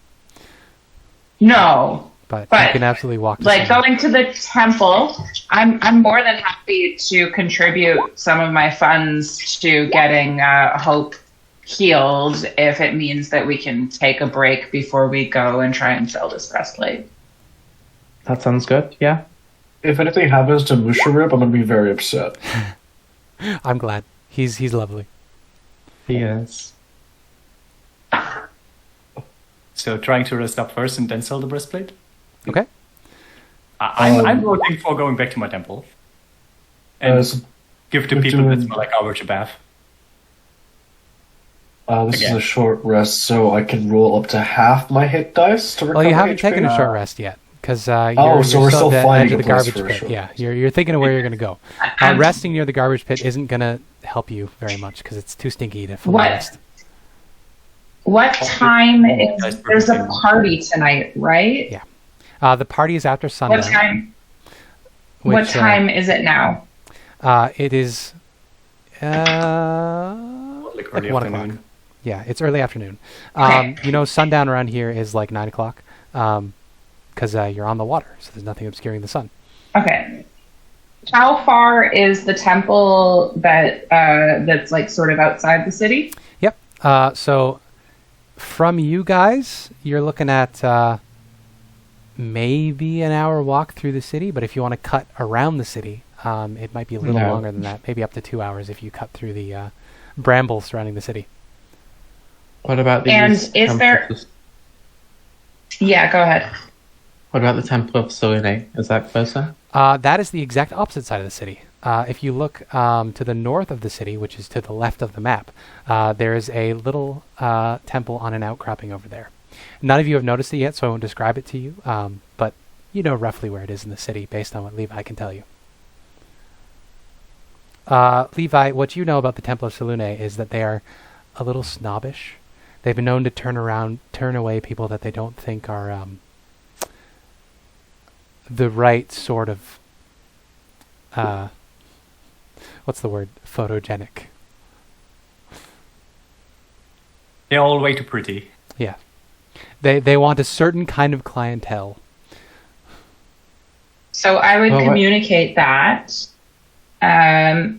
No. but you can absolutely walk to Like somewhere. going to the temple, I'm more than happy to contribute some of my funds to getting Hope healed if it means that we can take a break before we go and try and sell this breastplate. That sounds good, yeah. If anything happens to Musharib, I'm going to be very upset. I'm glad. He's lovely. He is. So trying to rest up first and then sell the breastplate? Okay. I'm voting for going back to my temple. And give to people that smell like garbage a bath. This is a short rest, so I can roll up to half my hit dice to recover Well, you haven't HP? taken a short rest yet, because so you're we're still at the edge finding of the a place garbage for a pit. short Yeah, you're thinking of where you're going to go. Resting near the garbage pit isn't going to help you very much because it's too stinky to fully rest. What time is there's a party tonight, right? Yeah. The party is after sundown. What time? What time is it now? It is Like early 1 afternoon. o'clock. Yeah, it's early afternoon. Okay. You know, sundown around here is like 9 o'clock because you're on the water, so there's nothing obscuring the sun. Okay. How far is the temple that's like sort of outside the city? Yep. So from you guys, you're looking at maybe an hour walk through the city, but if you want to cut around the city, it might be a little longer than that, maybe up to 2 hours if you cut through the brambles surrounding the city. What about the Yeah, go ahead. What about the Temple of Selene? Is that closer? That is the exact opposite side of the city. If you look to the north of the city, which is to the left of the map, there is a little temple on an outcropping over there. None of you have noticed it yet, so I won't describe it to you, but you know roughly where it is in the city based on what Levi can tell you. Levi, what you know about the Temple of Selune is that they are a little snobbish. They've been known to turn away people that they don't think are the right sort of what's the word? Photogenic. They're all way too pretty. Yeah. They want a certain kind of clientele. So I would communicate that.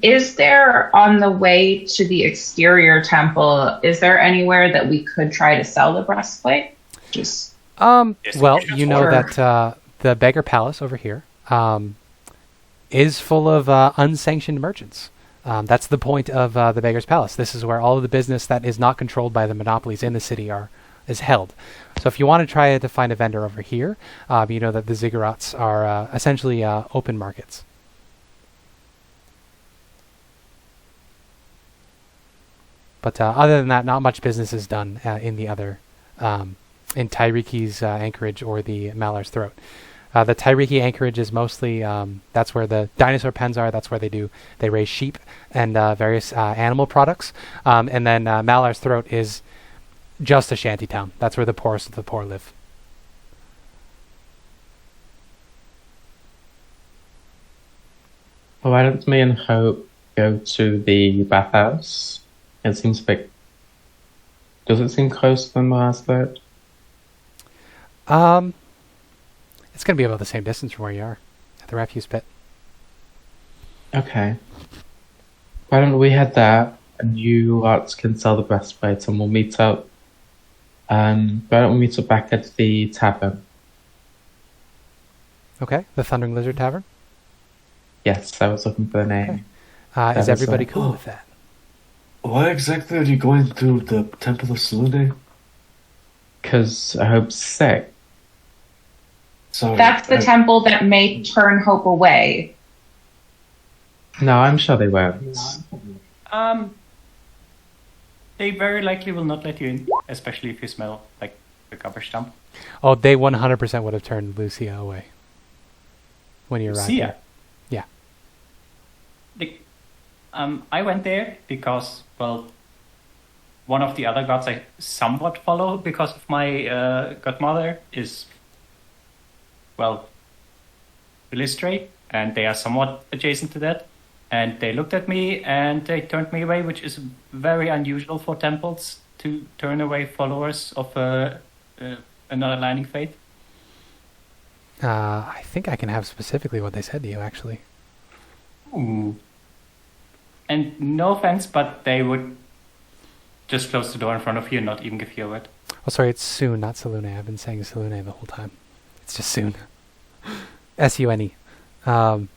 Is there, on the way to the exterior temple, is there anywhere that we could try to sell the breastplate? Well, you know that the Beggar Palace over here is full of unsanctioned merchants. That's the point of the Beggar's Palace. This is where all of the business that is not controlled by the monopolies in the city is held. So if you want to try to find a vendor over here, you know that the ziggurats are essentially open markets. But other than that, not much business is done in the other, in Tyreeki's anchorage or the Malar's Throat. The Tyreeki anchorage is mostly, that's where the dinosaur pens are. That's where they raise sheep and various animal products. And then Malar's Throat is just a shanty town. That's where the poorest of the poor live. Well, why don't me and Hope go to the bathhouse? It seems a bit... Does it seem closer than the last bit? It's going to be about the same distance from where you are, at the refuse pit. Okay. Why don't we head there, and you lots can sell the breastplate, and we'll meet up. Why don't we meet up back at the tavern? Okay, the Thundering Lizard Tavern? Yes, I was looking for the name. Okay. Is everybody cool with that? Why exactly are you going through the Temple of Selune? Because I Hope's sick. Sorry, That's the temple that may turn Hope away. No, I'm sure they won't. They very likely will not let you in, especially if you smell like the garbage dump. Oh, they 100% would have turned Lucia away when you arrived. Lucia? Yeah. I went there because, well, one of the other gods I somewhat follow because of my godmother is, well, really straight, and they are somewhat adjacent to that. And they looked at me and they turned me away, which is very unusual for temples to turn away followers of another lining faith. I think I can have specifically what they said to you, actually. Ooh. And no offense, but they would just close the door in front of you and not even give you a word. Oh, sorry, it's Soon, not Selune. I've been saying Selune the whole time. It's just Soon. S-U-N-E. Oh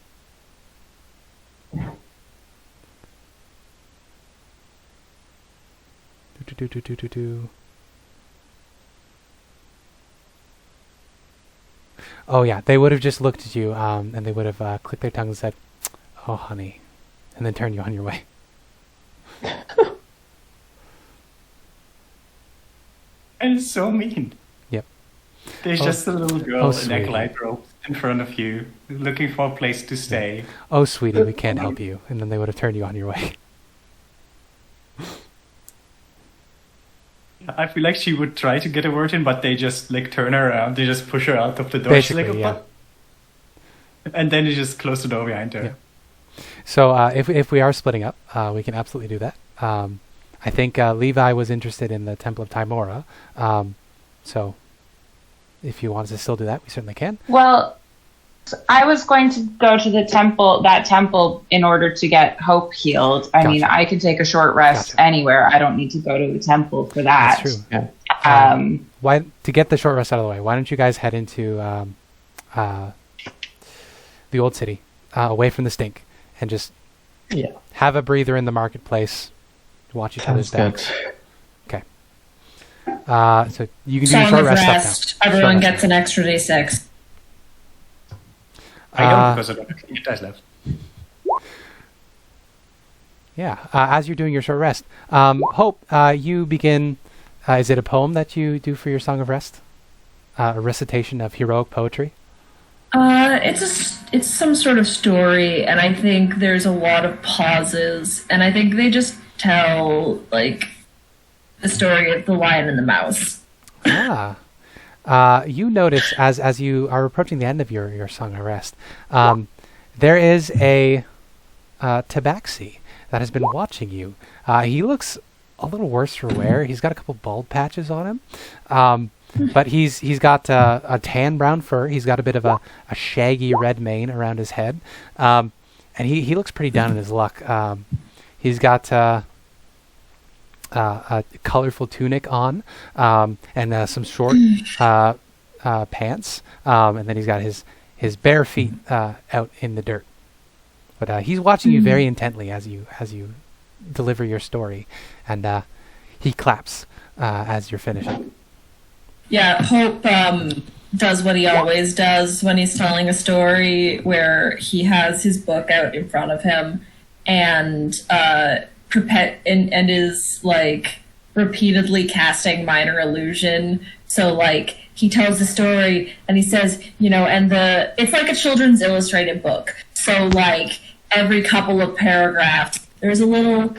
yeah, they would have just looked at you, and they would have clicked their tongue and said, "Oh, honey," and then turned you on your way. And it's so mean. Yep. There's just a little girl in sweetie. acolyte robes in front of you, looking for a place to stay. Oh, sweetie, we can't help you, and then they would have turned you on your way. I feel like she would try to get a word in, but they just like turn her around. They just push her out of the door. Basically, She's like, yeah. And then you just close the door behind her. Yeah. So if we are splitting up, we can absolutely do that. I think Levi was interested in the Temple of Timora. So if you want us to still do that, we certainly can. Well, I was going to go to that temple, in order to get Hope healed. I mean, I can take a short rest anywhere. I don't need to go to the temple for that. That's true. Yeah. Why, to get the short rest out of the way, why don't you guys head into the old city, away from the stink, and just have a breather in the marketplace, watch each other's backs. Okay. So you can do your short rest stuff now. Everyone gets an extra D6. I don't, because I don't have any dice left. Yeah. As you're doing your short rest, Hope, you begin. Is it a poem that you do for your Song of Rest? A recitation of heroic poetry? It's some sort of story, and I think there's a lot of pauses, and I think they just tell, like, the story of the lion and the mouse. You notice as you are approaching the end of your Song of Rest, there is a tabaxi that has been watching you. He looks a little worse for wear. He's got a couple bald patches on him, but he's got a tan brown fur. He's got a bit of a shaggy red mane around his head, and he looks pretty down in his luck. He's got a colorful tunic on, and some short pants, and then he's got his bare feet out in the dirt. But he's watching you very intently as you deliver your story, and he claps as you're finishing. Yeah, Hope does what he always does when he's telling a story, where he has his book out in front of him and is like repeatedly casting minor illusion. So like he tells the story and he says, and it's like a children's illustrated book. So like every couple of paragraphs, there's a little,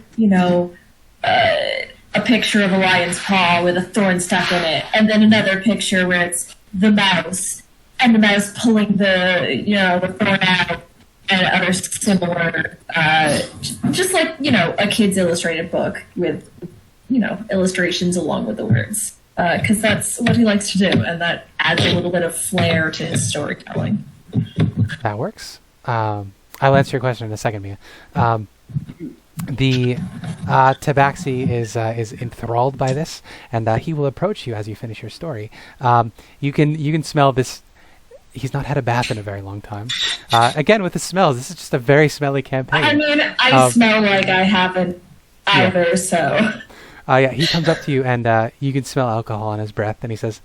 a picture of a lion's paw with a thorn stuck in it, and then another picture where it's the mouse, and the mouse pulling the thorn out, and other similar, just like, a kid's illustrated book with, illustrations along with the words. Because that's what he likes to do, and that adds a little bit of flair to his storytelling. That works. I'll answer your question in a second, Mia. The tabaxi is enthralled by this, and he will approach you as you finish your story. You can smell this. He's not had a bath in a very long time. Again, with the smells, this is just a very smelly campaign. I mean, I smell like I haven't either, so... he comes up to you, and you can smell alcohol on his breath, and he says,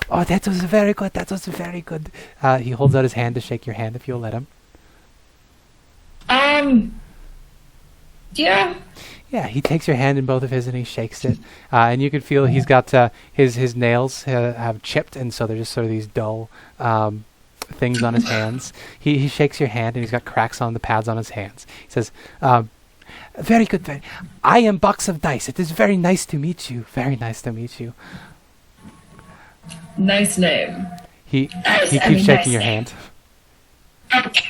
"Oh, that was very good, that was very good." He holds out his hand to shake your hand if you'll let him. Yeah. Yeah, he takes your hand in both of his and he shakes it. And you can feel he's got his nails have chipped, and so they're just sort of these dull things on his hands. He shakes your hand and he's got cracks on the pads on his hands. He says, "Very good. I am Box of Dice. It is very nice to meet you. Very nice to meet you." Nice name. He keeps shaking your hand. Okay.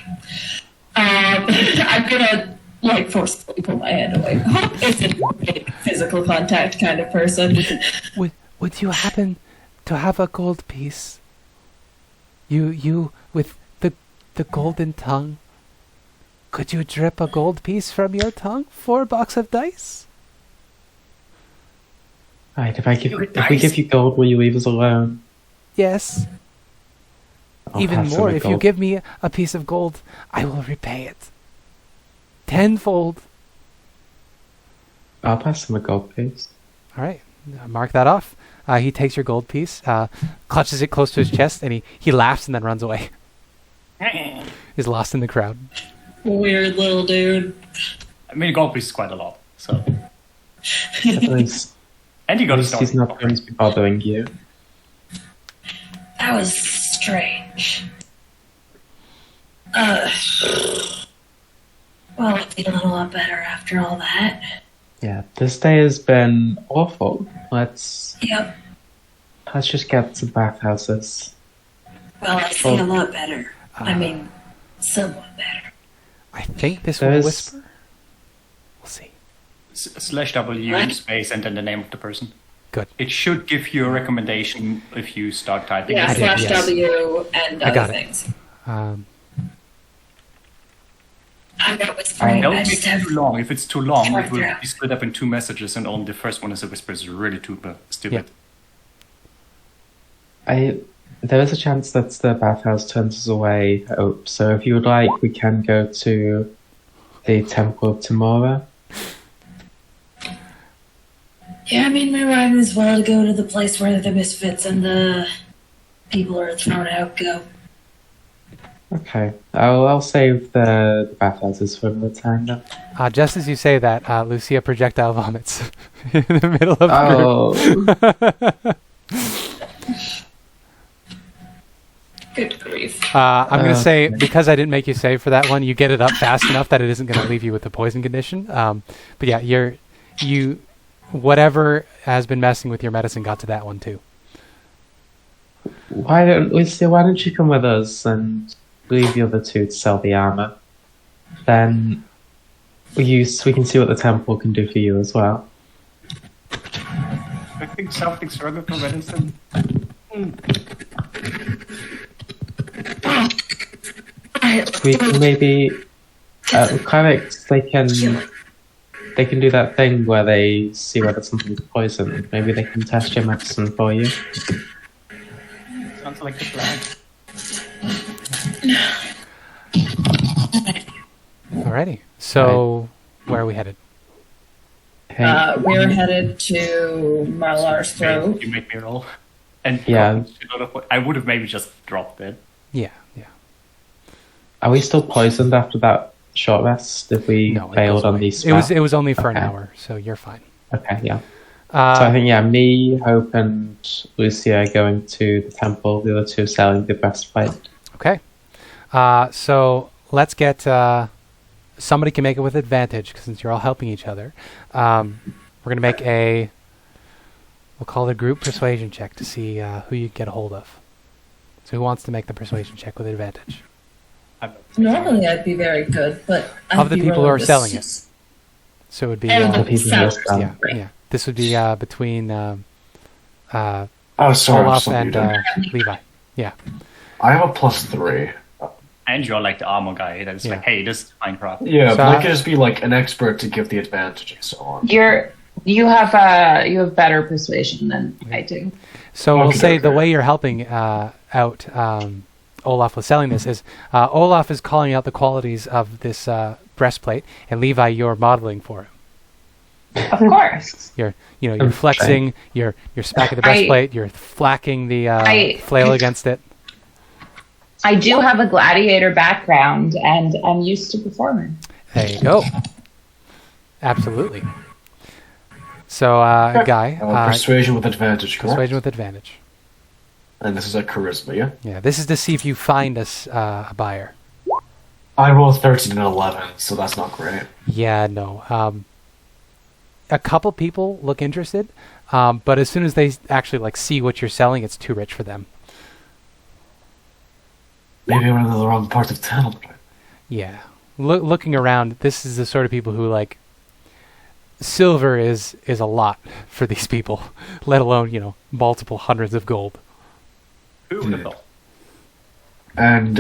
I'm gonna forcefully pull my hand away. Hope isn't a big physical contact kind of person. Would you happen to have a gold piece? You with the golden tongue. Could you drip a gold piece from your tongue for a box of dice? Alright, if we give you gold, will you leave us alone? Yes. Even more, if you give me a piece of gold, I will repay it. Tenfold. I'll pass him a gold piece. All right, mark that off. He takes your gold piece, clutches it close to his chest, and he laughs and then runs away. He's lost in the crowd. Weird little dude. I mean, gold piece is quite a lot, so. At least, and you got he's not going to be bothering you. That was strange. Well, I feel a lot better after all that. Yeah, this day has been awful. Let's Yep. just get to bathhouses. Well, I feel a lot better. I mean, Someone better. I think this will whisper. We'll see. /W space and then the name of the person. Good. It should give you a recommendation if you start typing. Yeah, it. /W and I got other it. things. I'm not whispering. Don't I make just it have too long. If it's too long, it will Yeah. be split up in 2 messages, and only the first one is a whisper. Is really too stupid. There is a chance that the bathhouse turns us away. So if you would like, we can go to the Temple of Tamora. Yeah, I mean, we might as well go to the place where the misfits and the people are thrown out go. Okay, I'll save the bathhouses for another time then. Just as you say that, Lucia projectile vomits in the middle of the group. Good grief. I'm going to say, because I didn't make you save for that one, you get it up fast enough that it isn't going to leave you with the poison condition. But yeah, whatever has been messing with your medicine got to that one too. Why don't you come with us and leave the other two to sell the armor? Then we can see what the temple can do for you as well. I think something struggle for medicine. We can maybe clerics. They can do that thing where they see whether something's poison. Maybe they can test your medicine for you. Sounds like the plan. Alrighty. So, where are we headed? We're headed to Malar's throat. You make me roll. And yeah, I would have maybe just dropped it. Yeah. Are we still poisoned after that short rest? If we failed on these spells? It was only for an hour, so you're fine. Okay, yeah. So I think me, Hope, and Lucia are going to the temple. The other two selling the breastplate. Okay. So let's get somebody can make it with advantage since you're all helping each other. We're gonna make we'll call it a group persuasion check to see who you get a hold of. So who wants to make the persuasion check with advantage? Normally I'd be very good, but of the people who are selling it. So it would be the people who are selling. Yeah. This would be between sorry, Olaf and Levi. Yeah. I have a +3. And you're like the armor guy that's like, hey, this is Minecraft. Yeah, So but I could just be like an expert to give the advantage and so on. You have better persuasion than I do. So we'll say the way you're helping out Olaf with selling this is Olaf is calling out the qualities of this breastplate, and Levi, you're modeling for him. Of course. You're flexing, you're smacking the breastplate, you're flacking the flail against it. I do have a gladiator background, and I'm used to performing. There you go. Absolutely. So, Guy. Persuasion with advantage, correct? Persuasion with advantage. And this is a charisma, yeah? Yeah, this is to see if you find us a buyer. I rolled 13 and 11, so that's not great. Yeah, no. A couple people look interested, but as soon as they actually see what you're selling, it's too rich for them. Maybe I'm in the wrong part of town. Yeah. Looking around, this is the sort of people who silver is a lot for these people, let alone, multiple hundreds of gold. Who would have thought? And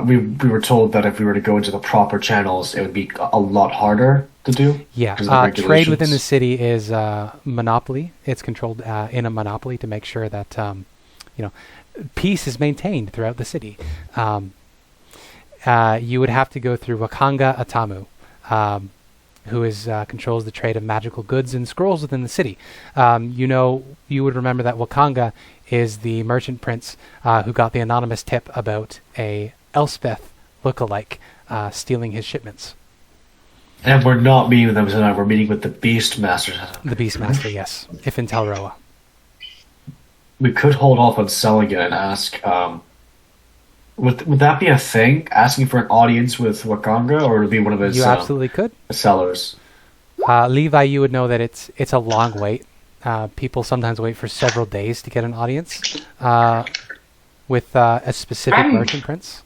we were told that if we were to go into the proper channels, it would be a lot harder to do. Yeah, trade within the city is monopoly. It's controlled in a monopoly to make sure that peace is maintained throughout the city. You would have to go through Wakanga Atamu, who controls the trade of magical goods and scrolls within the city. You would remember that Wakanga is the merchant prince who got the anonymous tip about a Elspeth lookalike stealing his shipments. And we're not meeting with them tonight, we're meeting with the Beastmaster. The Beastmaster, yes. If in Telroa. We could hold off on selling it and ask, would that be a thing? Asking for an audience with Wakanga, or would it be one of his You absolutely could. sellers? Levi, you would know that it's a long wait. People sometimes wait for several days to get an audience with a specific merchant prince.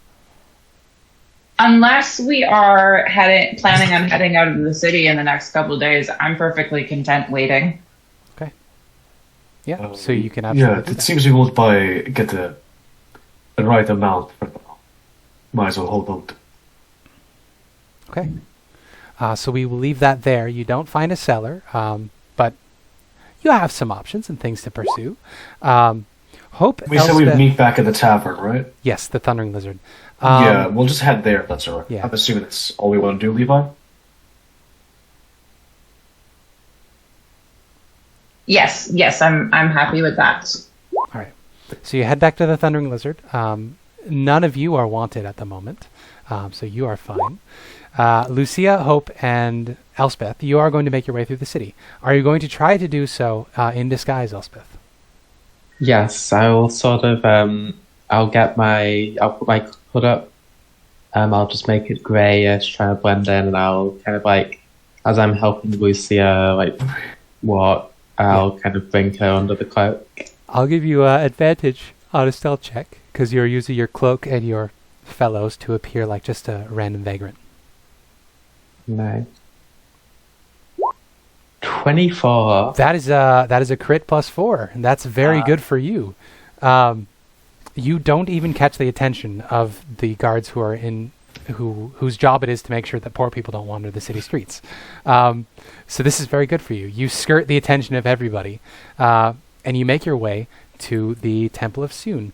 Unless we are planning on heading out of the city in the next couple of days, I'm perfectly content waiting. Okay. Yeah, so you can absolutely Yeah, do it that. seems we won't get the right amount for now. Might as well hold on to. Okay. So we will leave that there. You don't find a cellar, but you have some options and things to pursue. Hope We said we'd Elspeth- meet back at the tavern, right? Yes, the Thundering Lizard. Yeah, we'll just head there. That's all right. Yeah. I'm assuming that's all we want to do, Levi. Yes, I'm happy with that. All right. So you head back to the Thundering Lizard. None of you are wanted at the moment, so you are fine. Lucia, Hope, and Elspeth, you are going to make your way through the city. Are you going to try to do so in disguise, Elspeth? Yes, I'll sort of I'll put my hood up. I'll just make it greyish, try to blend in, and I'll kind of like, as I'm helping Lucia like walk, I'll kind of bring her under the cloak. I'll give you advantage on a stealth check because you're using your cloak and your fellows to appear like just a random vagrant. No. 24. That is a crit +4, and that's very good for you. You don't even catch the attention of the guards whose job it is to make sure that poor people don't wander the city streets. So this is very good for you. You skirt the attention of everybody, and you make your way to the Temple of Soon.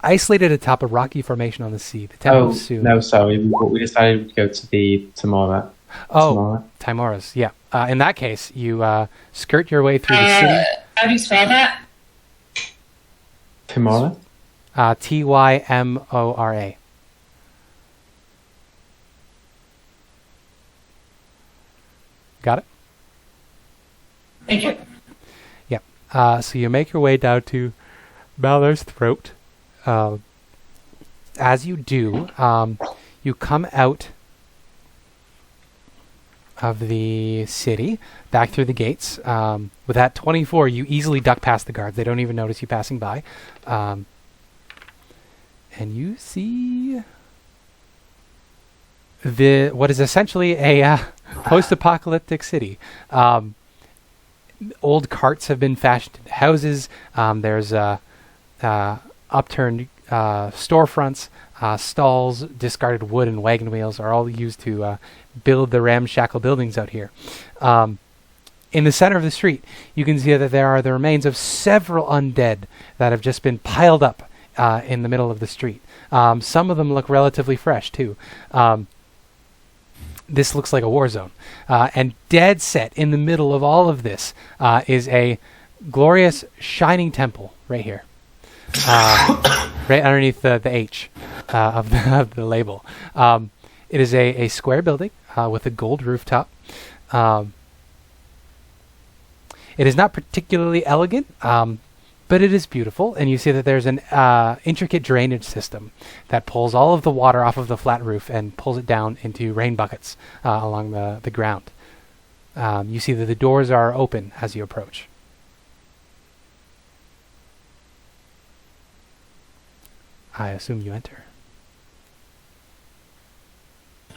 Isolated atop a rocky formation on the sea, the Temple of Soon. No, sorry. We decided we'd go to the Tamora. Timora's, yeah. In that case, you skirt your way through the city. How do you spell that? Tamora? Tymora. Got it? Thank you. Yeah. So you make your way down to Balor's throat. As you do, you come out of the city, back through the gates. With that 24, you easily duck past the guards. They don't even notice you passing by. And you see what is essentially a post-apocalyptic city. Old carts have been fashioned into houses. There's upturned storefronts, stalls, discarded wood, and wagon wheels are all used to build the ramshackle buildings out here. In the center of the street, you can see that there are the remains of several undead that have just been piled up in the middle of the street. Some of them look relatively fresh, too. This looks like a war zone. And dead set in the middle of all of this is a glorious, shining temple right here. Right underneath the H of the label. It is a square building with a gold rooftop. It is not particularly elegant, but it is beautiful, and you see that there's an intricate drainage system that pulls all of the water off of the flat roof and pulls it down into rain buckets along the ground. You see that the doors are open as you approach. I assume you enter.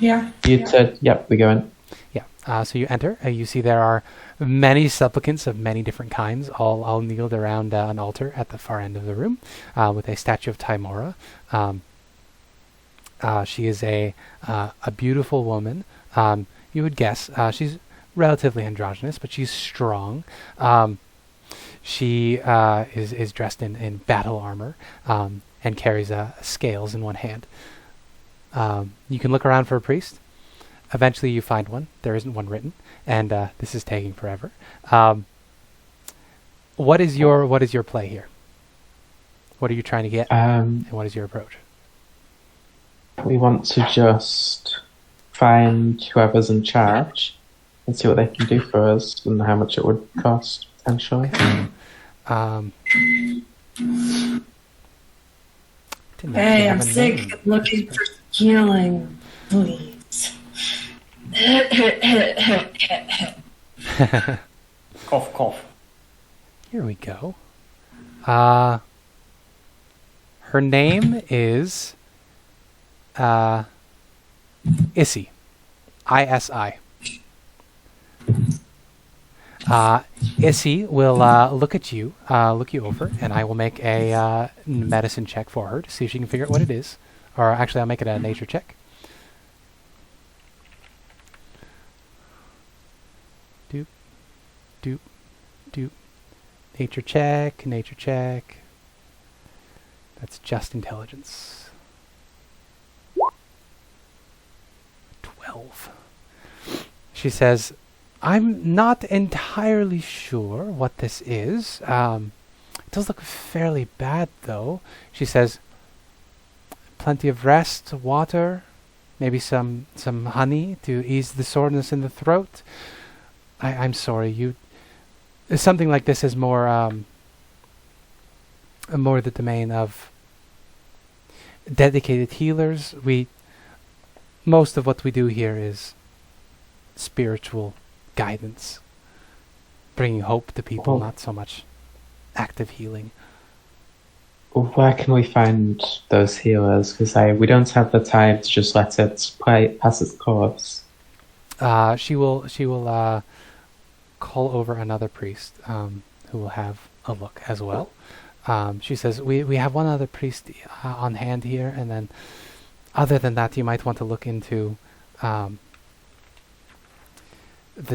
Yeah. You said, yep, we go in. Yeah. So you enter. You see there are many supplicants of many different kinds, all kneeled around an altar at the far end of the room, with a statue of Tymora. She is a beautiful woman. You would guess she's relatively androgynous, but she's strong. She is dressed in battle armor and carries scales in one hand. You can look around for a priest. Eventually you find one. There isn't one written, and this is taking forever. What is your play here? What are you trying to get, and what is your approach? We want to just find whoever's in charge and see what they can do for us and how much it would cost, potentially. Hey, I'm sick of looking for healing. Please. Cough, cough. Here we go. Her name is Isi. I-S-I. Issy will look at you, look you over, and I will make a medicine check for her to see if she can figure out what it is. Or actually, I'll make it a nature check. Doop, doop, doop. Nature check, nature check. That's just intelligence. 12. She says, I'm not entirely sure what this is. It does look fairly bad, though. She says, plenty of rest, water, maybe some honey to ease the soreness in the throat. I'm sorry, something like this is more the domain of dedicated healers. Most of what we do here is spiritual guidance, bringing hope to people, not so much active healing. Where can we find those healers? Because we don't have the time to just let it pass its course. She will call over another priest who will have a look as well. She says, we have one other priest on hand here, and then other than that, you might want to look into the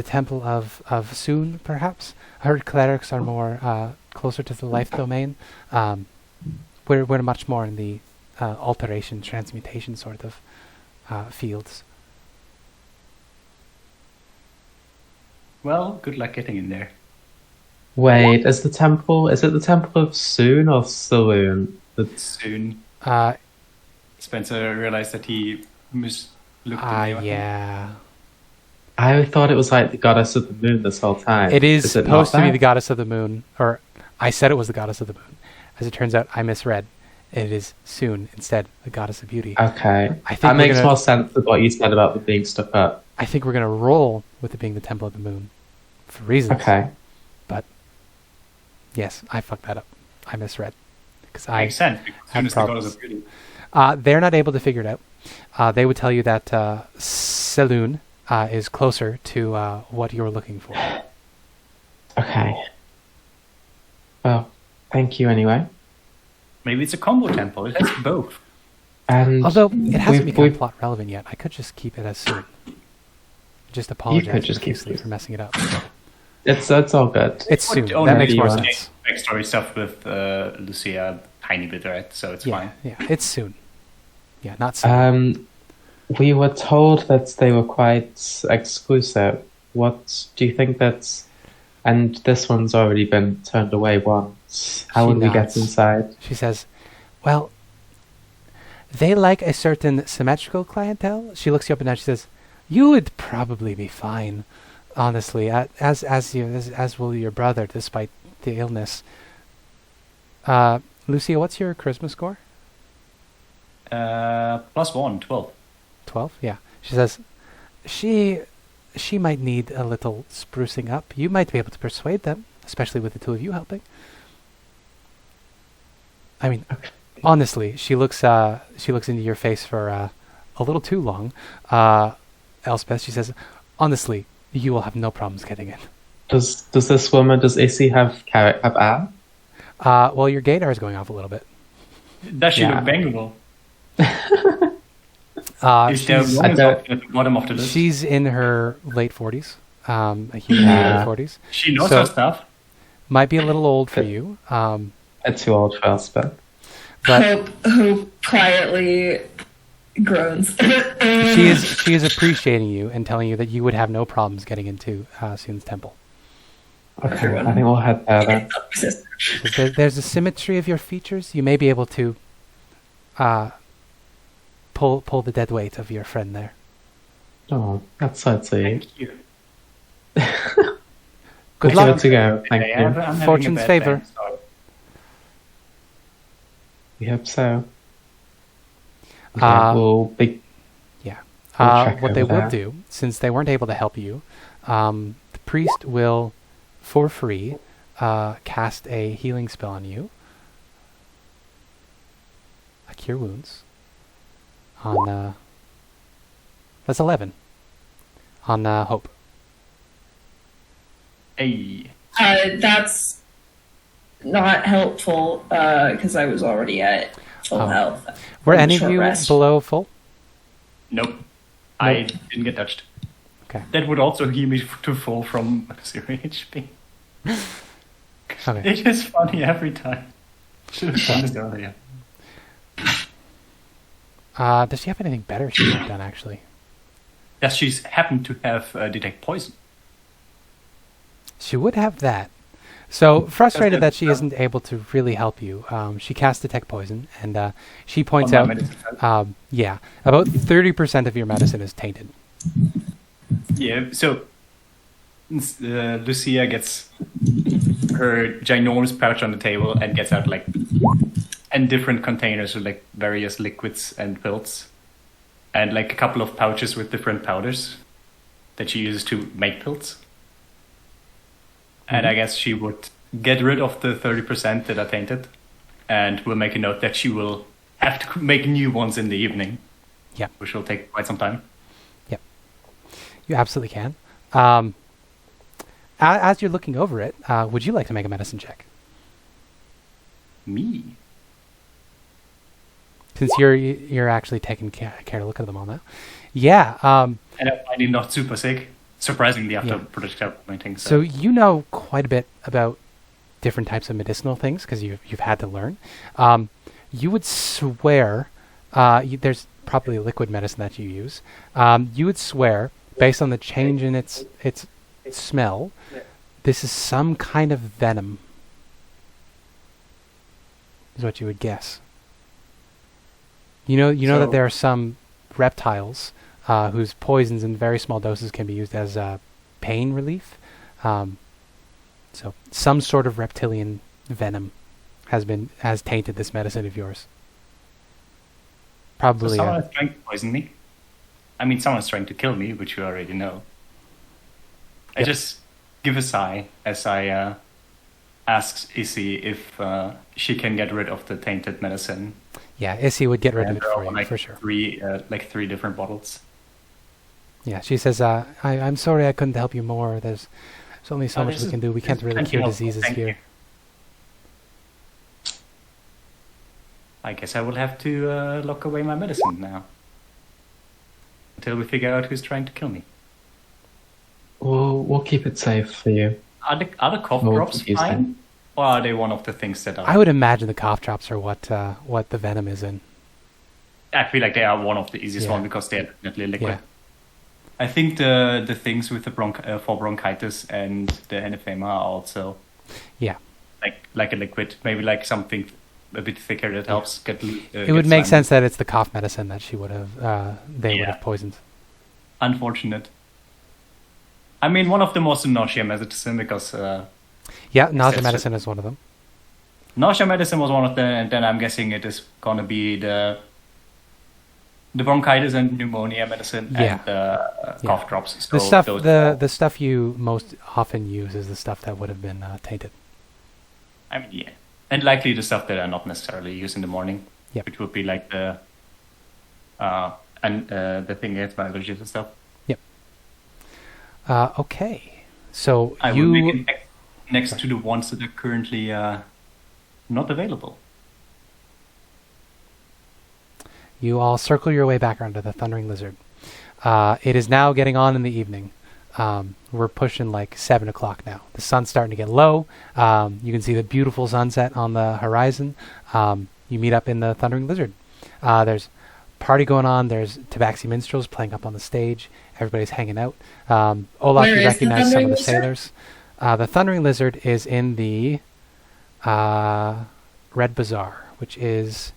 Temple of Soon, perhaps. I heard clerics are more closer to the life domain. We're much more in the alteration, transmutation sort of fields. Well, good luck getting in there. Wait, is it the Temple of Soon or Saloon? Soon. Spencer realized that he mislooked the name. Yeah. I thought it was like the goddess of the moon this whole time. It is supposed to be the goddess of the moon, or I said it was the goddess of the moon. As it turns out, I misread. It is Soon instead, the goddess of beauty. Okay. I think that makes more sense with what you said about them being stuck up. I think we're going to roll with it being the Temple of the Moon for reasons. Okay. But, yes, I fucked that up. I misread. Makes sense. Soon is the goddess of beauty. They're not able to figure it out. They would tell you that Saloon is closer to what you're looking for. Okay. Well, thank you anyway. Maybe it's a combo temple. It has both. And although it hasn't become plot relevant yet, I could just keep it as Soon. Just apologize for messing it up. It's all good. It's Soon. That makes more sense. Backstory stuff with Lucia, tiny bit, right? So it's fine. Yeah, it's Soon. Yeah, not Soon. We were told that they were quite exclusive. What do you think that's... And this one's already been turned away once. How would we get inside? She says, well, they like a certain symmetrical clientele. She looks you up and down. She says, you would probably be fine, honestly, as will your brother, despite the illness. Lucia, what's your charisma score? +1, 12. 12, yeah. She says, she might need a little sprucing up. You might be able to persuade them, especially with the two of you helping. I mean, honestly, she looks into your face for a little too long. Elspeth, she says, honestly, you will have no problems getting in. Does Issy have Anne? Well, your gaydar is going off a little bit. Does she look bangable? Is there one at the bottom of the list? She's in her late 40s. A human late 40s. She knows her stuff. Might be a little old for you. It's too old for Elspeth. But Hope quietly groans. she is appreciating you and telling you that you would have no problems getting into Soon's temple. Okay, I think we'll head there then. There's a symmetry of your features. You may be able to pull the dead weight of your friend there. Oh, that's so sweet. Thank you. Good luck. Good to go. Thank you. Fortune's favor. We hope so. We'll what they will do, since they weren't able to help you, the priest will, for free, cast a healing spell on you. A cure wounds. on that's 11 on hope. Hey. That's not helpful because I was already at full health. Were any of you below full? Nope. I didn't get touched. Okay. That would also heal me to full from 0 HP. Okay. It is funny every time. Should have done this earlier. Does she have anything better she could have done, actually? Does she happen to have detect poison? She would have that. So, frustrated that she isn't able to really help you, she casts Detect Poison, and she points out, about 30% of your medicine is tainted. Yeah, so Lucia gets her ginormous pouch on the table and gets out like 10 different containers with like various liquids and pills, and like a couple of pouches with different powders that she uses to make pills. And I guess she would get rid of the 30% that are tainted, and will make a note that she will have to make new ones in the evening. Yeah. Which will take quite some time. Yep. You absolutely can. As you're looking over it, would you like to make a medicine check? Me? Since you're actually taking care to look at them all now. Yeah. And I'm finding not super sick. Surprisingly, after projectile pointing. So you know quite a bit about different types of medicinal things because you've had to learn. You would swear there's probably liquid medicine that you use. You would swear, based on the change in its smell, this is some kind of venom. Is what you would guess. You know that there are some reptiles whose poisons in very small doses can be used as pain relief. So some sort of reptilian venom has tainted this medicine of yours. Probably. So someone is trying to poison me. I mean, someone's trying to kill me, which you already know. I just give a sigh as I ask Issy if she can get rid of the tainted medicine. Yeah, Issy would get rid of it for you, for sure. 3 different bottles. Yeah, she says, I'm sorry I couldn't help you more. There's only so much we can do. We can't really cure diseases here. I guess I will have to lock away my medicine now. Until we figure out who's trying to kill me. We'll keep it safe for you. Are the cough drops fine? Or are they one of the things that are... I would imagine the cough drops are what the venom is in. I feel like they are one of the easiest ones because they're definitely liquid. Yeah. I think the things with the for bronchitis and the enephema are also like a liquid, maybe like something a bit thicker that helps get. It would make sense that it's the cough medicine that she would have would have poisoned. Unfortunate. I mean, one of them was the nausea medicine because. Nausea medicine is one of them. Nausea medicine was one of them, and then I'm guessing it is gonna be the bronchitis and pneumonia medicine and the cough drops. So the stuff you most often use is the stuff that would have been tainted. I mean, yeah, and likely the stuff that I not necessarily use in the morning, which would be like the the thing against my allergies and stuff. Yep. Okay, so I will make it next to the ones that are currently not available. You all circle your way back around to the Thundering Lizard. It is now getting on in the evening. We're pushing like 7 o'clock now. The sun's starting to get low. You can see the beautiful sunset on the horizon. You meet up in the Thundering Lizard. There's a party going on. There's Tabaxi minstrels playing up on the stage. Everybody's hanging out. Olaf, you recognize some of the sailors. The Thundering Lizard is in the Red Bazaar, which is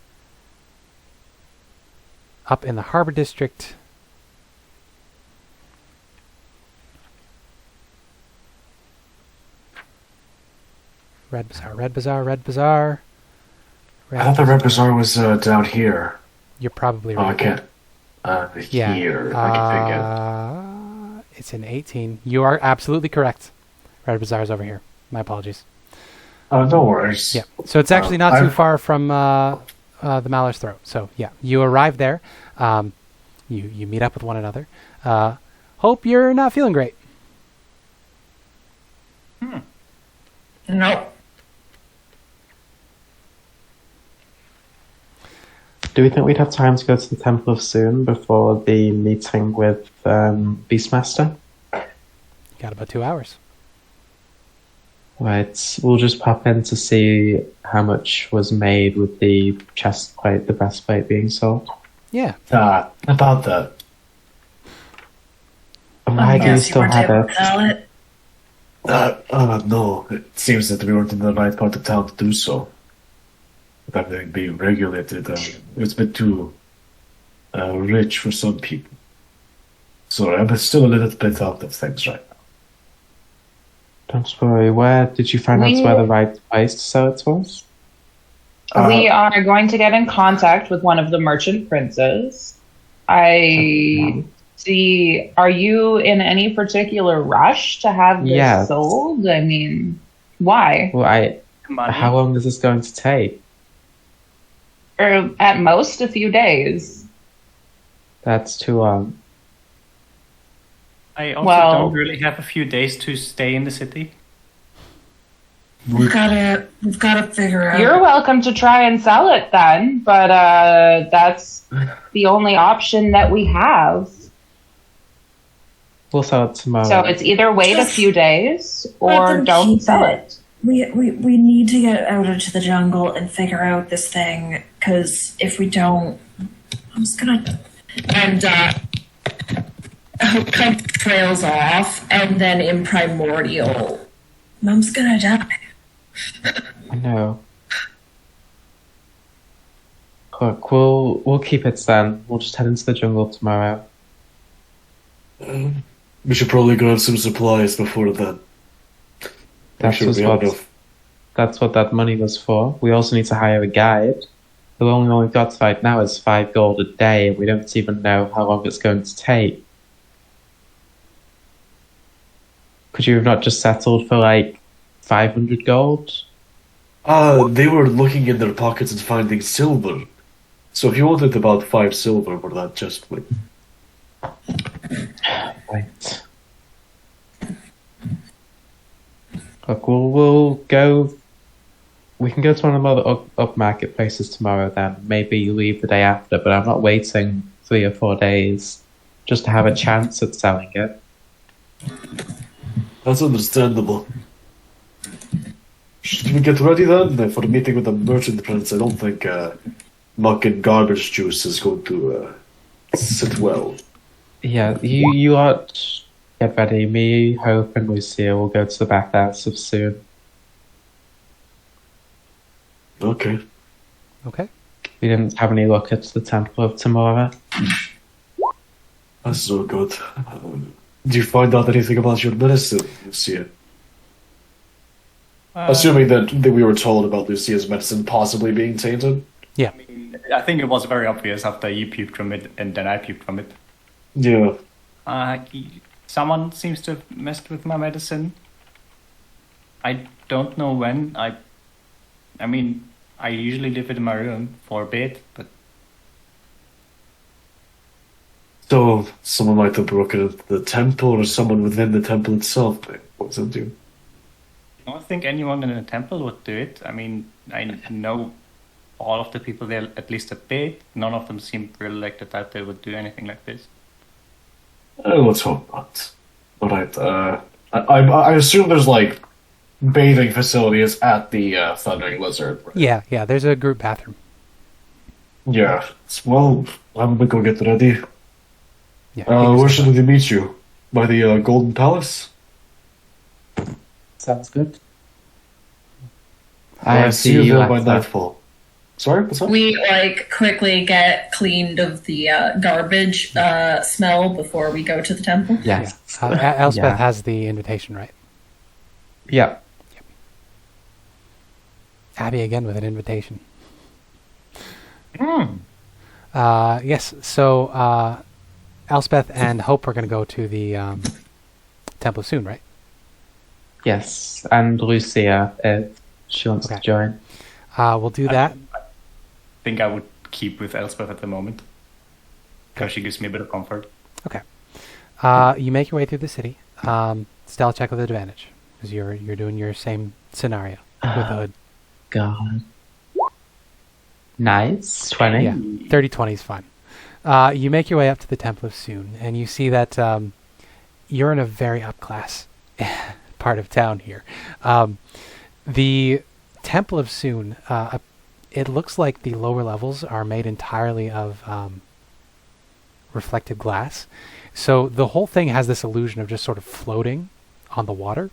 up in the Harbor District. Red Bazaar. I thought the Red Bazaar was down here. You're probably right. Oh, I can't. Here. I can pick it. It's in 18. You are absolutely correct. Red Bazaar is over here. My apologies. No worries. Yeah. So it's actually not too far from the Mallar's Throat. So yeah, you arrive there. You meet up with one another. Hope you're not feeling great. Nope. Do we think we'd have time to go to the Temple of Soon before the meeting with Beastmaster? You got about 2 hours. Right, we'll just pop in to see how much was made with the chest plate, the breastplate being sold. Yeah. About that. Why do you still have it? No. It seems that we weren't in the right part of town to do so. With everything being regulated, it's a bit too rich for some people. So I'm still a little bit out of things right now. Don't worry. Where did you find out where the right place to sell it was? We are going to get in contact with one of the merchant princes. I see. Are you in any particular rush to have this sold? I mean, why? Well, how long is this going to take? Or at most a few days. That's too long. I also don't really have a few days to stay in the city. We've gotta figure out. You're welcome to try and sell it then, but that's the only option that we have. We'll sell it tomorrow. So it's either wait a few days or don't sell it. We need to get out into the jungle and figure out this thing, because if we don't, I'm just gonna... And Hope kind of trails off, and then in Primordial, Mom's gonna die. I know. Look, we'll keep it then. We'll just head into the jungle tomorrow. We should probably grab some supplies before then. That's what that money was for. We also need to hire a guide. The only one we've got right now is 5 gold a day, and we don't even know how long it's going to take. Could you have not just settled for like 500 gold? They were looking in their pockets and finding silver. So if you wanted about 5 silver for that, just wait. Right. Look, we'll go. We can go to one of the other upmarket places tomorrow then. Maybe you leave the day after, but I'm not waiting 3 or 4 days just to have a chance at selling it. That's understandable. Should we get ready then for the meeting with the merchant prince? I don't think muck and garbage juice is going to sit well. Yeah, you ought get ready. Me, Hope, and Lucia will go to the bathhouse soon. Okay. Okay. We didn't have any luck at the Temple of Tamora. That's so good. Did you find out anything about your medicine, Lucia? Assuming that we were told about Lucia's medicine possibly being tainted? Yeah. I think it was very obvious after you puked from it and then I puked from it. Yeah. Someone seems to have messed with my medicine. I don't know when. I mean, I usually leave it in my room for a bit, but... So, someone might have broken into the temple, or someone within the temple itself. What does that do? I don't think anyone in the temple would do it. I mean, I know all of the people there at least a bit. None of them seem really like the type that would do anything like this. Let's hope not. Alright, I assume there's, like, bathing facilities at the Thundering Lizard. Right? Yeah, there's a group bathroom. Yeah, well, I'm gonna go get ready. Yeah, where should we meet you? By the Golden Palace? Sounds good. I'll see you there by nightfall. Sorry, what's up? We quickly get cleaned of the garbage smell before we go to the temple. Yes. Elspeth has the invitation, right? Yeah. Abby again with an invitation. Yes, so Elspeth and Hope are going to go to the temple soon, right? Yes, and Lucia, if she wants to join. We'll do that. think I would keep with Elspeth at the moment. Because she gives me a bit of comfort. Okay. You make your way through the city. Stealth check with advantage. Because you're doing your same scenario with the hood. God. Nice. 20. Yeah, 30-20 is fine. You make your way up to the Temple of Soon, and you see that you're in a very upclass part of town here. The Temple of Soon, it looks like the lower levels are made entirely of reflective glass. So the whole thing has this illusion of just sort of floating on the water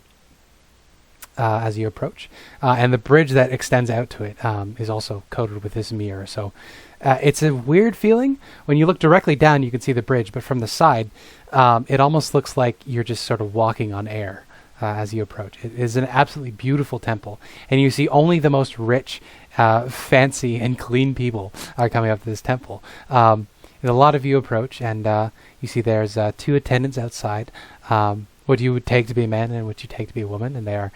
as you approach. And the bridge that extends out to it is also coated with this mirror. So it's a weird feeling. When you look directly down, you can see the bridge, but from the side, it almost looks like you're just sort of walking on air as you approach. It is an absolutely beautiful temple, and you see only the most rich, fancy, and clean people are coming up to this temple. And a lot of you approach, and you see there's 2 attendants outside. What you would take to be a man and what you take to be a woman, and they are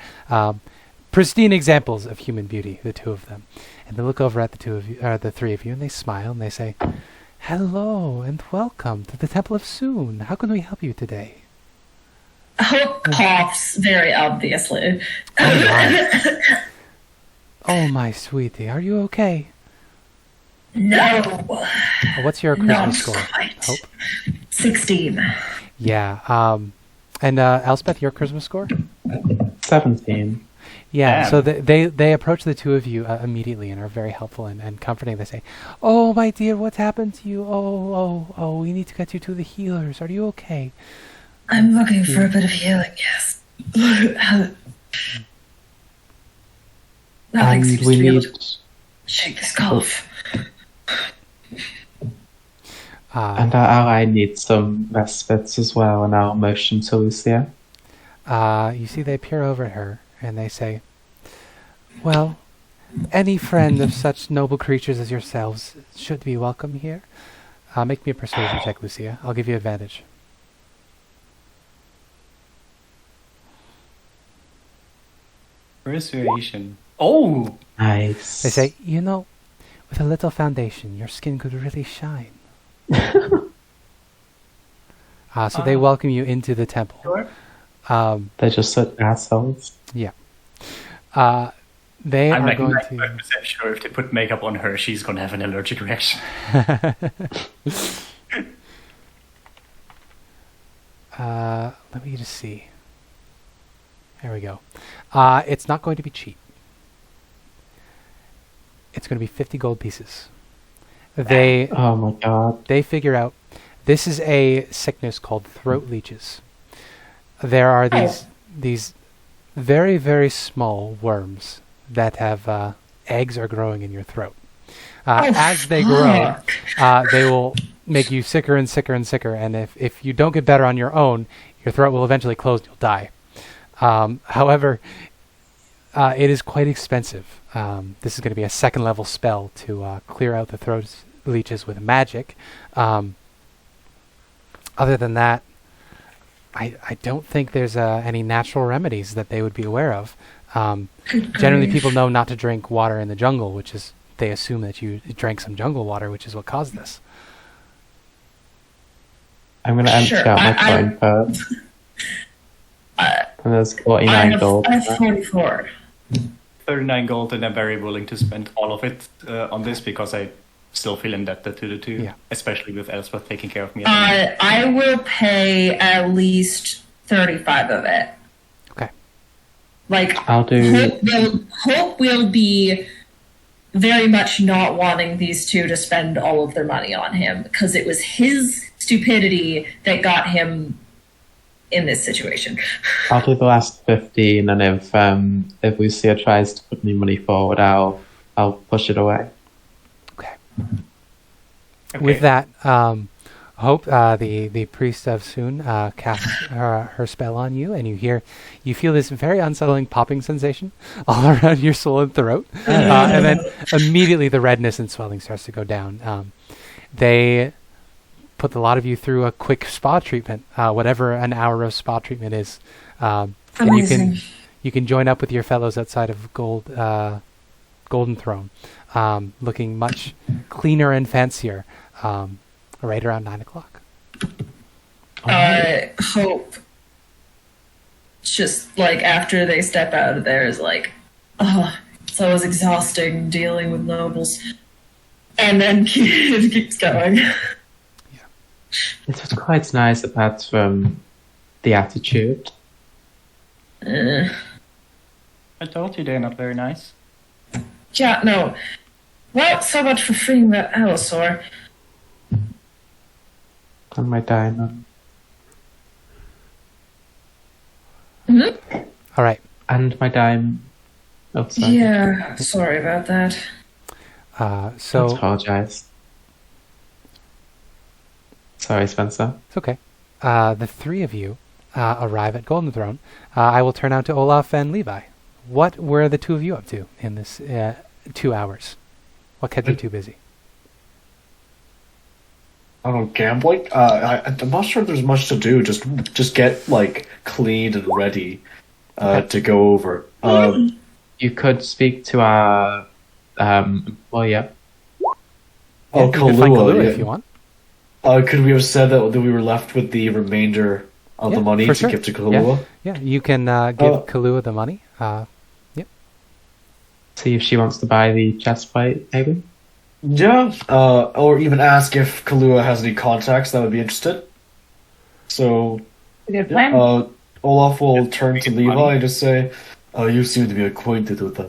pristine examples of human beauty, the 2 of them. And they look over at the 2 of you, the 3 of you, and they smile and they say, "Hello and welcome to the Temple of Soon. How can we help you today?" Hope coughs very obviously. Oh my sweetie, are you okay? No. What's your charisma Not score? quite. Hope. 16. Yeah. And Elspeth, your charisma score? 17. Yeah. Damn. So they approach the 2 of you immediately and are very helpful and comforting. They say, "Oh my dear, what's happened to you? Oh, we need to get you to the healers. Are you okay?" I'm looking for a bit of healing, yes. Nothing seems we to be able need... to shake this cough. And our ally needs some respites as well in our motion to Lucia. You see they peer over at her and they say, "Well, any friend of such noble creatures as yourselves should be welcome here. Make me a persuasion check, Lucia. I'll give you advantage." Persuasion. Oh! Nice. They say, with a little foundation, your skin could really shine. So they welcome you into the temple. Sure. They're just such assholes. Yeah. They I'm are like going 95% sure if they put makeup on her, she's going to have an allergic reaction. Let me just see. There we go. It's not going to be cheap. It's going to be 50 gold pieces. Oh my god. They figure out this is a sickness called throat leeches. There are these very, very small worms that have eggs are growing in your throat. As they grow, they will make you sicker and sicker and sicker. And if you don't get better on your own, your throat will eventually close and you'll die. However, it is quite expensive. This is going to be a 2nd level spell to clear out the throat leeches with magic. Other than that, I don't think there's any natural remedies that they would be aware of. Generally, people know not to drink water in the jungle, which is they assume that you drank some jungle water, which is what caused this. I'm going to empty out my coin purse. And there's 49 gold. I have 44. 39 gold, and I'm very willing to spend all of it on this because I still feel indebted to the 2, Yeah. especially with Elspeth taking care of me. I will pay at least 35 of it. Okay. Like, I'll do... Hope will be very much not wanting these 2 to spend all of their money on him because it was his stupidity that got him in this situation. I'll do the last 15, and if Lucia tries to put any money forward, I'll push it away. Okay. With that, Hope, the priest of Soon, casts her spell on you, and you feel this very unsettling popping sensation all around your soul and throat, and then immediately the redness and swelling starts to go down. They put a lot of you through a quick spa treatment, whatever an hour of spa treatment is, and Amazing. you can join up with your fellows outside of Golden Throne. looking much cleaner and fancier, right around 9 o'clock. Hope, just like after they step out of there, is like, oh, it's always exhausting dealing with nobles. And then it keeps going. It was quite nice apart from the attitude. I told you they're not very nice. Yeah, no. Well, so much for freeing that Allosaur. On my diamond. Mm-hmm. All right. And my diamond. Oh, sorry. Yeah, sorry about that. I So apologize. Sorry, Spencer. it's okay. The three of you arrive at Golden Throne. I will turn out to Olaf and Levi. What were the two of you up to in this 2 hours? What kept you too busy? I don't know, gambling? I'm not sure there's much to do. Just get, like, cleaned and ready to go over. You could speak to our... well, yeah. Oh, You can find Kahlua, if you want. Could we have said that we were left with the remainder of the money for to sure. give to Kahlua? Yeah, you can give Kahlua the money. See if she wants to buy the chest plate, maybe? Yeah, or even ask if Kahlua has any contacts that would be interested. So, Good plan. Olaf will turn to Levi money. and just say, you seem to be acquainted with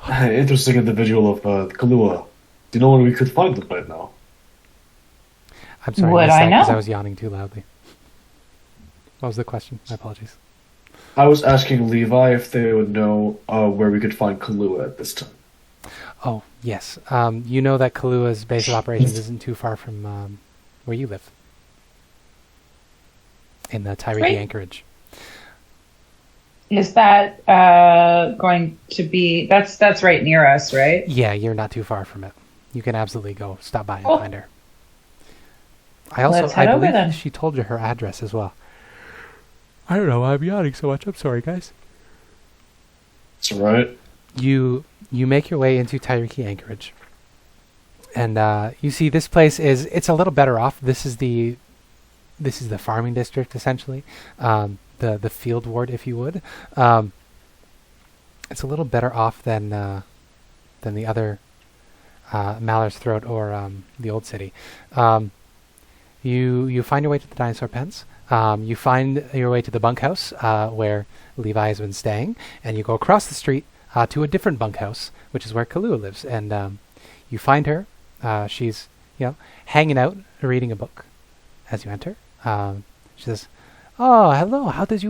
an interesting individual of Kahlua. Do you know where we could find them right now? I'm sorry, Would I I know? because I was yawning too loudly. What was the question? My apologies. I was asking Levi if they would know where we could find Kahlua at this time. Oh, yes. You know that Kahlua's base of operations isn't too far from where you live. In the Tyree Great. anchorage. Is that going to be... That's right near us, right? Yeah, you're not too far from it. You can absolutely go stop by and Cool. find her. I Let's head over believe then. she told you her address as well. I don't know why I'm yawning so much. I'm sorry, guys. That's right. You make your way into Tyree anchorage. And you see this place it's a little better off. This is the farming district essentially. The field ward, if you would. It's a little better off than the other Mallar's Throat or the Old City. You find your way to the dinosaur pens. You find your way to the bunkhouse where Levi has been staying, and you go across the street to a different bunkhouse, which is where Kahlua lives. And you find her. She's hanging out, reading a book. As you enter, she says, "Oh, hello. How did it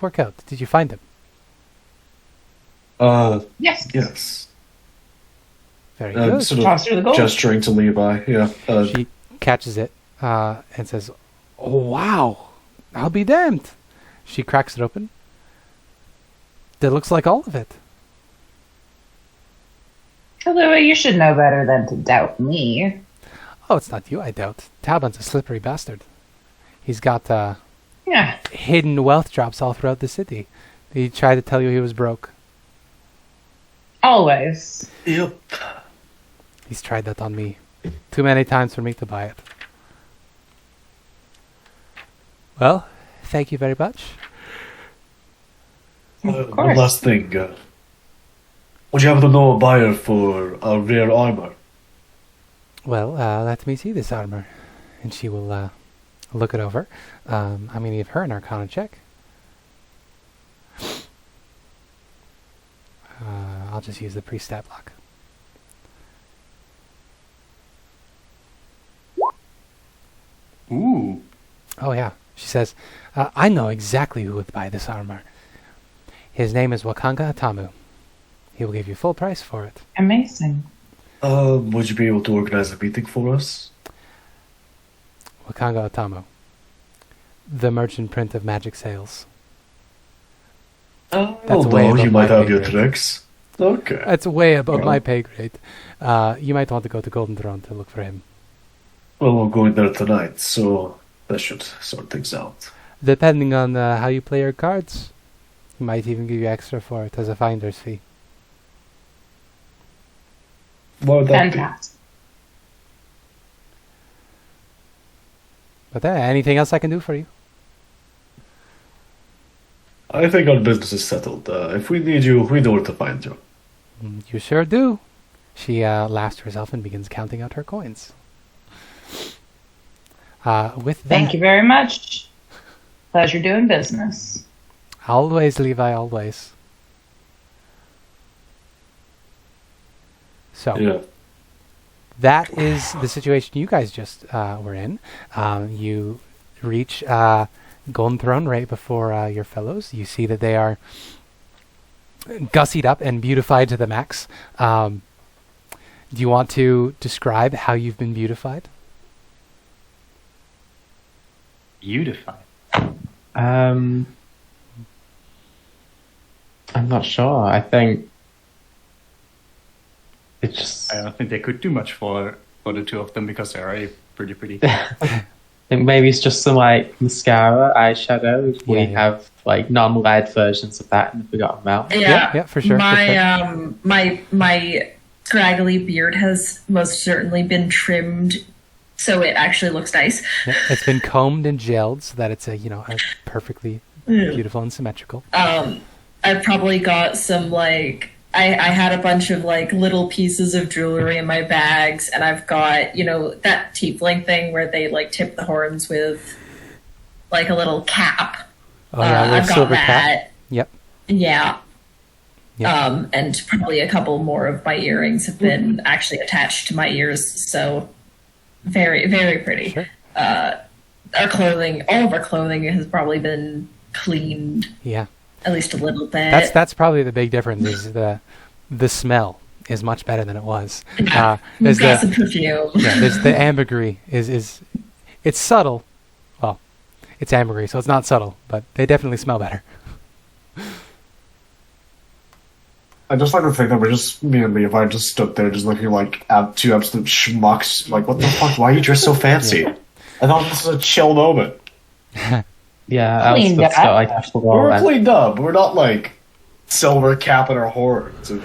work out? Did you find him?" Yes. Yes. Very good. Sort Toss her the of gold. gesturing to Levi, yeah. She catches it and says, "Oh, wow. I'll be damned." She cracks it open. That looks like all of it. Kahlua, you should know better than to doubt me. Oh, it's not you, I doubt. Talbot's a slippery bastard. He's got Yeah. hidden wealth drops all throughout the city. He tried to tell you he was broke. Always. Yep. He's tried that on me. Too many times for me to buy it. Well, thank you very much. Of One course. last thing. Would you happen to know a buyer for rare armor? Well, let me see this armor. And she will look it over. I'm going to give her an Arcana check. I'll just use the pre-stat block. Ooh. Oh, yeah. She says, I know exactly who would buy this armor. His name is Wakanga Atamu. He will give you full price for it. Amazing. Would you be able to organize a meeting for us? Wakanga Atamu. The merchant print of magic sales. Oh, That's way no, above you might my have pay your grade. tricks. Okay. That's way above Well. my pay grade. You might want to go to Golden Throne to look for him. Well, we're going there tonight, so that should sort things out. Depending on how you play your cards, he might even give you extra for it as a finder's fee. What would that be? Fantastic. But anything else I can do for you? I think our business is settled. If we need you, we know where to find you. You sure do. She laughs to herself and begins counting out her coins. With that, Thank you very much. Pleasure doing business. Always, Levi, always. So, Yeah. that is the situation you guys just were in. You reach Golden Throne right before your fellows. You see that they are gussied up and beautified to the max. Do you want to describe how you've been beautified? Beautified. I'm not sure. I think it's just. I don't think they could do much for the two of them because they are pretty pretty. I think maybe it's just some like mascara, eyeshadow. We have like non-lead versions of that in the Forgotten Realm. Yeah, for sure. My scraggly beard has most certainly been trimmed, so it actually looks nice. Yeah, it's been combed and gelled so that it's a perfectly beautiful and symmetrical. I've probably got some like I had a bunch of like little pieces of jewelry in my bags, and I've got that Tiefling thing where they like tip the horns with like a little cap. Oh yeah, a little I've got silver that. cap. Yep. Yeah. Yep. And probably a couple more of my earrings have been actually attached to my ears, so very, very pretty. Sure. Our clothing, all of our clothing has probably been cleaned. Yeah. At least a little bit. That's probably the big difference is the smell is much better than it was. Yeah. There's got some perfume. there's the ambergris is it's subtle. Well, it's ambergris, so it's not subtle, but they definitely smell better. I just like to think that we're just me and Levi just stood there just looking like two absolute schmucks. Like, what the fuck? Why are you dressed so fancy? Yeah. I thought this was a chill moment. Yeah, Cleaned Elspeth's up. got like a full We're on. cleaned up. We're not like silver cap in our horns. Lucia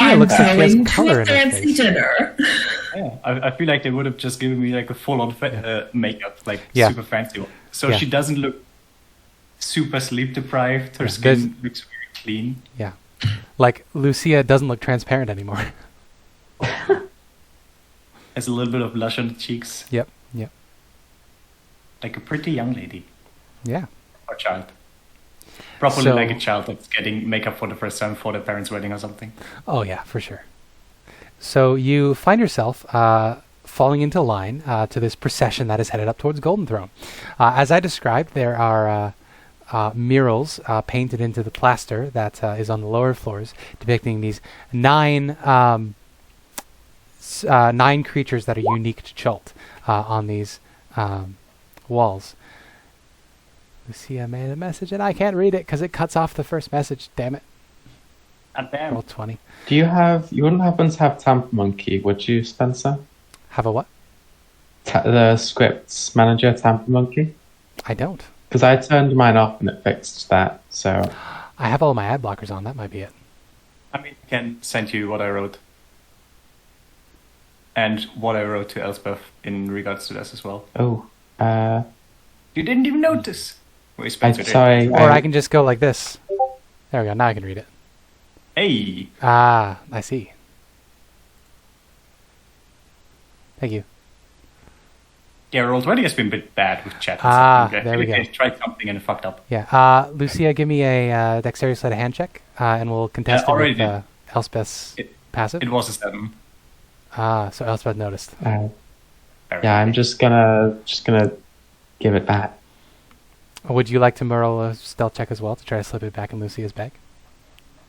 I'm looks like she going has to color a in her fancy face. dinner. Yeah, I feel like they would have just given me like a full-on makeup, like Yeah. super fancy one. So Yeah. she doesn't look super sleep deprived. Her Yeah, skin looks very clean. Yeah. Like Lucia doesn't look transparent anymore. Has a little bit of blush on the cheeks, Yep. like a pretty young lady Yeah. or child. Probably So- like a child that's getting makeup for the first time for their parents' wedding or something. Oh yeah, for sure. So you find yourself falling into line to this procession that is headed up towards Golden Throne. As I described, there are murals painted into the plaster that is on the lower floors, depicting these nine creatures that are unique to Chult on these walls. Lucia made a message, and I can't read it because it cuts off the first message. Damn it! And then Roll 20. Do you wouldn't happen to have Tamper Monkey, would you, Spencer? Have a what? The scripts manager, Tamper Monkey? I don't. Because I turned mine off and it fixed that, so. I have all my ad blockers on. That might be it. I can send you what I wrote. And what I wrote to Elspeth in regards to this as well. Oh. You didn't even notice. Wait, Spencer did. Sorry. Or I can just go like this. There we go. Now I can read it. Hey! Ah, I see. Thank you. Yeah, Roll20 has been a bit bad with chat. There we go. I tried something and it fucked up. Yeah. Lucia, give me a dexterity sleight of hand check, and we'll contest it already with Elspeth's passive. It was a 7. So Elspeth noticed. Very yeah, I'm just gonna give it back. Would you like to roll a stealth check as well to try to slip it back in Lucia's bag?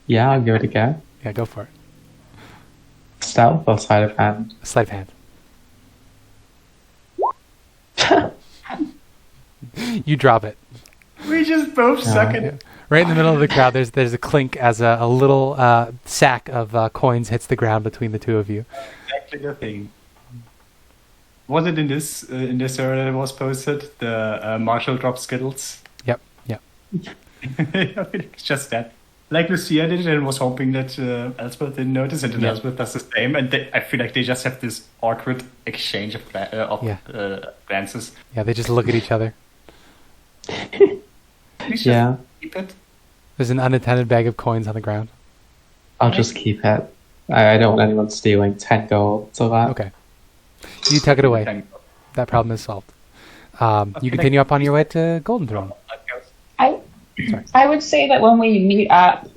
Yeah, I'll give it a go. Yeah, go for it. Stealth or sleight of hand? Sleight of hand. You drop it. We just both suck at it. Right in the middle of the crowd, there's a clink as a little sack of coins hits the ground between the two of you. Exactly the thing. Was it in this server that was posted? The Marshall drop Skittles? Yep. It's just that. like Lucia did and was hoping that Elspeth didn't notice, and then Yeah. Elspeth does the same. And I feel like they just have this awkward exchange of glances. Yeah, they just look at each other. We should Yeah. keep it. There's an unattended bag of coins on the ground. I'll just keep it. I don't want anyone stealing 10 gold. So that. Okay. You tuck it away. Thank God. That problem is solved. You continue up on your way to Golden Throne. I would say that when we meet up,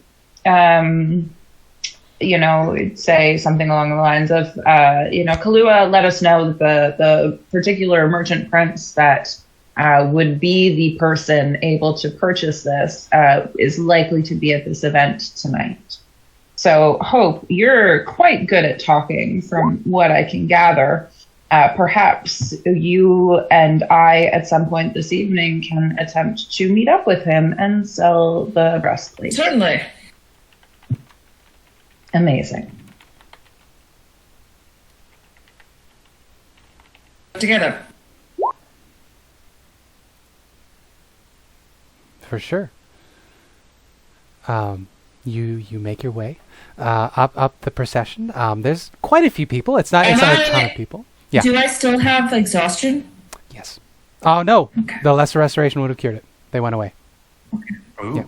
we'd say something along the lines of, Kahlua let us know that the particular merchant prince that would be the person able to purchase this is likely to be at this event tonight. So, Hope, you're quite good at talking from what I can gather. Perhaps you and I, at some point this evening, can attempt to meet up with him and sell the breastplate. Certainly. Amazing. Together. For sure. You make your way up the procession. There's quite a few people. It's not a ton of people. Yeah. Do I still have exhaustion? Yes. Oh no, Okay. the lesser restoration would have cured it. They went away. Ooh. Yeah.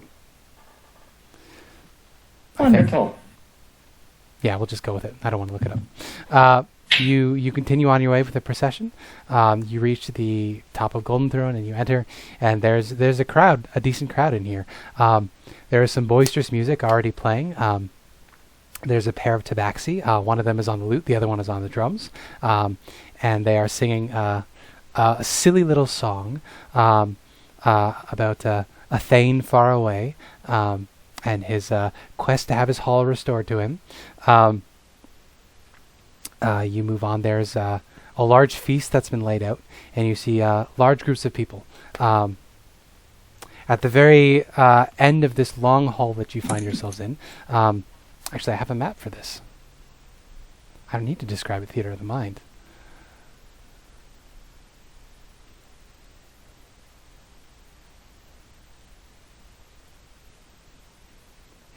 Wonderful. Yeah, we'll just go with it. I don't want to look it up. You continue on your way with the procession. You reach the top of Golden Throne and you enter, and there's a crowd, a decent crowd in here. There is some boisterous music already playing. There's a pair of tabaxi. One of them is on the lute, the other one is on the drums, and they are singing a silly little song about a thane far away and his quest to have his hall restored to him. You move on. There's a large feast that's been laid out, and you see large groups of people. At the very end of this long hall that you find yourselves in, actually, I have a map for this. I don't need to describe it. Theater of the mind.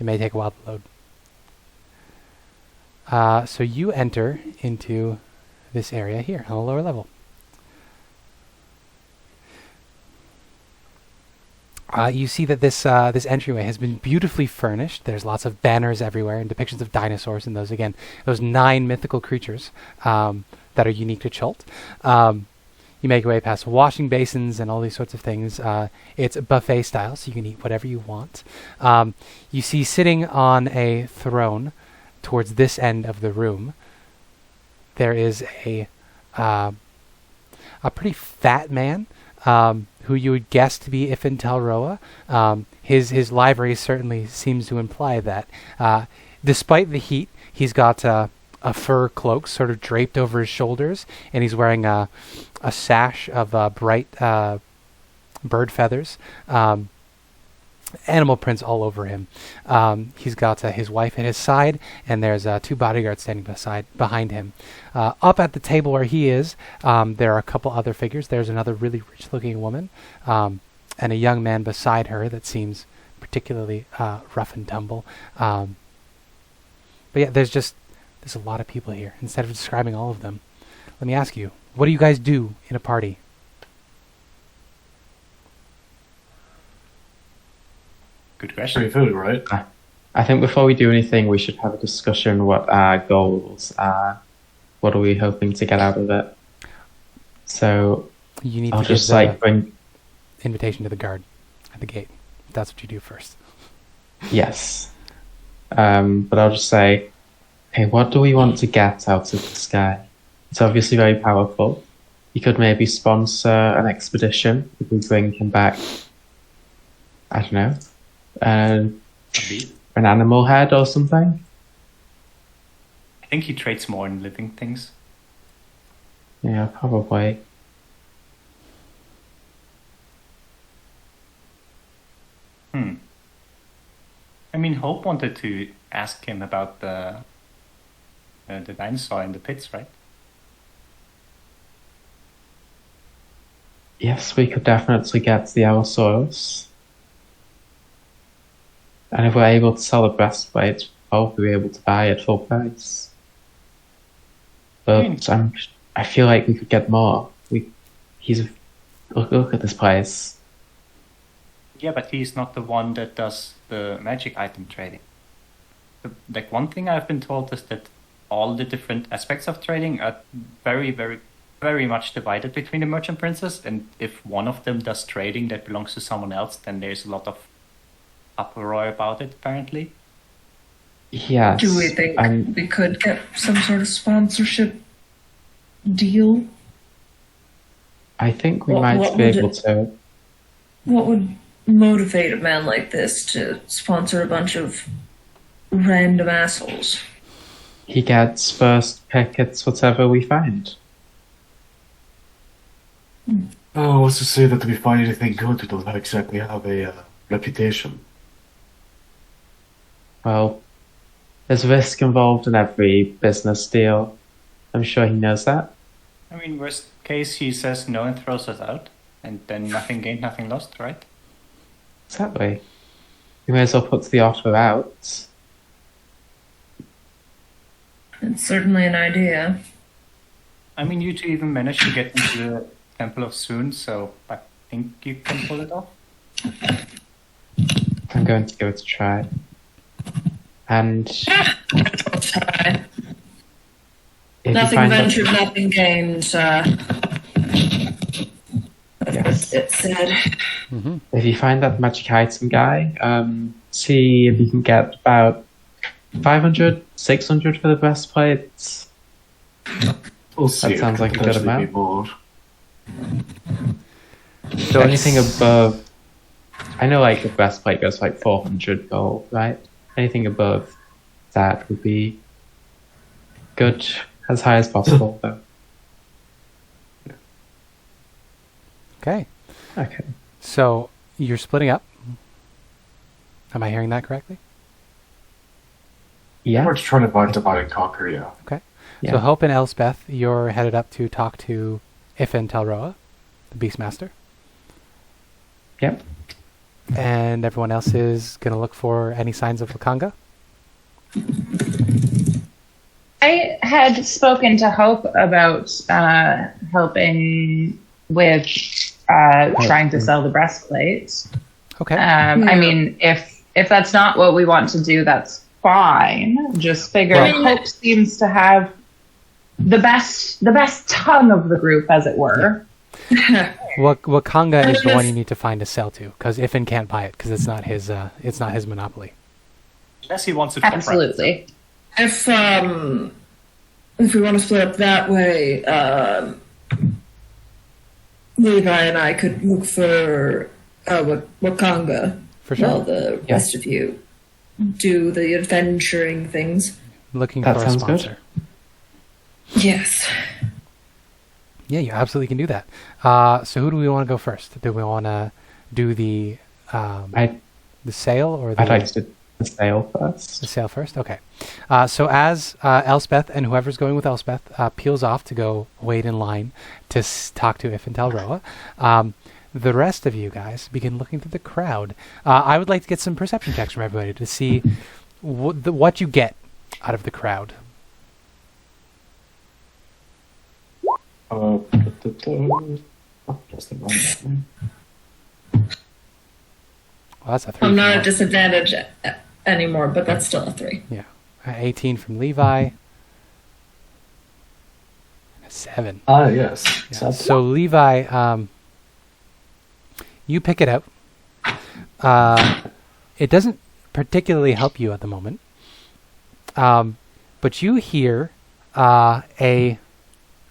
It may take a while to load. So you enter into this area here on the lower level. You see that this entryway has been beautifully furnished. There's lots of banners everywhere and depictions of dinosaurs and those 9 mythical creatures that are unique to Chult. You make your way past washing basins and all these sorts of things. It's buffet style, so you can eat whatever you want. You see sitting on a throne towards this end of the room, there is a pretty fat man who you would guess to be Ifin Talroa. His livery certainly seems to imply that. Despite the heat, he's got a fur cloak sort of draped over his shoulders, and he's wearing a sash of bright bird feathers. Animal prints all over him. He's got his wife at his side, and there's 2 bodyguards standing behind him. Up at the table where he is, there are a couple other figures. There's another really rich-looking woman, and a young man beside her that seems particularly rough and tumble. But yeah, there's a lot of people here. Instead of describing all of them, let me ask you, what do you guys do in a party? Good question. Free food, right? I think before we do anything, we should have a discussion what our goals are. What are we hoping to get out of it? So You need I'll to just give the bring. invitation to the guard at the gate. That's what you do first. Yes. But I'll just say, hey, what do we want to get out of this guy? It's obviously very powerful. You could maybe sponsor an expedition if we bring him back. I don't know. An animal head or something? I think he trades more in living things. Yeah, probably. I mean, Hope wanted to ask him about the dinosaur in the pits, right? Yes, we could definitely get the Allosaurus. And if we're able to sell the breastplate, we'll probably be able to buy it full price. But I feel like we could get more. Look at this place. Yeah, but he's not the one that does the magic item trading. Like, one thing I've been told is that all the different aspects of trading are very, very, very much divided between the merchant princes, and if one of them does trading that belongs to someone else, then there's a lot of uproar about it, apparently. Yes. Do we think we could get some sort of sponsorship deal? I think we might be able to. What would motivate a man like this to sponsor a bunch of random assholes? He gets first pick at whatever we find. Oh, what's to say that if we find anything good, we don't exactly have a reputation? Well, there's risk involved in every business deal. I'm sure he knows that. I mean, worst case, he says no and throws us out, and then nothing gained, nothing lost, right? Exactly. We may as well put the offer out. It's certainly an idea. I mean, you two even managed to get into the Temple of Soon, so I think you can pull it off. I'm going to give it a try. And I'll try. if Nothing you find ventured, nothing gained. Yes. It said. Mm-hmm. If you find that magic item guy, see if you can get about 500, 600 for the breastplate. We'll see. That sounds like a good Potentially amount. be more. So Anything above, I know like the breastplate goes like 400 gold, right? Anything above that would be good, as high as possible though. Okay. Okay. So you're splitting up. Am I hearing that correctly? Yeah. We're just trying to divide and conquer, yeah. Okay. Yeah. So Hope and Elspeth, you're headed up to talk to Ifin Telroa, the Beastmaster. Yep. And everyone else is going to look for any signs of Wakanga. I had spoken to Hope about helping with trying to sell the breastplate. Okay. I mean, if that's not what we want to do, that's fine. Just figure Hope seems to have the best tongue of the group, as it were. Wakanga is the one you need to find to sell to, because Ifin can't buy it because it's not his monopoly. Unless he wants it. Absolutely. If we want to split up that way, Levi and I could look for Wakanga. For sure. While the rest of you do the adventuring things. Looking That for a sounds good. sponsor. Yes. Yeah, you absolutely can do that. So who do we want to go first? Do we want to do the sale or the? I'd like to do the sale first. The sale first? Okay. So as Elspeth and whoever's going with Elspeth peels off to go wait in line to talk to Ifin Telroa, the rest of you guys begin looking through the crowd. I would like to get some perception checks from everybody to see what you get out of the crowd. That's the wrong one. Well, that's a 3. I'm not at disadvantage anymore, but that's still a 3. Yeah. 18 from Levi. 7. Ah, yes. Yeah. So Levi, you pick it out. It doesn't particularly help you at the moment. But you hear a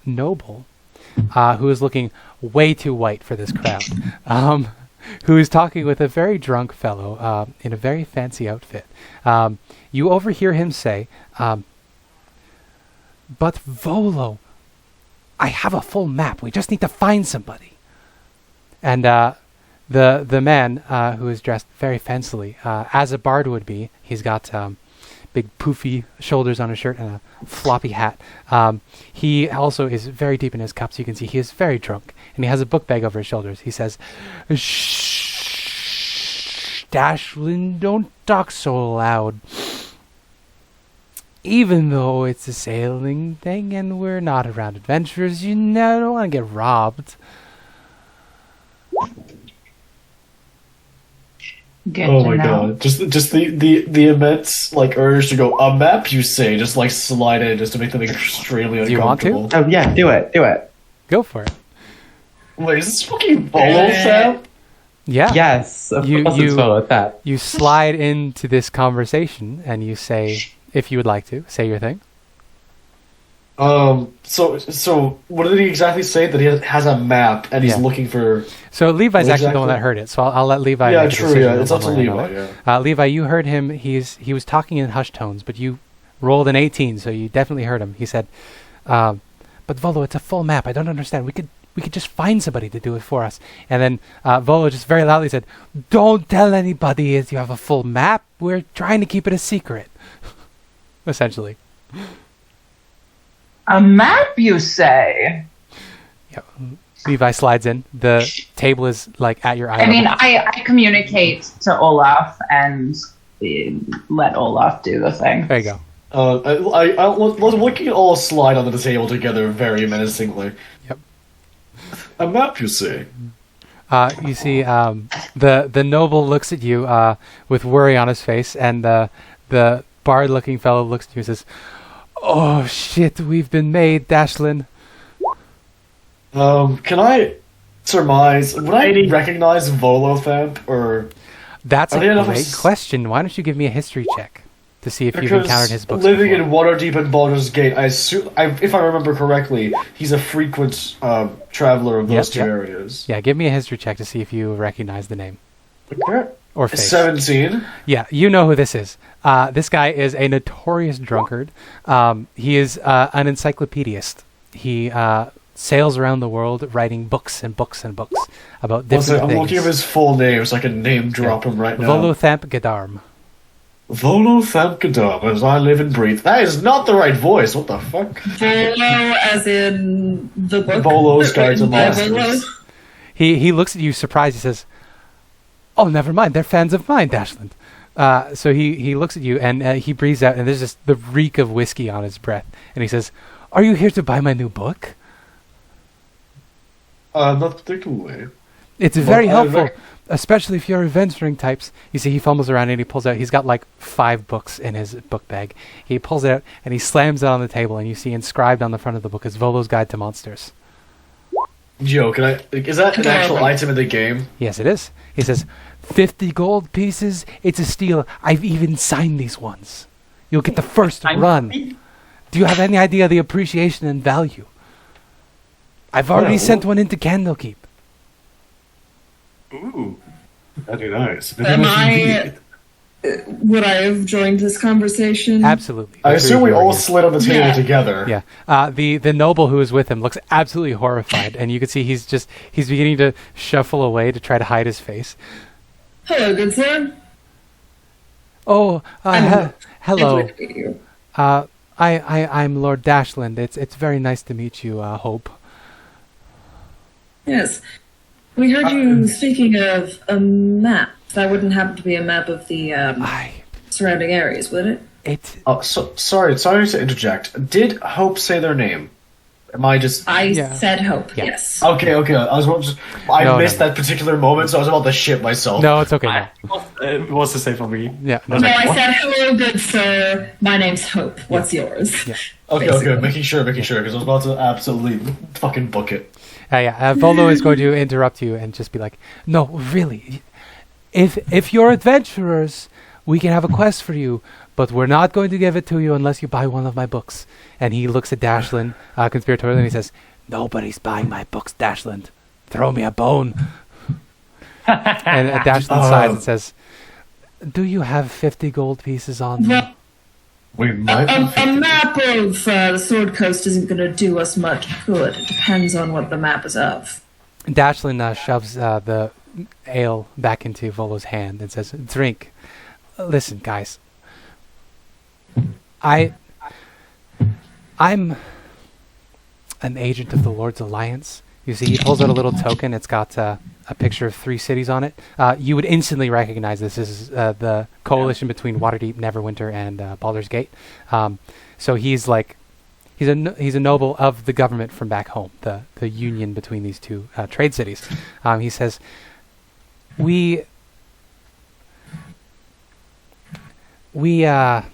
noble who is looking way too white for this crowd, who is talking with a very drunk fellow in a very fancy outfit. You overhear him say, "But Volo, I have a full map. We just need to find somebody." And the man who is dressed very fancily, as a bard would be, he's got big poofy shoulders on his shirt and a floppy hat. He also is very deep in his cups. You can see he is very drunk, and he has a book bag over his shoulders. He says, "Shh, Dashlin, don't talk so loud. Even though it's a sailing thing and we're not around adventurers, you never don't want to get robbed. Good Oh to my know. god. Just the immense like urge to go, a map you say, just like slide in just to make them extremely Do you want to? uncomfortable. Oh yeah, do it. Go for it. Wait, is this fucking Volo Sam? Yeah. Yes, of course it's follow that. You slide into this conversation and you say, if you would like to, say your thing. So what did he exactly say? That he has a map and he's Yeah. looking for... So Levi's What actually the one exactly? that heard it, so I'll let Levi Yeah, make a true, decision yeah, on it's one up to way or Levi, another. yeah. Levi, you heard him. He was talking in hushed tones, but you rolled an 18, so you definitely heard him. He said, "But Volo, it's a full map. I don't understand. We could just find somebody to do it for us." And then Volo just very loudly said, "Don't tell anybody if you have a full map. We're trying to keep it a secret." Essentially. A map, you say? Yeah. Levi slides in. The table is like at your eye I mean, level. I communicate to Olaf and let Olaf do the thing. There you go. Let's look at all slide onto the table together very menacingly. Yep. A map, you say? You see, the noble looks at you with worry on his face, and the bard-looking fellow looks at you and says, "Oh shit, we've been made, Dashlin." Can I surmise? Would I recognize Volothamp or? That's Are a they enough great question. Why don't you give me a history check to see if you've encountered his books living before? in Waterdeep and Baldur's Gate, I assume, if I remember correctly, he's a frequent traveler of those two Yep. areas. Yeah, give me a history check to see if you recognize the name Okay. or face. 17. Yeah, you know who this is. This guy is a notorious drunkard. He is an encyclopedist. He sails around the world writing books and books and books about different I'm things. looking at his full name so I can name drop him right now. Volothamp Gadarm. Volothamp Gadam, as I live and breathe. That is not the right voice. What the fuck? Volo, as in the book. Volo's Guide to written by Volo. Masters. He looks at you surprised. He says, "Oh, never mind. They're fans of mine, Dashland." So he looks at you and he breathes out, and there's just the reek of whiskey on his breath. And he says, "Are you here to buy my new book? Not particularly. It's very Well, helpful, especially if you're adventuring types." You see, he fumbles around and he pulls out. He's got like 5 books in his book bag. He pulls it out and he slams it on the table, and you see inscribed on the front of the book is Volo's Guide to Monsters. Yo, is that an actual item in the game? Yes, it is. He says, 50 gold pieces. It's a steal. I've even signed these ones. You'll get the first run. Do you have any idea of the appreciation and value? I've already Yeah, sent one into Candlekeep. Ooh. That'd be nice. Would I have joined this conversation? Absolutely. I The three assume of we you are all here. slid on the table Yeah. together. Yeah. The noble who is with him looks absolutely horrified, and you can see he's beginning to shuffle away to try to hide his face. Hello, good sir. Oh, hello. It's with you. I'm Lord Dashland. It's very nice to meet you, Hope. Yes. We heard you speaking of a map. That wouldn't happen to be a map of the surrounding areas, would it? Sorry to interject. Did Hope say their name? Am I just... I Yeah. said Hope, Yeah. yes. Okay. I No, missed no. that particular moment, so I was about to shit myself. No, it's okay. No. It was the same for me. Yeah. No, No, I said, hello, good sir. My name's Hope. What's yours? Yeah. Okay, Basically. making sure, because I was about to absolutely fucking book it. Volo is going to interrupt you and just be like, "No, really. If you're adventurers, we can have a quest for you, but we're not going to give it to you unless you buy one of my books." And he looks at Dashland conspiratorially and he says, "Nobody's buying my books, Dashland. Throw me a bone." And Dashland sighs and says, "Do you have 50 gold pieces on you?" Well, We might a map of the Sword Coast isn't going to do us much good. It depends on what the map is of. Dashland shoves the ale back into Volo's hand and says, "Drink. Listen, guys. I'm an agent of the Lord's Alliance." You see, he pulls out a little token. It's got a picture of 3 cities on it. You would instantly recognize this is the coalition between Waterdeep, Neverwinter, and Baldur's Gate. So he's like, he's a noble of the government from back home, the union between these 2 trade cities. He says, we had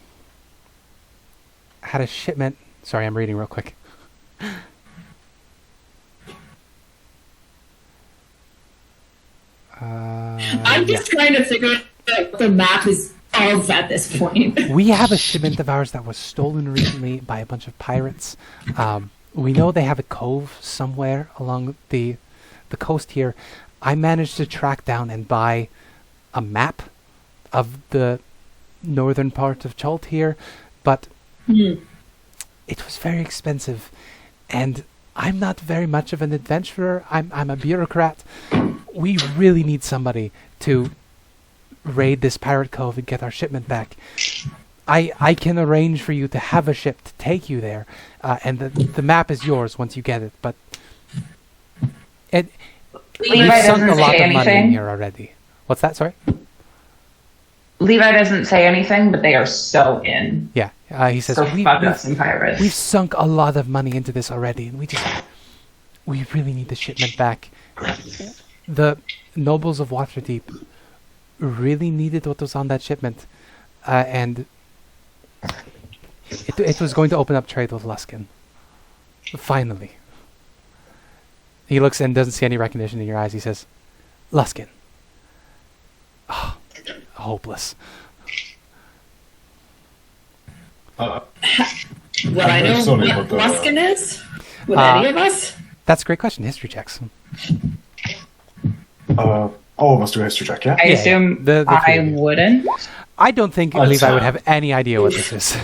a shipment. Sorry, I'm reading real quick. I'm just trying to figure out what the map is of at this point. We have a shipment of ours that was stolen recently by a bunch of pirates. We know they have a cove somewhere along the coast here. I managed to track down and buy a map of the northern part of Chult here, but it was very expensive, and I'm not very much of an adventurer. I'm a bureaucrat. We really need somebody to raid this pirate cove and get our shipment back. I can arrange for you to have a ship to take you there, and the map is yours once you get it. But we've sunk a lot of money in here already. What's that? Sorry. Levi doesn't say anything, but they are so in. Yeah, he says we've sunk a lot of money into this already, and we really need the shipment back. The nobles of Waterdeep really needed what was on that shipment, and it was going to open up trade with Luskan. Finally. He looks and doesn't see any recognition in your eyes. He says, Luskan. Oh, hopeless. Well, I know what Luskan is? Would any of us? That's a great question. History checks. All of us do a history check, yeah? I assume I wouldn't. I don't think Levi would have any idea what this is.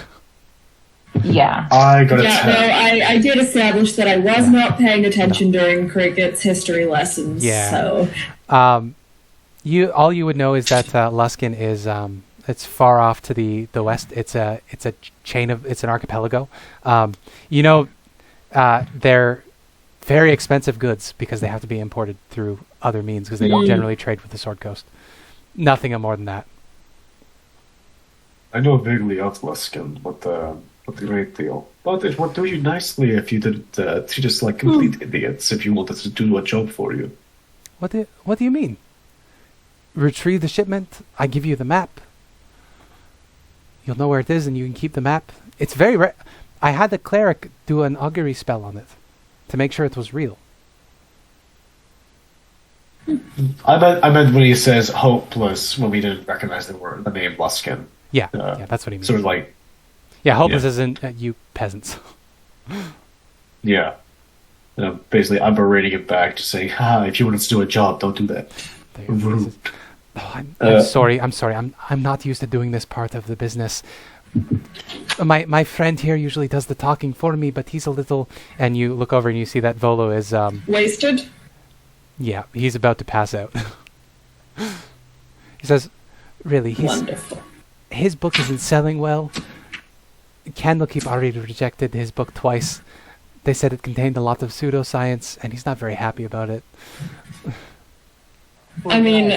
Yeah. I got a 10. No, I did establish that I was not paying attention during Cricket's history lessons. Yeah. So. All you would know is that Luskan is it's far off to the west. It's a chain of it's an archipelago. They're very expensive goods because they have to be imported through other means because they don't generally trade with the Sword Coast. Nothing more than that. I know vaguely of Luskan, but the great deal. But it would do you nicely if you didn't treat us like complete idiots if you wanted to do a job for you. What do you mean? Retrieve the shipment, I give you the map. You'll know where it is and you can keep the map. It's very rare. I had the cleric do an augury spell on it to make sure it was real. I meant when he says hopeless when we didn't recognize the name Luskan. Yeah, that's what he means. Sort of like... Yeah, hopeless isn't you peasants. Yeah. Basically, I'm berating him back, just saying, if you wanted to do a job, don't do that. Rude. Oh, I'm sorry. I'm not used to doing this part of the business. My friend here usually does the talking for me, but he's a little... And you look over and you see that Volo is... Wasted? Yeah, he's about to pass out. He says, really, his book isn't selling well. Candlekeep already rejected his book twice. They said it contained a lot of pseudoscience, and he's not very happy about it. I mean,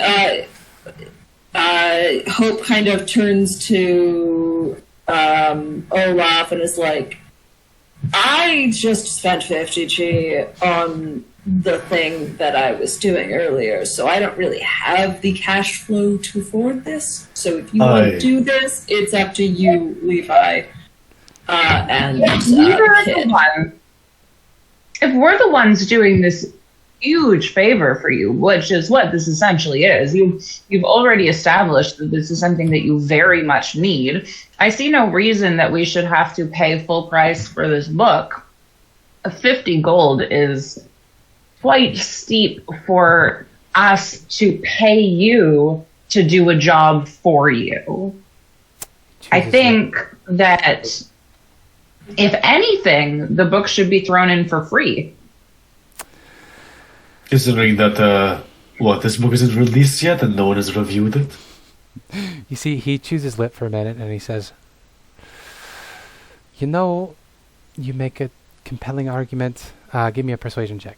Hope kind of turns to Olaf and is like, I just spent 50G on the thing that I was doing earlier, so I don't really have the cash flow to afford this. So if you want to do this, it's up to you, Levi. And if we're the ones doing this huge favor for you, which is what this essentially is, you've already established that this is something that you very much need. I see no reason that we should have to pay full price for this book. 50 gold is quite steep for us to pay you to do a job for you. I think that if anything, the book should be thrown in for free. Considering that, this book isn't released yet and no one has reviewed it? You see, he chews his lip for a minute and he says, you make a compelling argument. Give me a persuasion check.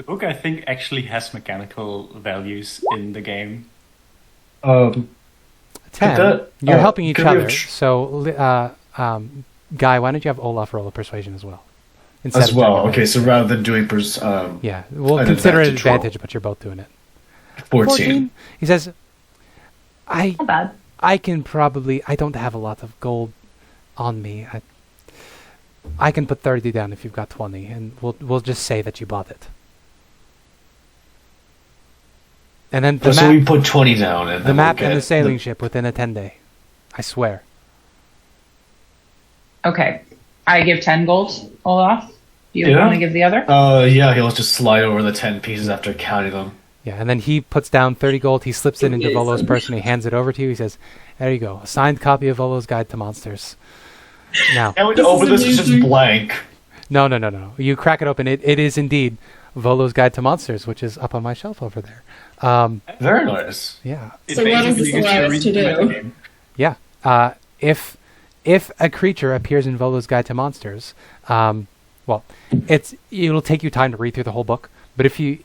The book, I think, actually has mechanical values in the game. 10. You're helping each other. So, Guy, why don't you have Olaf roll a persuasion as well? As well. Okay, so rather than doing yeah, we'll consider it an advantage, but you're both doing it. 14. He says, Not bad. I can probably... I don't have a lot of gold on me. I can put 30 down if you've got 20, and we'll just say that you bought it. And then so we put 20 down. And the map and the sailing ship within a 10-day. I swear. Okay. I give 10 gold, Olaf. Do you want to give the other? Yeah, he'll just slide over the 10 pieces after counting them. Yeah, and then he puts down 30 gold. He slips it into Volo's purse and he hands it over to you. He says, there you go. A signed copy of Volo's Guide to Monsters. Now, and to open this is just blank. No. You crack it open. It is indeed Volo's Guide to Monsters, which is up on my shelf over there. Very nice. Yeah. So what does this allow us to do? Yeah. If a creature appears in Volo's Guide to Monsters, well, it'll take you time to read through the whole book. But if you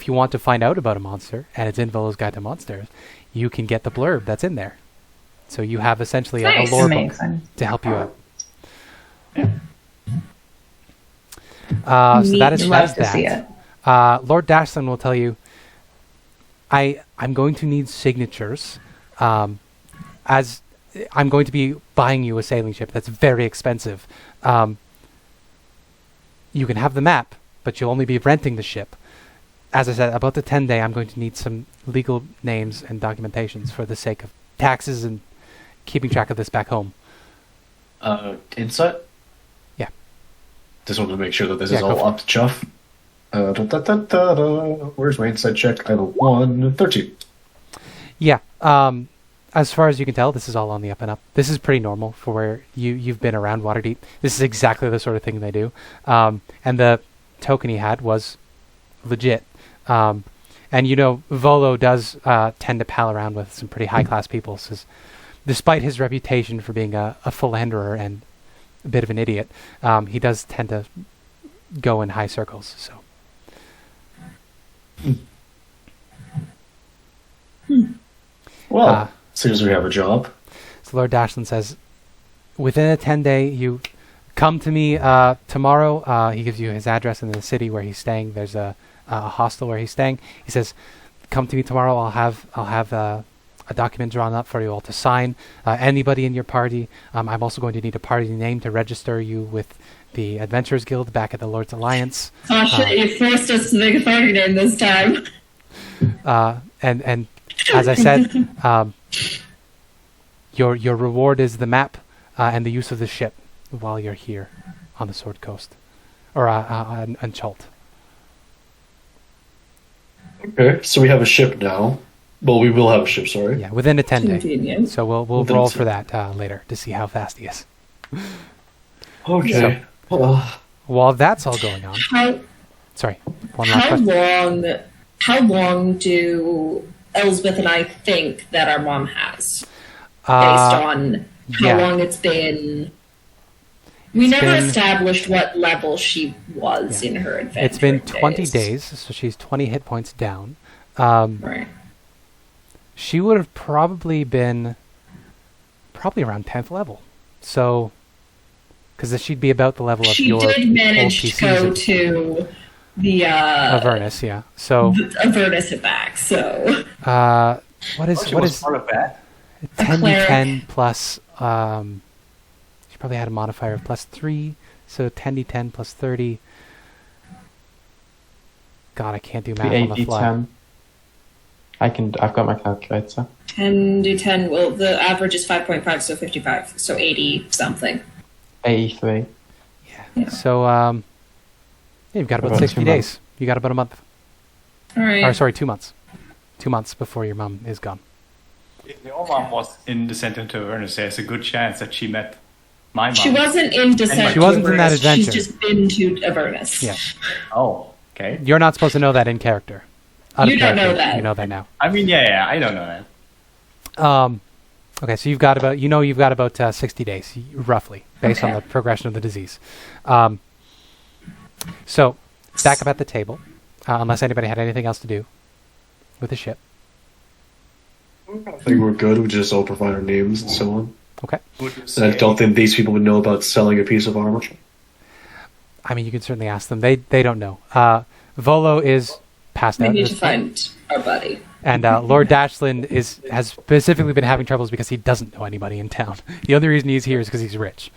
want to find out about a monster and it's in Volo's Guide to Monsters, you can get the blurb that's in there. So you have essentially a lore book to help you out. So that is that. Lord Dashland will tell you, I'm going to need signatures, as I'm going to be buying you a sailing ship that's very expensive. You can have the map, but you'll only be renting the ship. As I said, about the 10-day, I'm going to need some legal names and documentations for the sake of taxes and keeping track of this back home. Insight? Yeah. Just wanted to make sure that this is all up to chuff. Where's my insight check? I have a 13. Yeah. As far as you can tell, this is all on the up and up. This is pretty normal for where you've been around Waterdeep. This is exactly the sort of thing they do. And the token he had was legit. And Volo does tend to pal around with some pretty high-class people. So despite his reputation for being a philanderer and a bit of an idiot, he does tend to go in high circles. So. Well, seems we have a job. So Lord Dashland says, within a 10-day, you come to me tomorrow. He gives you his address in the city where he's staying. There's a hostel where he's staying. He says, come to me tomorrow. I'll have a document drawn up for you all to sign. Anybody in your party. I'm also going to need a party name to register you with the Adventurers Guild back at the Lord's Alliance. Oh shit, you forced us to make a party name this time. And as I said, your reward is the map and the use of the ship while you're here on the Sword Coast. Or on Chult. Okay, so we have a ship now. Well, we will have a ship, sorry. Yeah, within a 10-day. Convenient. So we'll roll for that later to see how fast he is. Okay. While that's all going on... Sorry, one last question. How long do Elspeth and I think that our mom has? Based on how long it's been... We never established what level she was in her adventure. It's been 20 days, so she's 20 hit points down. Right. She would have probably been around 10th level. So, because she'd be about the level of your old PCs. She did manage to go to the... Avernus, yeah. So... Avernus and back, so... What is part of that? 10d10 plus... She probably had a modifier of +3, so 10d10 plus 30. God, I can't do math on the fly. 8d10. I've got my calculator. 10d10, well, the average is 5.5, so 55, so 80 something. 83. Yeah. So, you've got about 60 days. You got about a month. All right. Or, sorry, 2 months. 2 months before your mom is gone. If your mom was in Descent into Avernus, there's a good chance that she met my mom. She wasn't in Descent. She wasn't in that adventure. She's just been to Avernus. Yeah. Oh, okay. You're not supposed to know that in character. You don't know that. You know that now. I mean, yeah, I don't know that. Okay, so you've got about 60 days, roughly, based on the progression of the disease. So, back up at the table. unless anybody had anything else to do with the ship. I think we're good. We just all provide our names and so on. Okay. And I don't think these people would know about selling a piece of armor. I mean, you can certainly ask them. They don't know. Volo is passed out. We need to find our buddy. And Lord Dashlin has specifically been having troubles because he doesn't know anybody in town. The only reason he's here is because he's rich.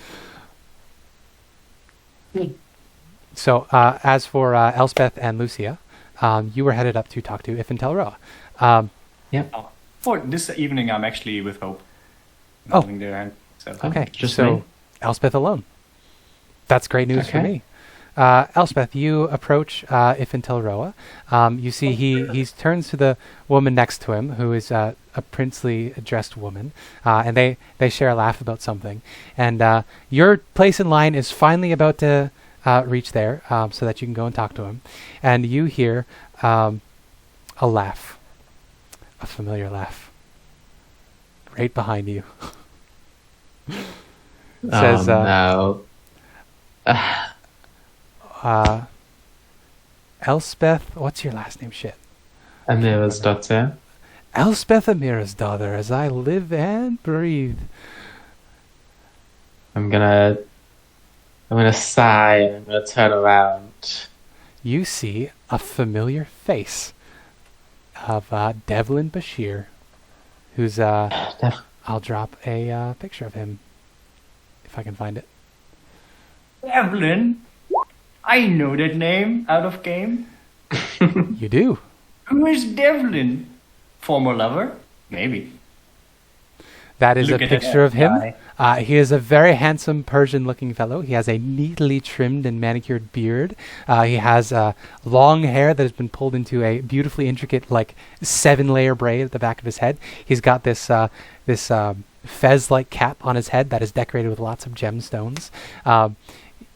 So, as for Elspeth and Lucia, you were headed up to talk to Ifentel Roa. Yep. For this evening, I'm actually with Hope. Oh. Holding their hand, so. Okay, just so me? Elspeth alone. That's great news for Okay. me. Elspeth, you approach Ifentel Roa. You see he turns to the woman next to him, who is a princely dressed woman, and they share a laugh about something. And your place in line is finally about to reach there, so that you can go and talk to him. And you hear a laugh, a familiar laugh, right behind you. Says, no. Elspeth, what's your last name? Shit. Amirasdottir. Elspeth Amirasdottir, as I live and breathe. I'm gonna sigh and I'm gonna turn around. You see a familiar face of Devlin Bashir, who's I'll drop a picture of him if I can find it. Evelyn? I know that name out of game. You do. Who is Devlin? Former lover? Maybe. That is Look a at that picture of him. guy. He is a very handsome Persian-looking fellow. He has a neatly trimmed and manicured beard. He has long hair that has been pulled into a beautifully intricate, like 7-layer braid at the back of his head. He's got this fez-like cap on his head that is decorated with lots of gemstones.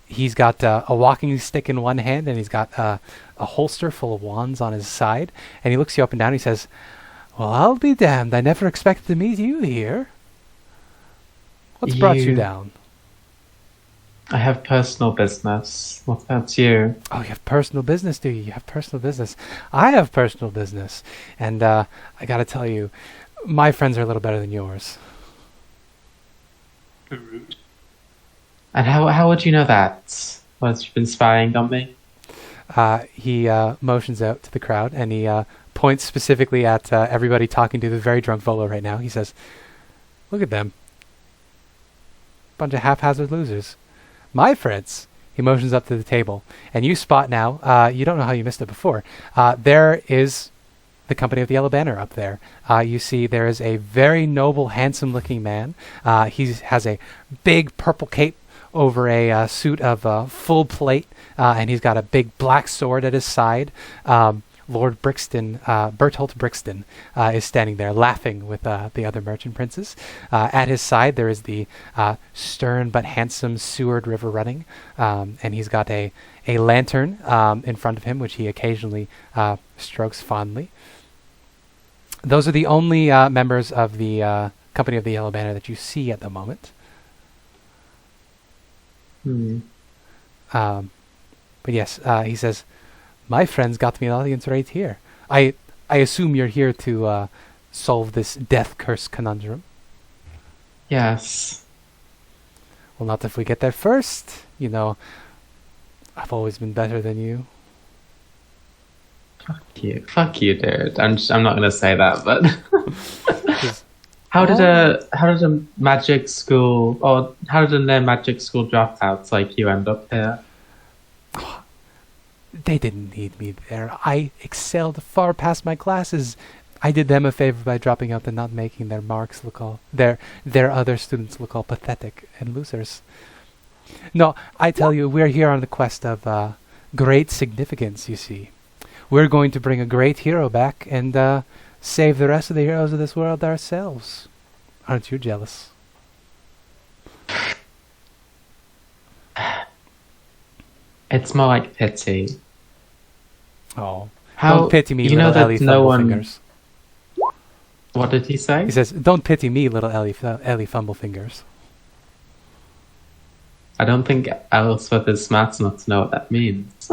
He's got a walking stick in one hand, and he's got a holster full of wands on his side. And he looks you up and down. And he says, "Well, I'll be damned. I never expected to meet you here. What's brought you down?" I have personal business. What about you? Oh, you have personal business, do you? You have personal business. I have personal business. And I got to tell you, my friends are a little better than yours. And how would you know that? What, you've been spying on me? He motions out to the crowd, and he points specifically at everybody talking to the very drunk Volo right now. He says, "Look at them. Bunch of haphazard losers. My friends." He motions up to the table, and you spot now, you don't know how you missed it before, there is the company of the Yellow Banner up there. You see there is a very noble, handsome-looking man. He has a big purple cape over a suit of full plate, and he's got a big black sword at his side. Lord Brixton, Bertolt Brixton, is standing there laughing with the other merchant princes. At his side there is the stern but handsome Seward River Running, and he's got a lantern in front of him, which he occasionally strokes fondly. Those are the only members of the company of the Yellow Banner that you see at the moment. But yes, he says, "My friends got me an audience right here. I assume you're here to solve this death curse conundrum." Yes. "Well, not if we get there first. You know, I've always been better than you." Fuck you, dude. I'm not gonna say that, but how did a magic school, or how did their magic school dropouts like you end up here? They didn't need me there. I excelled far past my classes. I did them a favor by dropping out and not making their marks look all their other students look all pathetic and losers. No, I tell you, we're here on the quest of great significance, you see. We're going to bring a great hero back and save the rest of the heroes of this world ourselves. Aren't you jealous? It's more like pity. Oh, How, don't pity me, you know little that Ellie no one... Fumblefingers. What did he say? He says, "Don't pity me, little Ellie Fumblefingers." I don't think Elspeth is smart enough to know what that means.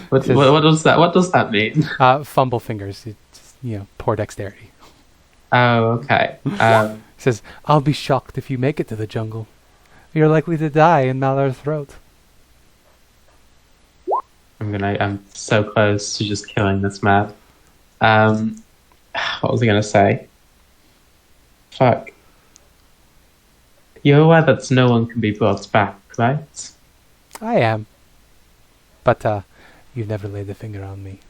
What does that mean? Fumble fingers. It's, poor dexterity. Oh, okay. He says, I'll be shocked if you make it to the jungle. You're likely to die in Malar's throat. I'm so close to just killing this man. What was I gonna say? Fuck. You're aware that no one can be brought back, right? I am. But, you've never laid a finger on me.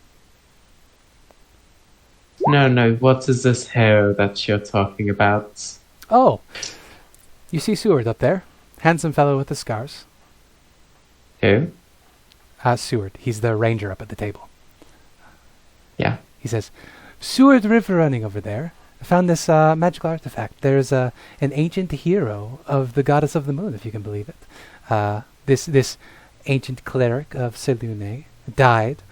No, what is this hero that you're talking about? Oh! You see Seward up there? Handsome fellow with the scars. Who? Seward. He's the ranger up at the table. Yeah. He says, Seward River running over there. I found this magical artifact. There's an ancient hero of the goddess of the moon, if you can believe it. This ancient cleric of Selune died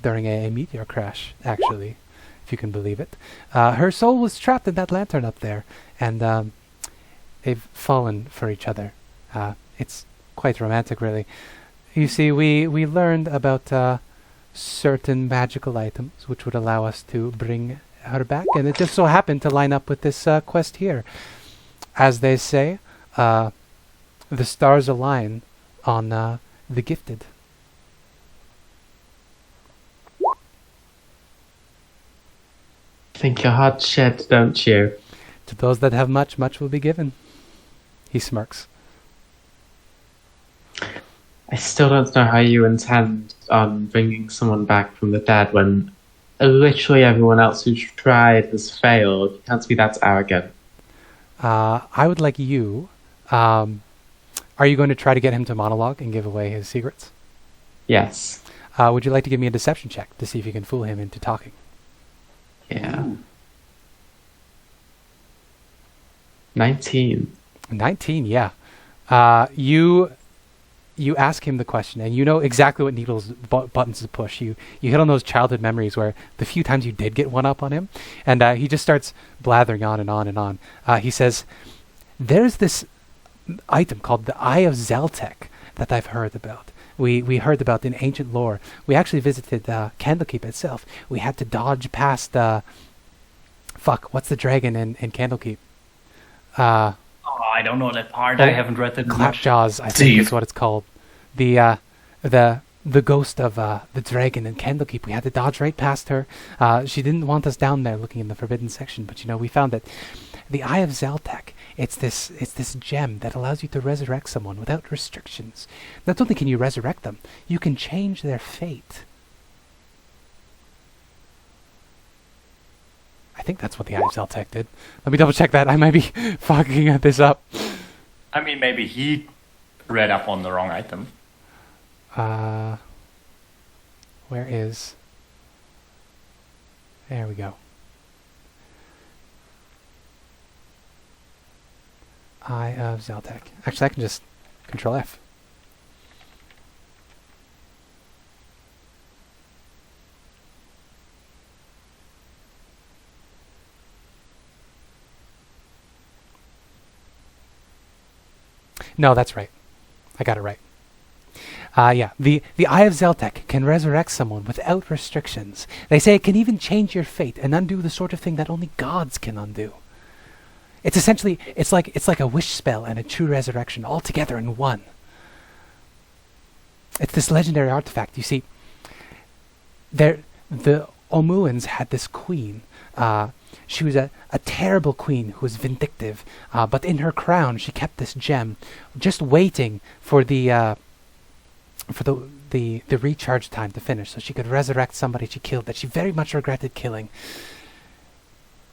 during a meteor crash, actually, if you can believe it. Her soul was trapped in that lantern up there, and they've fallen for each other. It's quite romantic, really. You see, we learned about certain magical items which would allow us to bring her back, and it just so happened to line up with this quest here. As they say, the stars align on the gifted. Think your heart shed, don't you? To those that have much, much will be given. He smirks. I still don't know how you intend on bringing someone back from the dead when literally everyone else who's tried has failed. You can't be that arrogant. I would like you... are you going to try to get him to monologue and give away his secrets? Yes. Would you like to give me a deception check to see if you can fool him into talking? Yeah. 19. 19, yeah. You ask him the question, and you know exactly what needles buttons to push. You hit on those childhood memories where the few times you did get one up on him, and he just starts blathering on and on and on. He says, "There's this item called the Eye of Zeltek that I've heard about. We heard about in ancient lore. We actually visited Candlekeep itself. We had to dodge past what's the dragon in Candlekeep? I don't know that part. I haven't read that much. Clapjaws, I think is what it's called. The ghost of the dragon in Candlekeep. We had to dodge right past her. She didn't want us down there looking in the forbidden section, but we found that the Eye of Zeltek, it's this gem that allows you to resurrect someone without restrictions. Not only can you resurrect them, you can change their fate. I think that's what the Eye of Zeltek did. Let me double check that. I might be fucking this up. I mean, maybe he read up on the wrong item. Where is... There we go. Eye of Zeltek. Actually, I can just Control F. No, that's right. I got it right. Yeah, the Eye of Zeltek can resurrect someone without restrictions. They say it can even change your fate and undo the sort of thing that only gods can undo. It's essentially, it's like a wish spell and a true resurrection all together in one. It's this legendary artifact. You see, the Omuans had this queen. She was a terrible queen who was vindictive, but in her crown she kept this gem, just waiting for the recharge time to finish, so she could resurrect somebody she killed that she very much regretted killing.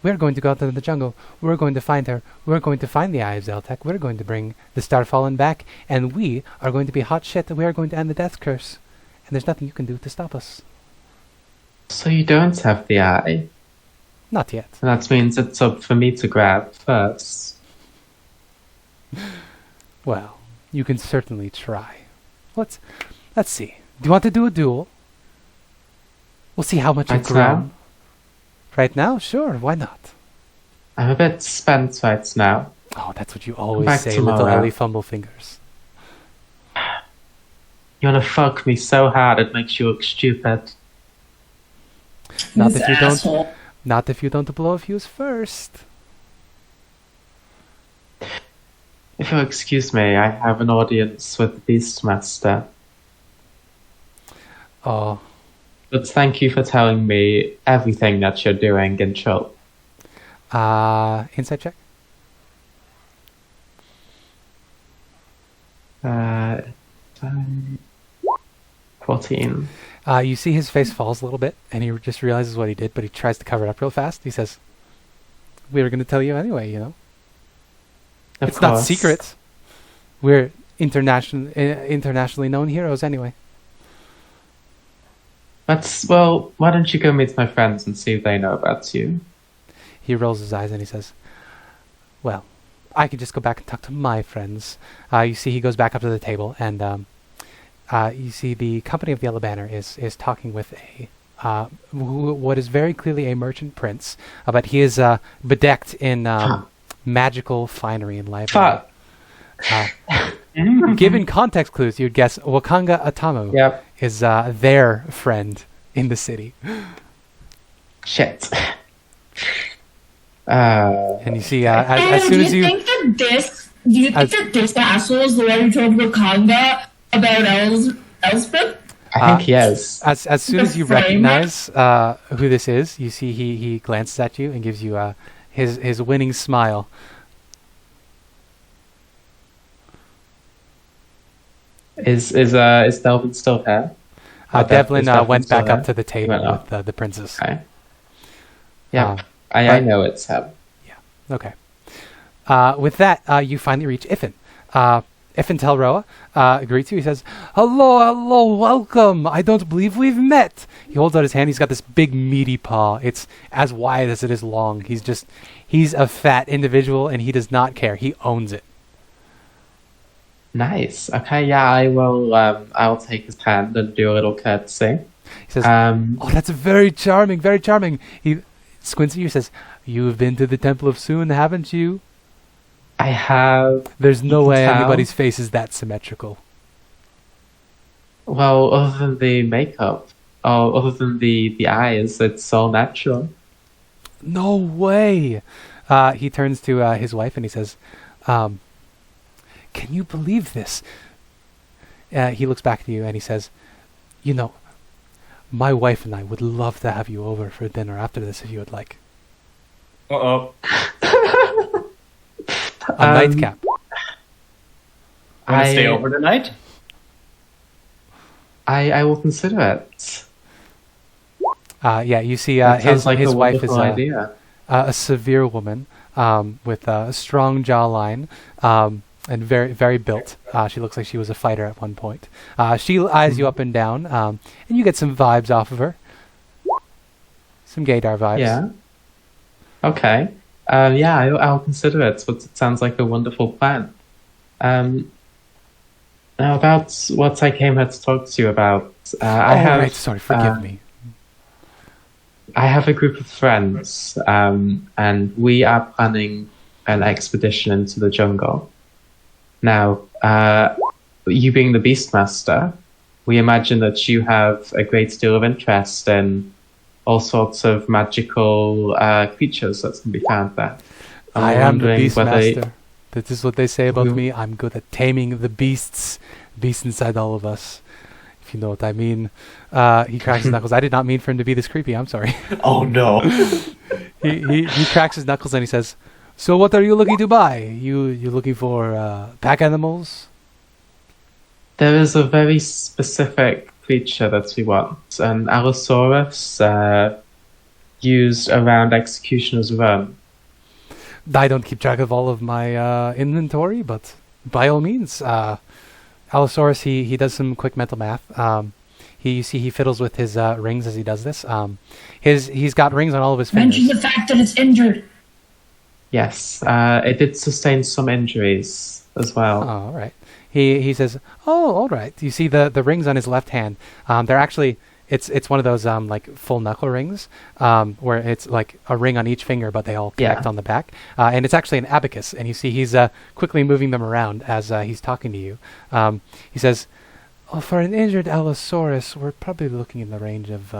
We're going to go out into the jungle. We're going to find her. We're going to find the Eye of Zeltek. We're going to bring the Starfallen back, and we are going to be hot shit, and we are going to end the death curse. And there's nothing you can do to stop us. So you don't have the eye? Not yet. And that means it's up for me to grab first. Well, you can certainly try. Let's see. Do you want to do a duel? We'll see how much you've grown. Right now? Sure, why not? I'm a bit spent right now. Oh, that's what you always say with the lily fumble fingers. You want to fuck me so hard it makes you look stupid. Not This if you asshole. don't. Not if you don't blow a fuse first. If you'll excuse me, I have an audience with the Beastmaster. Oh, But thank you for telling me everything that you're doing in Chult. insight check. 14. You see his face falls a little bit, and he just realizes what he did, but he tries to cover it up real fast. He says, "We were going to tell you anyway, you know. Of It's not course. secret. We're internationally known heroes anyway." Well, why don't you go meet my friends and see if they know about you? He rolls his eyes and he says, "Well, I could just go back and talk to my friends." You see he goes back up to the table, and you see the company of the Yellow Banner is talking with what is very clearly a merchant prince, but he is bedecked in magical finery and library. Given context clues, you'd guess Wakanga Atamu Yep. is their friend in the city. Shit. And you see, as soon as you... Do you think that this asshole is the one who told Wakanda about Elspeth? I think he is. As soon as you The frame. recognize who this is, you see he glances at you and gives you his winning smile. Is Delvin still here? Devlin Devlin went still back up there? to the table Went up. with the princes. Okay. Yeah, Um, I know it's him. Okay. With that, you finally reach Ifin. Ifin Telroa greets you. He says, hello, welcome. I don't believe we've met. He holds out his hand. He's got this big meaty paw. It's as wide as it is long. He's a fat individual, and he does not care. He owns it. Nice. Okay, yeah, I will. I'll take his hand and do a little courtesy. He says, oh, that's very charming, very charming. He squints at you and says, you've been to the Temple of Soon, haven't you? I have. There's no You can way tell. anybody's face is that symmetrical. Well, other than the makeup, or other than the eyes, it's all natural. No way. He turns to his wife and he says, can you believe this? He looks back at you and he says, you know, my wife and I would love to have you over for dinner after this if you would like. Uh-oh. A nightcap. Want to stay I- over the night? I will consider it. Yeah, you see That his sounds like a wife is wonderful idea. a severe woman with a strong jawline and very, very built. She looks like she was a fighter at one point. She eyes you up and down, and you get some vibes off of her. Some gaydar vibes. Yeah. Okay. Yeah, I'll consider it. But it sounds like a wonderful plan. Now about what I came here to talk to you about. I have. Right. Sorry, forgive me. I have a group of friends, and we are planning an expedition into the jungle. Now, you being the Beastmaster, we imagine that you have a great deal of interest in all sorts of magical creatures that can be found there. I am the wondering whether- Beastmaster. That is what they say about You- me. I'm good at taming the beasts inside all of us. If you know what I mean. He cracks his knuckles. I did not mean for him to be this creepy. I'm sorry. Oh no. he cracks his knuckles and he says, "So what are you looking to buy? You looking for pack animals?" There is a very specific creature that we want, an Allosaurus used around Executioner's Run. I don't keep track of all of my inventory, but by all means, Allosaurus, he does some quick mental math. You see he fiddles with his rings as he does this. He's got rings on all of his fingers. Mention the fact that it's injured. Yes, it did sustain some injuries as well. Oh, all right. He says, "Oh, all right." You see the rings on his left hand. They're actually it's one of those like full knuckle rings where it's like a ring on each finger, but they all connect Yeah. on the back. And it's actually an abacus. And you see he's quickly moving them around as he's talking to you. He says, Well, for an injured Allosaurus, we're probably looking in the range of,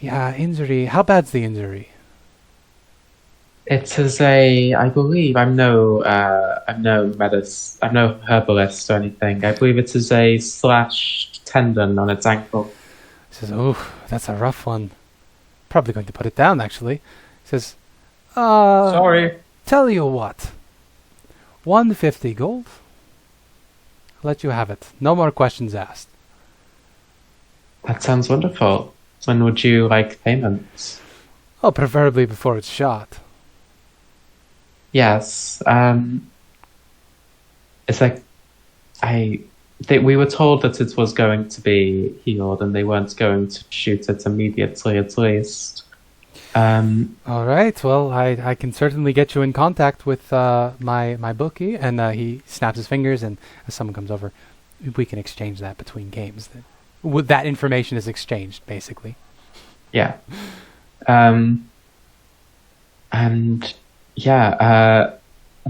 injury. How bad's the injury? It is I believe, I'm no herbalist or anything. I believe it is a slashed tendon on its ankle. He says, "Oh, that's a rough one. Probably going to put it down, actually." He says, Sorry. Tell you what. 150 gold. I'll let you have it. No more questions asked. That sounds wonderful. When would you like payment? Oh, preferably before it's shot. Yes. It's like we were told that it was going to be healed, and they weren't going to shoot it immediately, at least. All right. Well, I can certainly get you in contact with my bookie, and he snaps his fingers, and as someone comes over, we can exchange that between games. That information is exchanged, basically. Yeah. And yeah,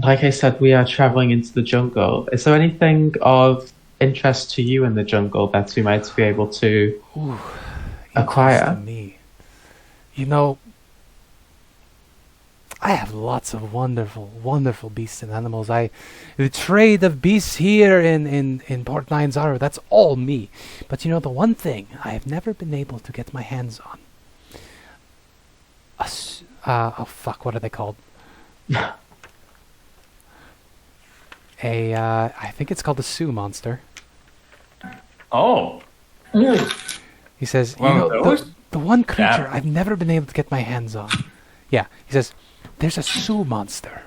like I said, we are traveling into the jungle. Is there anything of interest to you in the jungle that we might be able to acquire? Me. You know, I have lots of wonderful, wonderful beasts and animals. The trade of beasts here in Port Nyanzaru, that's all me. But you know, the one thing I have never been able to get my hands on. What are they called? I think it's called a Sioux monster. Oh. He says, Those? the one creature Yeah. I've never been able to get my hands on. Yeah, he says, there's a Sioux monster.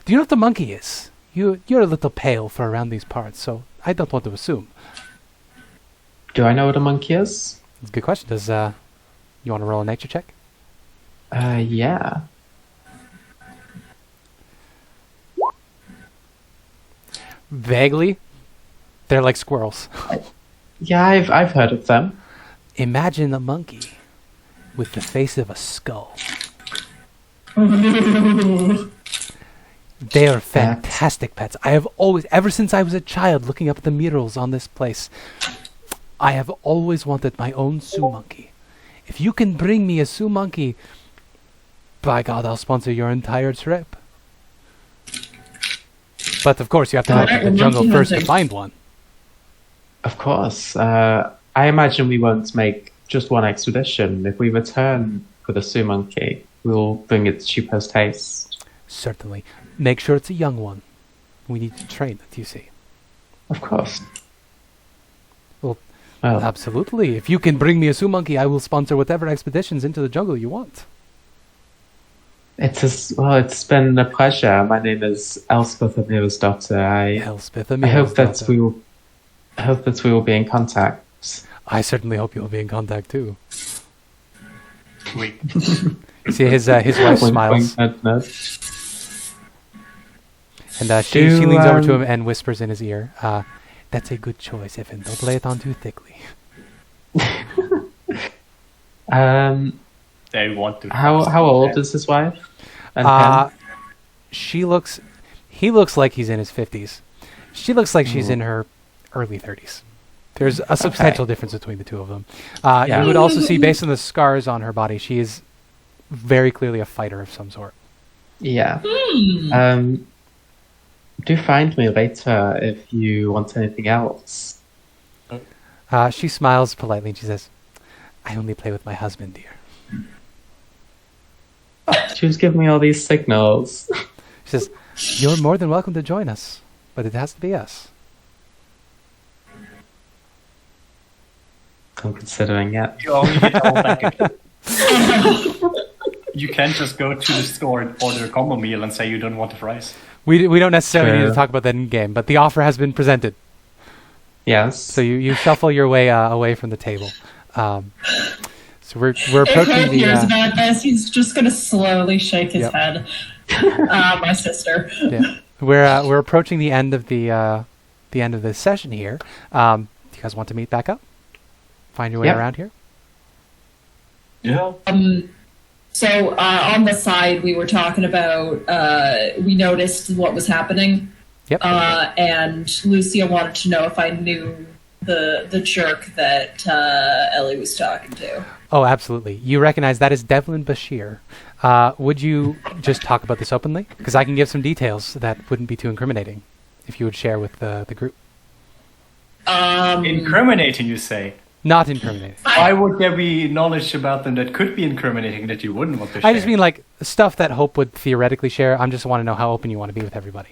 Do you know what the monkey is? You're a little pale for around these parts, so I don't want to assume. Do I know what a monkey is? Good question. Does you want to roll a nature check? Yeah. Vaguely. They're like squirrels. Yeah, I've heard of them. Imagine a monkey with the face of a skull. They are fantastic pets. I have always, ever since I was a child looking up at the murals on this place, I have always wanted my own Sioux monkey. If you can bring me a Sioux monkey, by God, I'll sponsor your entire trip. But of course, you have to head to the jungle first to find one. Of course. I imagine we won't make just one expedition. If we return with a Sioux monkey, we'll bring it to you post haste. Certainly. Make sure it's a young one. We need to train it, you see. Of course. Well, absolutely. If you can bring me a Sioux monkey, I will sponsor whatever expeditions into the jungle you want. It's been a pleasure. My name is Elspeth Amirasdottir. Elspeth I Amirasdottir. hope that we will be in contact. I certainly hope you'll be in contact too. Wait. You see his wife smiles. And she leans over to him and whispers in his ear, "That's a good choice, Evan. Don't lay it on too thickly." They want to. How old is his wife? And he looks like he's in his 50s. She looks like she's in her early 30s. There's a substantial difference between the two of them. You would also see, based on the scars on her body, she is very clearly a fighter of some sort. Yeah. Do find me later if you want anything else. She smiles politely and she says, "I only play with my husband, dear." She was giving me all these signals. She says, "You're more than welcome to join us, but it has to be us." I'm considering it. You only get all package. You can't just go to the store and order a combo meal and say you don't want the fries. We don't necessarily need to talk about that in game, but the offer has been presented. Yes. So you shuffle your way away from the table. So we're approaching if the. hears about this, he's just gonna slowly shake his head. My sister. Yeah, we're approaching the end of the end of this session here. Do you guys want to meet back up? Find your way around here. Yeah. So on the side, we were talking about. We noticed what was happening. Yep. And Lucia wanted to know if I knew the jerk that Ellie was talking to. Oh, absolutely. You recognize that is Devlin Bashir. Would you just talk about this openly? Because I can give some details that wouldn't be too incriminating if you would share with the group. Incriminating, you say? Not incriminating. Why would there be knowledge about them that could be incriminating that you wouldn't want to share? I just mean like stuff that Hope would theoretically share. I just want to know how open you want to be with everybody.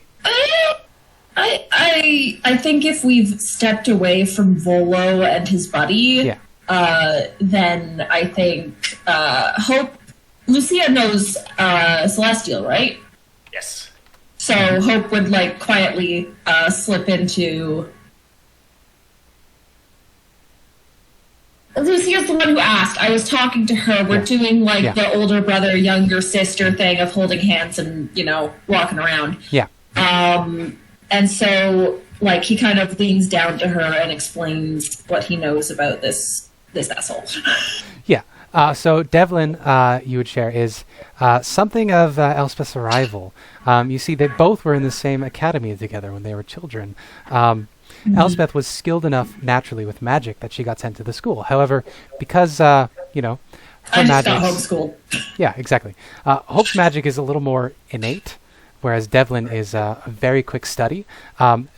I think if we've stepped away from Volo and his buddy, then I think Hope... Lucia knows Celestial, right? Yes. So Hope would like quietly slip into... Lucia's the one who asked. I was talking to her. We're doing like the older brother, younger sister thing of holding hands and, walking around. Yeah. And so, like, he kind of leans down to her and explains what he knows about this vessel. Yeah. So Devlin, you would share, is something of Elspeth's arrival. You see, they both were in the same academy together when they were children. Elspeth was skilled enough naturally with magic that she got sent to the school. However, because, her magic... got homeschooled. Yeah, exactly. Hope's magic is a little more innate, whereas Devlin is a very quick study.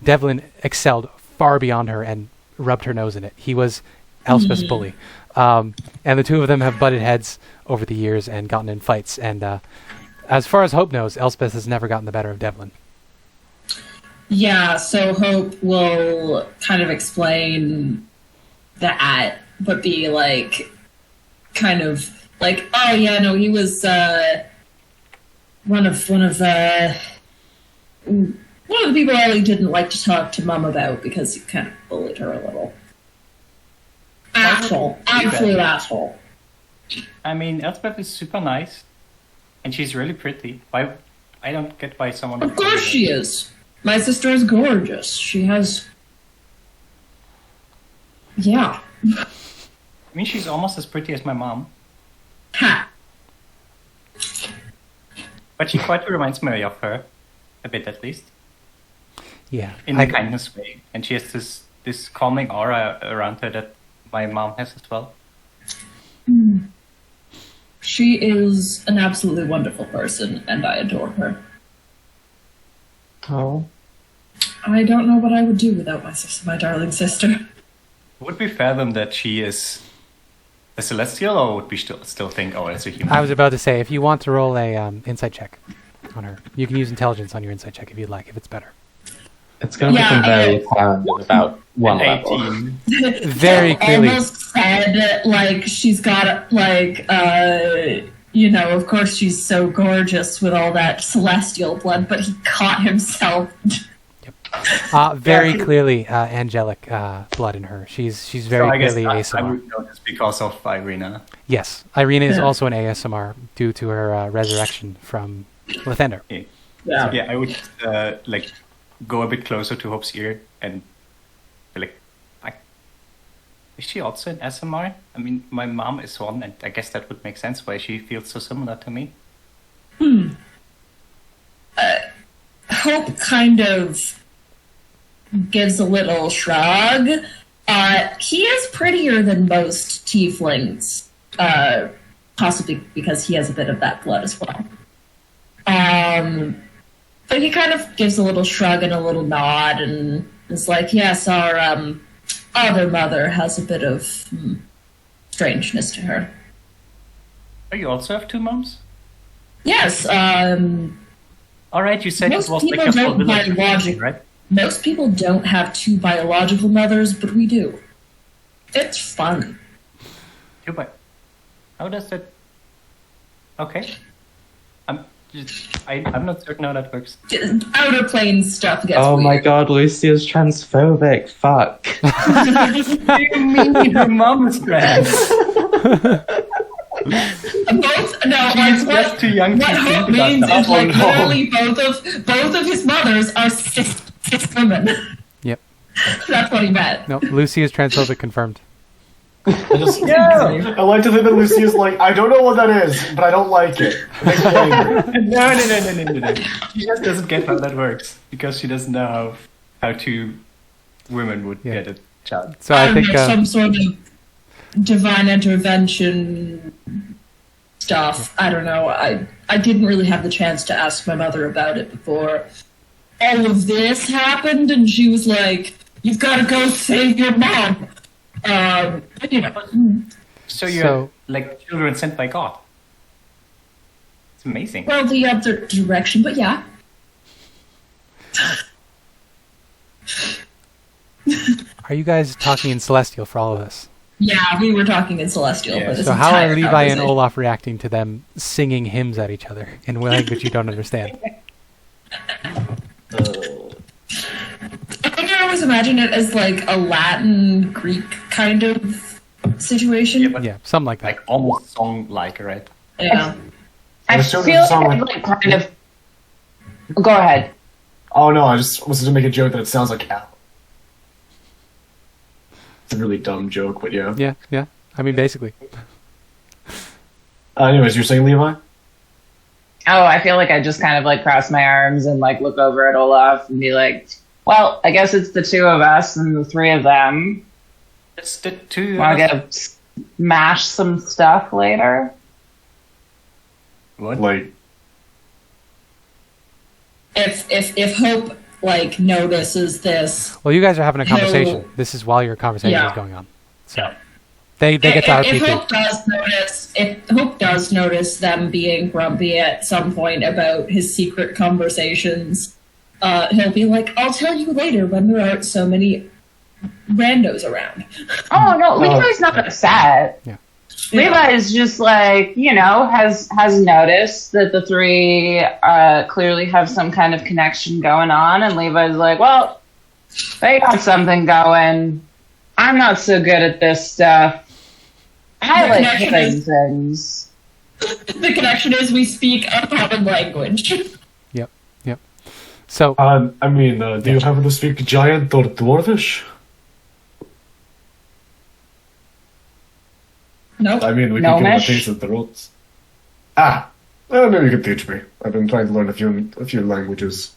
Devlin excelled far beyond her and rubbed her nose in it. He was Elspeth's bully. And the two of them have butted heads over the years and gotten in fights. And as far as Hope knows, Elspeth has never gotten the better of Devlin. Yeah, so Hope will kind of explain that, but be like, kind of like, oh yeah, no, he was one of the people Ellie didn't like to talk to Mum about because he kind of bullied her a little. Asshole. Absolute asshole. I mean, Elspeth is super nice, and she's really pretty. I don't get why someone... Of course she is. My sister is gorgeous. She has... Yeah. I mean, she's almost as pretty as my mom. Ha! But she quite reminds me of her. A bit, at least. Yeah. In a kindness way. And she has this calming aura around her that my mom has as well. She is an absolutely wonderful person, and I adore her. Oh. I don't know what I would do without my darling sister. Would we fathom that she is a celestial, or would we still think, oh, it's a human? I was about to say, if you want to roll a insight check on her, you can use intelligence on your insight check if you'd like, if it's better. It's going to become very apparent in about one level. Very clearly. Almost said, like, she's got, like, of course she's so gorgeous with all that celestial blood, but he caught himself. Very clearly angelic blood in her. She's very clearly ASMR. I would know this because of Irina. Yes, Irina is also an ASMR due to her resurrection from Lathander. Yeah. So, I would go a bit closer to Hope's ear and be like, is she also an ASMR? I mean, my mom is one, and I guess that would make sense why she feels so similar to me. Hope kind of gives a little shrug. He is prettier than most tieflings, possibly because he has a bit of that blood as well. But he kind of gives a little shrug and a little nod and is like, yes, our other mother has a bit of strangeness to her. Oh, you also have two moms? Yes. All right, you said it was like a full village, right? Most people don't have two biological mothers, but we do. It's fun. How does that... Okay. I'm not certain how that works. Outer plane stuff gets Oh weird. my god, Lucia's transphobic. Fuck. What do you mean your mom is trans? Too young what to Hope think means about is that. literally both of his mothers are cis women. Yep. That's what he meant. No, Lucy is transphobic confirmed. I like to think that Lucia's like, I don't know what that is, but I don't like it. It makes me angry. No. She just doesn't get how that works because she doesn't know how two women would get a child. So I think some sort of divine intervention stuff. I don't know. I didn't really have the chance to ask my mother about it before all of this happened, and she was like, "You've got to go save your mom." You know. So you're like children sent by God. It's amazing. Well, the other direction, but yeah. Are you guys talking in Celestial for all of this? Yeah, we were talking in Celestial. Yeah. For this So how are entire Levi and conversation. Olaf reacting to them singing hymns at each other in a language you don't understand? I think I always imagine it as like a Latin, Greek kind of situation. Yeah, but Yeah, something like that. like almost song-like, right? Yeah. I As soon as feel it sounds like kind of. Go ahead. Oh no, I just was to make a joke that it sounds like Al. It's a really dumb joke, but yeah. Yeah. I mean, basically. Anyways, you're saying Levi? Oh, I feel like I just kind of like cross my arms and like look over at Olaf and be like, well, I guess it's the two of us and the three of them. It's the two. Want to go smash some stuff later? What? Like, If Hope like notices this, Well, you guys are having a conversation. No. This is while your conversation Yeah. is going on. So they get to if RP Hope does notice, if Hope does notice them being grumpy at some point about his secret conversations, he'll be like, "I'll tell you later when there aren't so many randos around." Oh no, Levi's not upset. Yeah. Levi is just like, has noticed that the three clearly have some kind of connection going on, and Levi's like, well, they got something going. I'm not so good at this stuff. I The like connection killing is- things. The connection is we speak a common language. Yep. So I mean, do you happen to speak Giant or Dwarvish? Nope. I mean, we No can give mesh. a taste of the roots. Maybe you can teach me. I've been trying to learn a few languages.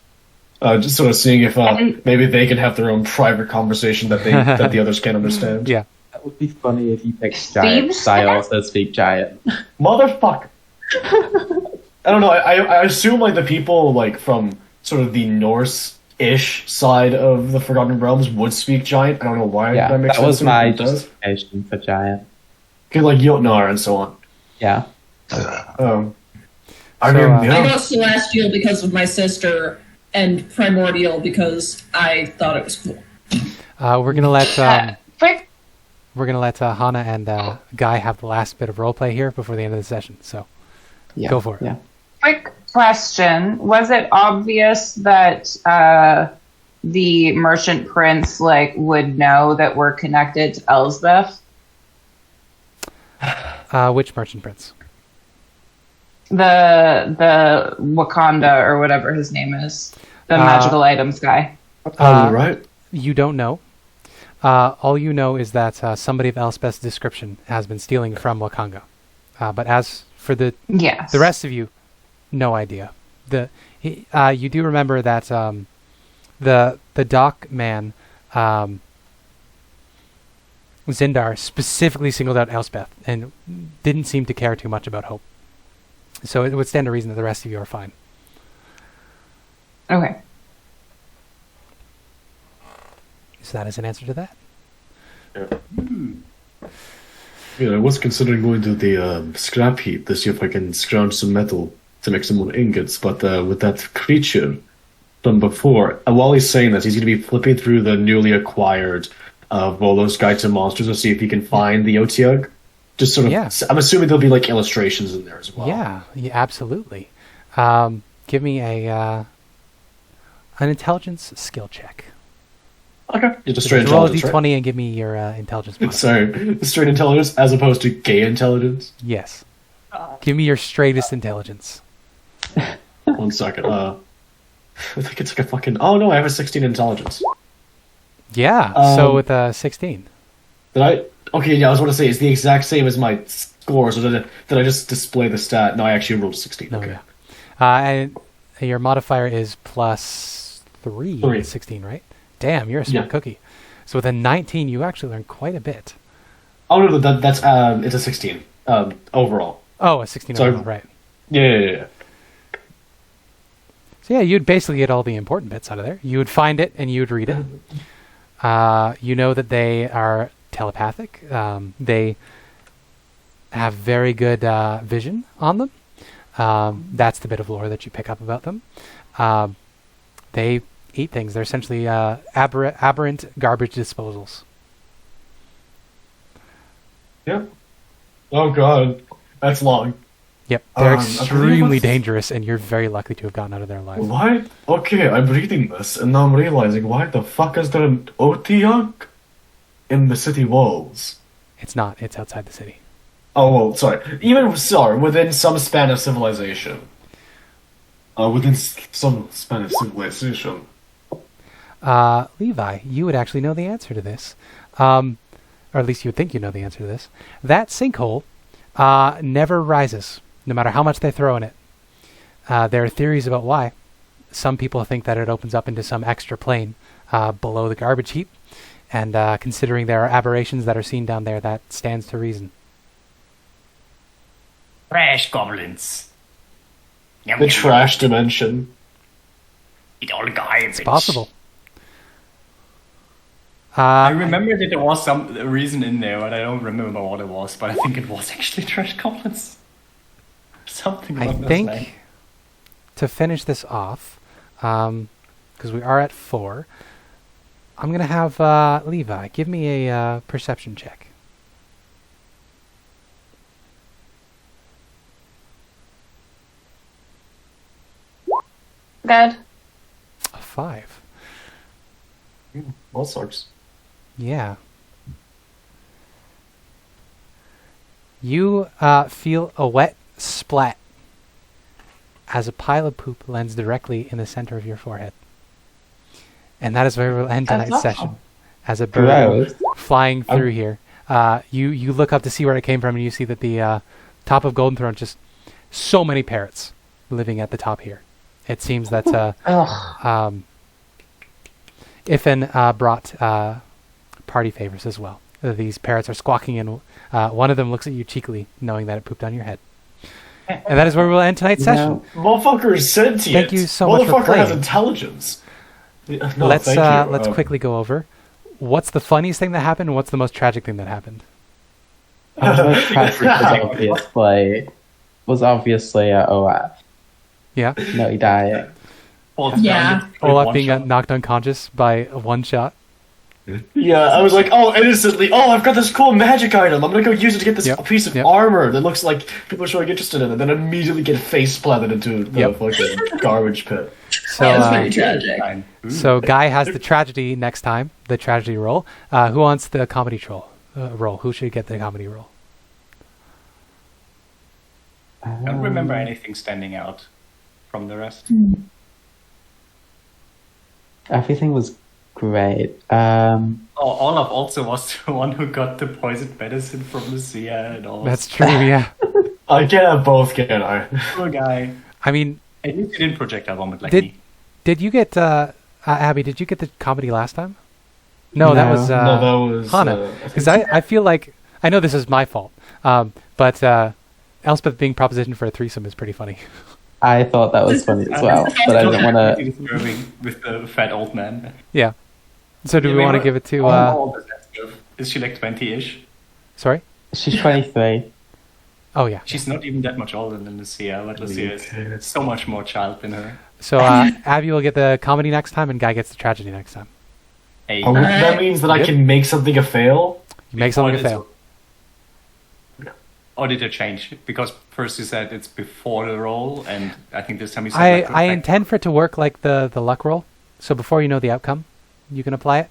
Just sort of seeing if maybe they can have their own private conversation that that the others can't understand. yeah. That would be funny if you picked Giant. Steve's I also speak Giant. Motherfucker. I don't know. I assume like the people like from sort of the Norse-ish side of the Forgotten Realms would speak Giant. I don't know why Yeah, that makes that sense. was to me, my but it does. justification for Giant. Okay, like Jotnar and so on. Yeah. I So, mean, I yeah. got Celestial because of my sister, and Primordial because I thought it was cool. We're gonna let Quick, Hana and Guy have the last bit of roleplay here before the end of the session. So Yeah. Go for it. Yeah. quick question. Was it obvious that the merchant prince would know that we're connected to Elspeth? which merchant prince? The Wakanda or whatever his name is, the magical items guy. Right. You don't know. All you know is that somebody of Elspeth's description has been stealing from Wakanga. But as for the Yes. rest of you, no idea. You do remember that the dock man, Zindar, specifically singled out Elspeth and didn't seem to care too much about Hope. So it would stand to reason that the rest of you are fine. Okay. So that is an answer to that. I was considering going to the scrap heap to see if I can scrounge some metal to make some more ingots, but with that creature from before, while he's saying this, he's going to be flipping through the newly acquired Volo's Guide to Monsters to see if he can find the Otyug. Just sort of, Yeah. I'm assuming there'll be like illustrations in there as well. Yeah, absolutely. Give me an intelligence skill check. Okay. Just a straight Roll a intelligence, d20 right? and give me your intelligence bonus. Sorry, straight intelligence as opposed to gay intelligence. Yes. Give me your straightest intelligence. 1 second. I think it's like a fucking. Oh no, I have a 16 intelligence. Yeah. So with 16. Did I? Okay, yeah, I was going to say, it's the exact same as my score, so did I just display the stat? No, I actually rolled 16. No, Okay. yeah. And your modifier is plus 3 3. 16, right? Damn, you're a smart cookie. So with a 19, you actually learn quite a bit. Oh, no, that's it's a 16 overall. Oh, a 16 overall, right. Yeah. So yeah, you'd basically get all the important bits out of there. You would find it and you would read it. You know that they are telepathic. They have very good vision on them. That's the bit of lore that you pick up about them. They eat things. They're essentially aberrant garbage disposals. Yep. Oh god, that's long. Yep, they're I believe extremely it's- dangerous, and you're very lucky to have gotten out of their lives. Why? Okay, I'm reading this, and now I'm realizing, why the fuck is there an Otiak in the city walls? It's not. It's outside the city. Oh, well, sorry. Within some span of civilization. Some span of civilization. Levi, you would actually know the answer to this. Or at least you would think you know the answer to this. That sinkhole never rises, no matter how much they throw in it. There are theories about why. Some people think that it opens up into some extra plane below the garbage heap. And considering there are aberrations that are seen down there, that stands to reason. Trash goblins. Yum, The yum. trash dimension. Eat all the garbage. It's possible. I remember that there was some reason in there, but I don't remember what it was. But I think it was actually trash goblins. Something I along those think lines. to finish this off, because we are at 4, I'm going to have Levi give me a perception check. Good. A 5. All sorts. Yeah. You feel a wet splat as a pile of poop lands directly in the center of your forehead. And that is where we'll end tonight's That's session. awful. As a bird Gross. flying through here. You look up to see where it came from, and you see that the top of Golden Throne, just so many parrots living at the top here. It seems that Ugh. Ifin brought party favors as well. These parrots are squawking, and one of them looks at you cheekily, knowing that it pooped on your head. And that is where we'll end tonight's session. Motherfucker is sentient. Thank you so much for Motherfucker has playing. intelligence. No, let's thank you. let's quickly go over what's the funniest thing that happened and what's the most tragic thing that happened. was obviously Olaf. Yeah, No, he died. Yeah. Olaf being knocked unconscious by a one shot. Yeah, I was like, oh, innocently, oh, I've got this cool magic item. I'm gonna go use it to get this Yep, piece of yep. armor that looks like people are showing interested in it, and then immediately get face planted into the Yep. fucking garbage pit. So That's pretty tragic. so Guy has the tragedy next time, the tragedy roll. Who wants the comedy roll? Who should get the comedy roll? I don't remember anything standing out from the rest. Everything was great. Olaf also was the one who got the poisoned medicine from Lucia and all. That's true. Yeah. I can have both, can I? Poor guy. I mean, At least he didn't projectile vomit like Did- me. did you get Abby? Did you get the comedy last time? No, that No. was No, that was Hannah. Because I feel like I know this is my fault, but Elspeth being propositioned for a threesome is pretty funny. I thought that was funny as well, but I didn't want to. Disturbing with the fat old man. Yeah. So do we want to give it to? How old is that stuff? Is she like 20-ish? Sorry. She's 23. Oh yeah. She's not even that much older than Lucia, but Lucia is so much more child than her. So Abby will get the comedy next time, and Guy gets the tragedy next time. Hey, Oh, that means that I Yep. can make something a fail? You make something a fail. Or did it change? Because first you said it's before the roll, and I think this time you said I like, intend for it to work like the luck roll. So before you know the outcome, you can apply it.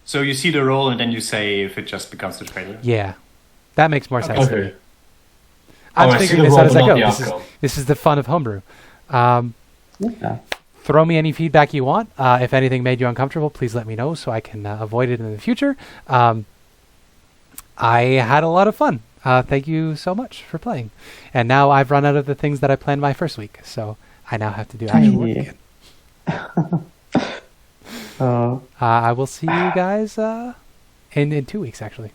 So you see the roll, and then you say if it just becomes the trailer. Yeah, that makes more sense to me. Okay. I'm I see figuring the this roll, out as but I not go. the outcome. This is the fun of homebrew. Yeah. Throw me any feedback you want. If anything made you uncomfortable, please let me know so I can avoid it in the future. I had a lot of fun. Thank you so much for playing. And now I've run out of the things that I planned my first week, so I now have to do actual work again. I will see you guys in 2 weeks, actually.